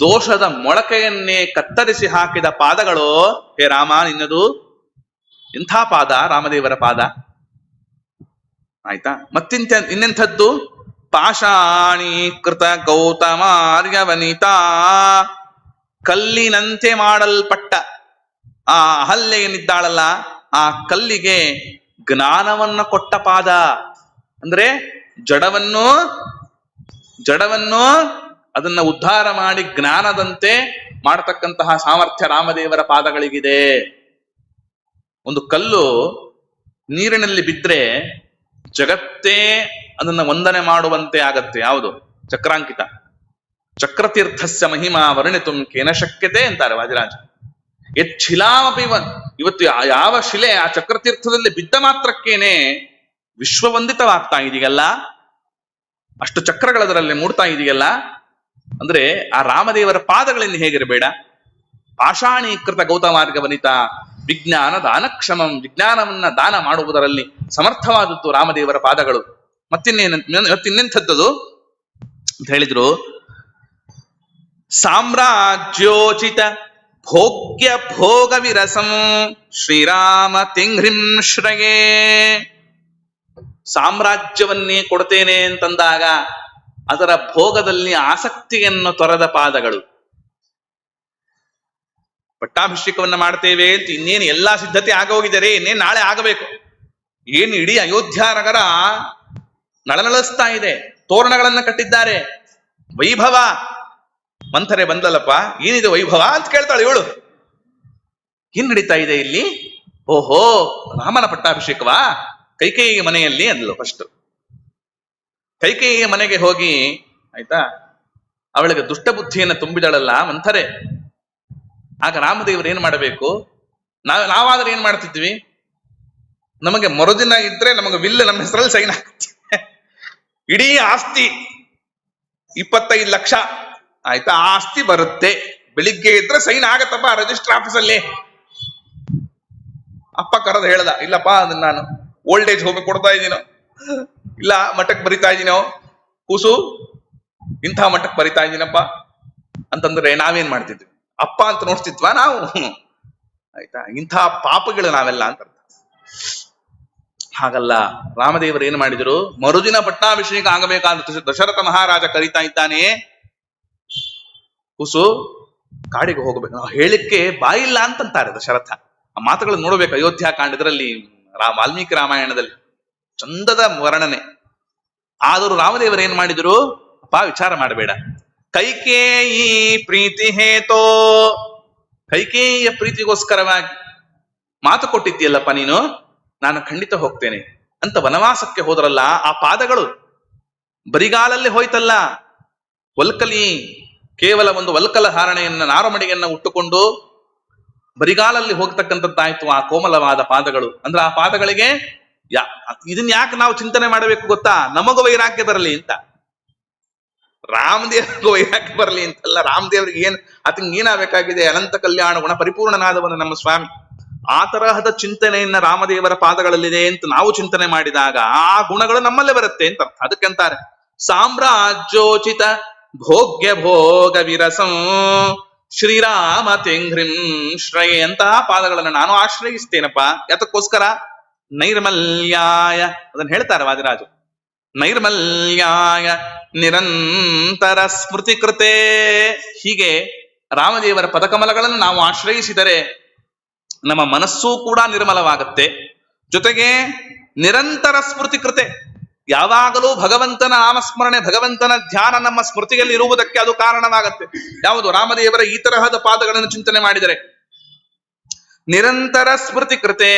ದೋಷದ ಮೊಳಕೆಯನ್ನೇ ಕತ್ತರಿಸಿ ಹಾಕಿದ ಪಾದಗಳು ಹೇ ರಾಮ ನಿನ್ನದು. ಎಂಥ ಪಾದ ರಾಮದೇವರ ಪಾದ, ಆಯ್ತಾ? ಇನ್ನೆಂಥದ್ದು? ಪಾಷಾಣೀಕೃತ ಗೌತಮಾರ್ಯವನಿತಾ, ಕಲ್ಲಿನಂತೆ ಮಾಡಲ್ಪಟ್ಟ ಆ ಅಹಲ್ಯೆಯೇನಿದ್ದಾಳಲ್ಲ, ಆ ಕಲ್ಲಿಗೆ ಜ್ಞಾನವನ್ನ ಕೊಟ್ಟ ಪಾದ. ಅಂದ್ರೆ ಜಡವನ್ನು ಅದನ್ನ ಉದ್ಧಾರ ಮಾಡಿ ಜ್ಞಾನದಂತೆ ಮಾಡತಕ್ಕಂತಹ ಸಾಮರ್ಥ್ಯ ರಾಮದೇವರ ಪಾದಗಳಿಗಿದೆ. ಒಂದು ಕಲ್ಲು ನೀರಿನಲ್ಲಿ ಬಿದ್ರೆ ಜಗತ್ತೇ ಅದನ್ನ ವಂದನೆ ಮಾಡುವಂತೆ ಆಗತ್ತೆ. ಯಾವುದು? ಚಕ್ರಾಂಕಿತ. ಚಕ್ರತೀರ್ಥಸ್ಯ ಮಹಿಮಾ ವರ್ಣಿತುಂ ಕೇನ ಶಕ್ಯತೆ ಅಂತಾರೆ ವಾದಿರಾಜ. ಶಿಲಾಮಪಿ ಇವತ್ತು ಯಾವ ಶಿಲೆ ಆ ಚಕ್ರತೀರ್ಥದಲ್ಲಿ ಬಿದ್ದ ಮಾತ್ರಕ್ಕೇನೆ ವಿಶ್ವವಂದಿತವಾಗ್ತಾ ಇದೆಯಲ್ಲ, ಅಷ್ಟು ಚಕ್ರಗಳದರಲ್ಲಿ ಮೂಡ್ತಾ ಇದೆಯಲ್ಲ. ಅಂದ್ರೆ ಆ ರಾಮದೇವರ ಪಾದಗಳಿಂದ ಹೇಗಿರಬೇಡ. ಪಾಷಾಣೀಕೃತ ಗೌತಮಾರ್ಗ ವನಿತ ವಿಜ್ಞಾನ ದಾನಕ್ಷಮಂ, ವಿಜ್ಞಾನವನ್ನ ದಾನ ಮಾಡುವುದರಲ್ಲಿ ಸಮರ್ಥವಾದದ್ದು ರಾಮದೇವರ ಪಾದಗಳು. ಮತ್ತಿನ್ನೆಂಥದ್ದು ಅಂತ ಹೇಳಿದ್ರು, ಸಾಮ್ರಾಜ್ಯೋಚಿತ ಭೋಗ್ಯ ಭೋಗ ವಿರಸಂ ಶ್ರೀರಾಮ ತಿಂಘ್ರಿಂ ಶ್ರಯೇ. ಸಾಮ್ರಾಜ್ಯವನ್ನೇ ಕೊಡ್ತೇನೆ ಅಂತಂದಾಗ ಅದರ ಭೋಗದಲ್ಲಿ ಆಸಕ್ತಿಯನ್ನು ತೊರೆದ ಪಾದಗಳು. ಪಟ್ಟಾಭಿಷೇಕವನ್ನ ಮಾಡ್ತೇವೆ ಅಂತ ಇನ್ನೇನು ಎಲ್ಲಾ ಸಿದ್ಧತೆ ಆಗೋಗಿದ್ದಾರೆ, ಇನ್ನೇನು ನಾಳೆ ಆಗಬೇಕು. ಏನು ಇಡೀ ಅಯೋಧ್ಯ ನಗರ ನಳನಳಿಸ್ತಾ ಇದೆ, ತೋರಣಗಳನ್ನ ಕಟ್ಟಿದ್ದಾರೆ, ವೈಭವ. ಮಂಥರೆ ಬಂದಲ್ಲಪ್ಪ, ಏನಿದೆ ವೈಭವ ಅಂತ ಕೇಳ್ತಾಳೆ ಇವಳು. ಏನ್ ನಡೀತಾ ಇದೆ ಇಲ್ಲಿ? ಓಹೋ, ರಾಮನ ಪಟ್ಟಾಭಿಷೇಕವಾ? ಕೈಕೇಯಿಯ ಮನೆಯಲ್ಲಿ ಅಂದ್ಲು. ಫಸ್ಟ್ ಕೈಕೇಯಿಯ ಮನೆಗೆ ಹೋಗಿ, ಆಯ್ತಾ, ಅವಳಿಗೆ ದುಷ್ಟ ಬುದ್ಧಿಯನ್ನು ತುಂಬಿದಳಲ್ಲ ಮಂಥರೆ. ಆಗ ರಾಮದೇವರು ಏನ್ ಮಾಡಬೇಕು? ನಾವಾದ್ರೆ ಏನ್ ಮಾಡ್ತಿದ್ವಿ? ನಮಗೆ ಮರುದಿನ ಇದ್ರೆ ನಮಗೆ ವಿಲ್ ನಮ್ಮ ಹೆಸರಲ್ಲಿ ಸೈನ್ ಆಗುತ್ತೆ, ಇಡೀ ಆಸ್ತಿ 25 ಲಕ್ಷ, ಆಯ್ತಾ, ಆಸ್ತಿ ಬರುತ್ತೆ. ಬೆಳಿಗ್ಗೆ ಇದ್ರೆ ಸೈನ್ ಆಗತ್ತಪ್ಪ ರಿಜಿಸ್ಟರ್ ಆಫೀಸಲ್ಲಿ. ಅಪ್ಪ ಕರೆದು ಹೇಳ್ದ, ಇಲ್ಲಪ್ಪ ಅದನ್ನ ನಾನು ಓಲ್ಡ್ ಏಜ್ ಹೋಗಿ ಕೊಡ್ತಾ ಇದ್ದೀನೋ, ಇಲ್ಲ ಮಠಕ್ಕೆ ಬರಿತಾ ಇದ್ದೀನೋ, ಕೂಸು ಇಂಥ ಮಠಕ್ಕೆ ಬರಿತಾ ಇದ್ದೀನಪ್ಪ ಅಂತಂದ್ರೆ ನಾವೇನ್ ಮಾಡ್ತಿದ್ವಿ? ಅಪ್ಪ ಅಂತ ನೋಡ್ತಿದ್ವಾ ನಾವು? ಆಯ್ತಾ, ಇಂಥ ಪಾಪಗಳು ನಾವೆಲ್ಲ ಅಂತ. ಹಾಗಲ್ಲ, ರಾಮದೇವರು ಏನ್ ಮಾಡಿದ್ರು? ಮರುದಿನ ಪಟ್ಟಾಭಿಷೇಕ ಆಗಬೇಕಾದ ದಶರಥ ಮಹಾರಾಜ ಕರೀತಾ ಇದ್ದಾನೆ, ಕೂಸು ಕಾಡಿಗೆ ಹೋಗ್ಬೇಕು. ನಾವು ಹೇಳಿಕ್ಕೆ ಬಾಯಿಲ್ಲ ಅಂತಂತಾರೆ ದಶರಥ. ಆ ಮಾತುಗಳನ್ನು ನೋಡ್ಬೇಕು ಅಯೋಧ್ಯ ಕಾಂಡದ್ರಲ್ಲಿ, ವಾಲ್ಮೀಕಿ ರಾಮಾಯಣದಲ್ಲಿ ಚಂದದ ವರ್ಣನೆ. ಆದರೂ ರಾಮದೇವರು ಏನ್ ಮಾಡಿದ್ರು? ಅಪ್ಪ ವಿಚಾರ ಮಾಡಬೇಡ, ಕೈಕೇಯಿ ಪ್ರೀತಿ ಹೇತೋ, ಕೈಕೇಯಿಯ ಪ್ರೀತಿಗೋಸ್ಕರವಾಗಿ ಮಾತು ಕೊಟ್ಟಿದ್ದೀಯಲ್ಲಪ್ಪ ನೀನು, ನಾನು ಖಂಡಿತ ಹೋಗ್ತೇನೆ ಅಂತ ವನವಾಸಕ್ಕೆ ಹೋದ್ರಲ್ಲ. ಆ ಪಾದಗಳು ಬರಿಗಾಲಲ್ಲಿ ಹೋಯ್ತಲ್ಲ. ವಲ್ಕಲಿ ಕೇವಲ ಒಂದು ವಲ್ಕಲ ಧಾರಣೆಯನ್ನ, ನಾರುಮಡಿಯನ್ನ ಉಟ್ಟುಕೊಂಡು ಬರಿಗಾಲಲ್ಲಿ ಹೋಗ್ತಕ್ಕಂಥದ್ದಾಯ್ತು ಆ ಕೋಮಲವಾದ ಪಾದಗಳು. ಅಂದ್ರೆ ಆ ಪಾದಗಳಿಗೆ ಇದನ್ನ ಯಾಕೆ ನಾವು ಚಿಂತನೆ ಮಾಡಬೇಕು ಗೊತ್ತಾ? ನಮಗೂ ವೈರಾಗ್ಯ ಬರಲಿ ಅಂತ. ರಾಮದೇವ್ರಿಗೂ ವೈರಾಗ್ಯ ಬರಲಿ ಅಂತಲ್ಲ, ರಾಮದೇವ್ರಿಗೆ ಆತಂಗೆ ಏನಾಗಬೇಕಾಗಿದೆ? ಅನಂತ ಕಲ್ಯಾಣ ಗುಣ ಪರಿಪೂರ್ಣನಾದವನು ನಮ್ಮ ಸ್ವಾಮಿ. ಆ ತರಹದ ಚಿಂತನೆಯನ್ನ ರಾಮದೇವರ ಪಾದಗಳಲ್ಲಿದೆ ಅಂತ ನಾವು ಚಿಂತನೆ ಮಾಡಿದಾಗ ಆ ಗುಣಗಳು ನಮ್ಮಲ್ಲೇ ಬರುತ್ತೆ ಅಂತ ಅರ್ಥ. ಅದಕ್ಕಂತಾರೆ ಸಾಮ್ರಾಜ್ಯೋಚಿತ ಭೋಗ್ಯ ಭೋಗ ವಿರಸಂ ಶ್ರೀರಾಮ ತೆಂಘ್ರಿಂ ಶ್ರಯೇ. ಅಂತಹ ಪಾದಗಳನ್ನು ನಾನು ಆಶ್ರಯಿಸ್ತೇನಪ್ಪ. ಯಾತಕ್ಕೋಸ್ಕರ? ನೈರ್ಮಲ್ಯಾಯ, ಅದನ್ನು ಹೇಳ್ತಾರೆ ವಾದಿರಾಜು. ನೈರ್ಮಲ್ಯಾಯ ನಿರಂತರ ಸ್ಮೃತಿ ಕೃತೆ. ಹೀಗೆ ರಾಮದೇವರ ಪದಕಮಲಗಳನ್ನು ನಾವು ಆಶ್ರಯಿಸಿದರೆ ನಮ್ಮ ಮನಸ್ಸೂ ಕೂಡ ನಿರ್ಮಲವಾಗುತ್ತೆ. ಜೊತೆಗೆ ನಿರಂತರ ಸ್ಮೃತಿ ಕೃತೆ, ಯಾವಾಗಲೂ ಭಗವಂತನ ನಾಮಸ್ಮರಣೆ, ಭಗವಂತನ ಧ್ಯಾನ ನಮ್ಮ ಸ್ಮೃತಿಯಲ್ಲಿ ಇರುವುದಕ್ಕೆ ಅದು ಕಾರಣವಾಗತ್ತೆ. ಯಾವುದು? ರಾಮದೇವರ ಈ ತರಹದ ಪಾದಗಳನ್ನು ಚಿಂತನೆ ಮಾಡಿದರೆ. ನಿರಂತರ ಸ್ಮೃತಿ ಕೃತೆ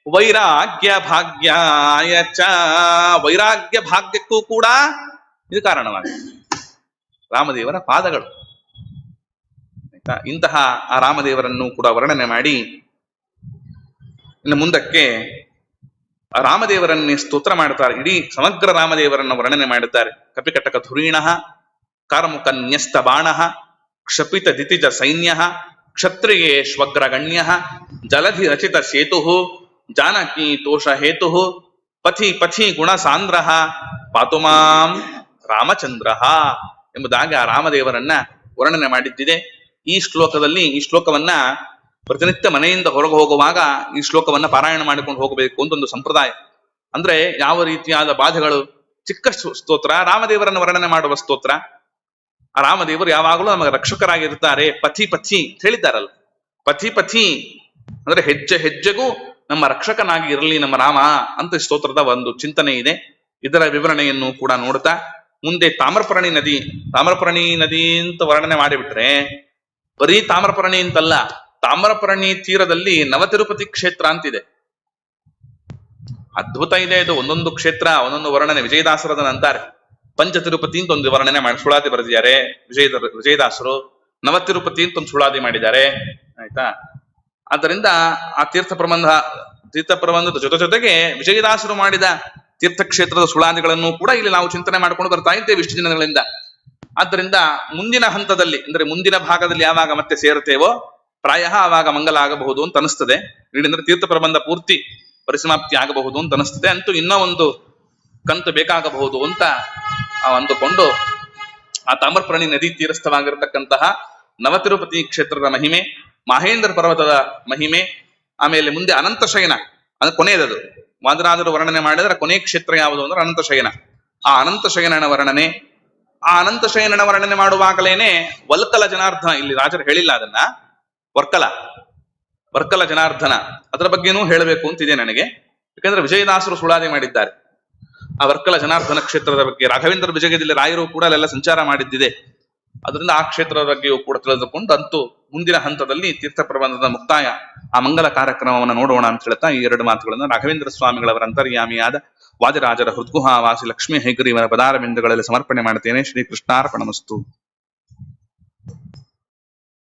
ವೈರಾಗ್ಯ ಭಾಗ್ಯಾಯ ಚ, ವೈರಾಗ್ಯ ಭಾಗ್ಯಕ್ಕೂ ಕೂಡ ಇದು ಕಾರಣವಾಗುತ್ತೆ ರಾಮದೇವರ ಪಾದಗಳು. ಆಯ್ತಾ? ಇಂತಹ ಆ ರಾಮದೇವರನ್ನು ಕೂಡ ವರ್ಣನೆ ಮಾಡಿ ಇನ್ನು ಮುಂದಕ್ಕೆ ರಾಮದೇವರನ್ನೇ ಸ್ತೋತ್ರ ಮಾಡುತ್ತಾರೆ. ಇಡೀ ಸಮಗ್ರ ರಾಮದೇವರನ್ನು ವರ್ಣನೆ ಮಾಡುತ್ತಾರೆ. ಕಪಿಕಟಕ ಧುರೀಣ, ಕಾರ್ಮುಕನ್ಯಸ್ತ ಬಾಣ, ಕ್ಷಪಿತ ದಿತಿಜ ಸೈನ್ಯ, ಕ್ಷತ್ರಿಯೇಶ್ವಗ್ರಗಣ್ಯ, ಜಲಧಿ ರಚಿತ ಸೇತು, ಜಾನಕಿ ತೋಷ ಹೇತು, ಪಥಿ ಪಥಿ ಗುಣ ಸಾಂದ್ರ, ಪಾತುಮಾಂ ರಾಮಚಂದ್ರ ಎಂಬುದಾಗಿ ಆ ರಾಮದೇವರನ್ನ ವರ್ಣನೆ ಮಾಡಿದ್ದಿದೆ ಈ ಶ್ಲೋಕದಲ್ಲಿ. ಈ ಶ್ಲೋಕವನ್ನ ಪ್ರತಿನಿತ್ಯ ಮನೆಯಿಂದ ಹೊರಗೆ ಹೋಗುವಾಗ ಈ ಶ್ಲೋಕವನ್ನ ಪಾರಾಯಣ ಮಾಡಿಕೊಂಡು ಹೋಗಬೇಕು ಅಂತ ಒಂದು ಸಂಪ್ರದಾಯ. ಅಂದ್ರೆ ಯಾವ ರೀತಿಯಾದ ಬಾಧೆಗಳು, ಚಿಕ್ಕ ಸ್ತೋತ್ರ, ರಾಮದೇವರನ್ನು ವರ್ಣನೆ ಮಾಡುವ ಸ್ತೋತ್ರ. ಆ ರಾಮದೇವರು ಯಾವಾಗಲೂ ನಮಗೆ ರಕ್ಷಕರಾಗಿರ್ತಾರೆ. ಪಥಿ ಪಥಿ ಅಂತ ಹೇಳಿದ್ದಾರಲ್ಲ, ಪಥಿ ಪಥಿ ಅಂದ್ರೆ ಹೆಜ್ಜೆ ಹೆಜ್ಜೆಗೂ ನಮ್ಮ ರಕ್ಷಕನಾಗಿ ಇರಲಿ ನಮ್ಮ ರಾಮ ಅಂತ ಸ್ತೋತ್ರದ ಒಂದು ಚಿಂತನೆ ಇದೆ. ಇದರ ವಿವರಣೆಯನ್ನು ಕೂಡ ನೋಡ್ತಾ ಮುಂದೆ ತಾಮ್ರಪರ್ಣಿ ನದಿ ಅಂತ ವರ್ಣನೆ ಮಾಡಿಬಿಟ್ರೆ ಬರೀ ತಾಮ್ರಪರ್ಣಿ ಅಂತಲ್ಲ, ತಾಮ್ರಪರ್ಣಿ ತೀರದಲ್ಲಿ ನವತಿರುಪತಿ ಕ್ಷೇತ್ರ ಅಂತಿದೆ. ಅದ್ಭುತ ಇದೆ ಇದು. ಒಂದೊಂದು ಕ್ಷೇತ್ರ ಒಂದೊಂದು ವರ್ಣನೆ. ವಿಜಯದಾಸರದನ್ನ ಅಂತಾರೆ ಪಂಚತಿರುಪತಿ ಅಂತ ಒಂದು ವರ್ಣನೆ ಮಾಡಿ ಸುಳಾದಿ ಬರೆದಿದ್ದಾರೆ ವಿಜಯದಾಸರು. ನವತಿರುಪತಿ ಅಂತ ಒಂದು ಸುಳಾದಿ ಮಾಡಿದ್ದಾರೆ. ಆಯ್ತಾ? ಆದ್ದರಿಂದ ಆ ತೀರ್ಥ ಪ್ರಬಂಧದ ಜೊತೆಗೆ ವಿಜಯದಾಸರು ಮಾಡಿದ ತೀರ್ಥಕ್ಷೇತ್ರದ ಸುಳಾದಿಗಳನ್ನು ಕೂಡ ಇಲ್ಲಿ ನಾವು ಚಿಂತನೆ ಮಾಡ್ಕೊಂಡು ಬರ್ತಾ ಇದ್ದೇವೆ ಇಷ್ಟು ದಿನಗಳಿಂದ. ಆದ್ದರಿಂದ ಮುಂದಿನ ಹಂತದಲ್ಲಿ ಅಂದ್ರೆ ಮುಂದಿನ ಭಾಗದಲ್ಲಿ ಯಾವಾಗ ಮತ್ತೆ ಸೇರ್ತೇವೋ ಪ್ರಾಯ ಆವಾಗ ಮಂಗಲ ಆಗಬಹುದು ಅಂತ ಅನಿಸ್ತದೆ. ಅಂದ್ರೆ ತೀರ್ಥ ಪ್ರಬಂಧ ಪೂರ್ತಿ ಪರಿಸಮಾಪ್ತಿ ಆಗಬಹುದು ಅಂತ ಅನಿಸ್ತದೆ. ಅಂತೂ ಇನ್ನೂ ಒಂದು ಕಂತು ಬೇಕಾಗಬಹುದು ಅಂತ ಅಂದುಕೊಂಡು ಆ ತಾಮ್ರಪರ್ಣಿ ನದಿ ತೀರಸ್ಥವಾಗಿರತಕ್ಕಂತಹ ನವತಿರುಪತಿ ಕ್ಷೇತ್ರದ ಮಹಿಮೆ, ಮಹೇಂದ್ರ ಪರ್ವತದ ಮಹಿಮೆ, ಆಮೇಲೆ ಮುಂದೆ ಅನಂತಶಯನ ಅಂದ್ರೆ ಕೊನೆಯದದು. ವಾದರಾಜರು ವರ್ಣನೆ ಮಾಡಿದ್ರೆ ಕೊನೆಯ ಕ್ಷೇತ್ರ ಯಾವುದು ಅಂದ್ರೆ ಅನಂತಶಯನ. ಆ ಅನಂತಶಯನನ ವರ್ಣನೆ, ಆ ಅನಂತಶಯನನ ವರ್ಣನೆ ಮಾಡುವಾಗಲೇನೆ ವಲ್ಕಲ ಜನಾರ್ದನ, ಇಲ್ಲಿ ರಾಜರು ಹೇಳಿಲ್ಲ ಅದನ್ನ, ವರ್ಕಲ ಜನಾರ್ದನ ಅದರ ಬಗ್ಗೆನೂ ಹೇಳಬೇಕು ಅಂತಿದೆ ನನಗೆ. ಯಾಕಂದ್ರೆ ವಿಜಯದಾಸರು ಸುಳಾದಿ ಮಾಡಿದ್ದಾರೆ ಆ ವರ್ಕಲ ಜನಾರ್ದನ ಕ್ಷೇತ್ರದ ಬಗ್ಗೆ. ರಾಘವೇಂದ್ರ ವಿಜಯದಲ್ಲಿ ರಾಯರು ಕೂಡ ಅಲ್ಲೆಲ್ಲ ಸಂಚಾರ ಮಾಡಿದ್ದಿದೆ. ಅದರಿಂದ ಆ ಕ್ಷೇತ್ರದ ಬಗ್ಗೆಯೂ ಕೂಡ ತಿಳಿದುಕೊಂಡು ಅಂತೂ ಮುಂದಿನ ಹಂತದಲ್ಲಿ ತೀರ್ಥ ಪ್ರಬಂಧದ ಮುಕ್ತಾಯ ಆ ಮಂಗಲ ಕಾರ್ಯಕ್ರಮವನ್ನು ನೋಡೋಣ ಅಂತ ಹೇಳ್ತಾ ಈ ಎರಡು ಮಾತುಗಳನ್ನು ರಾಘವೇಂದ್ರ ಸ್ವಾಮಿಗಳವರ ಅಂತರ್ಯಾಮಿಯಾದ ವಾದಿರಾಜರ ಹೃದ್ಗುಹಾವಾಸಿ ಲಕ್ಷ್ಮೀ ಹೈಗ್ರೀವನ ಪದಾರವಿಂದಗಳಲ್ಲಿ ಸಮರ್ಪಣೆ ಮಾಡುತ್ತೇನೆ. ಶ್ರೀ ಕೃಷ್ಣಾರ್ಪಣಮಸ್ತು.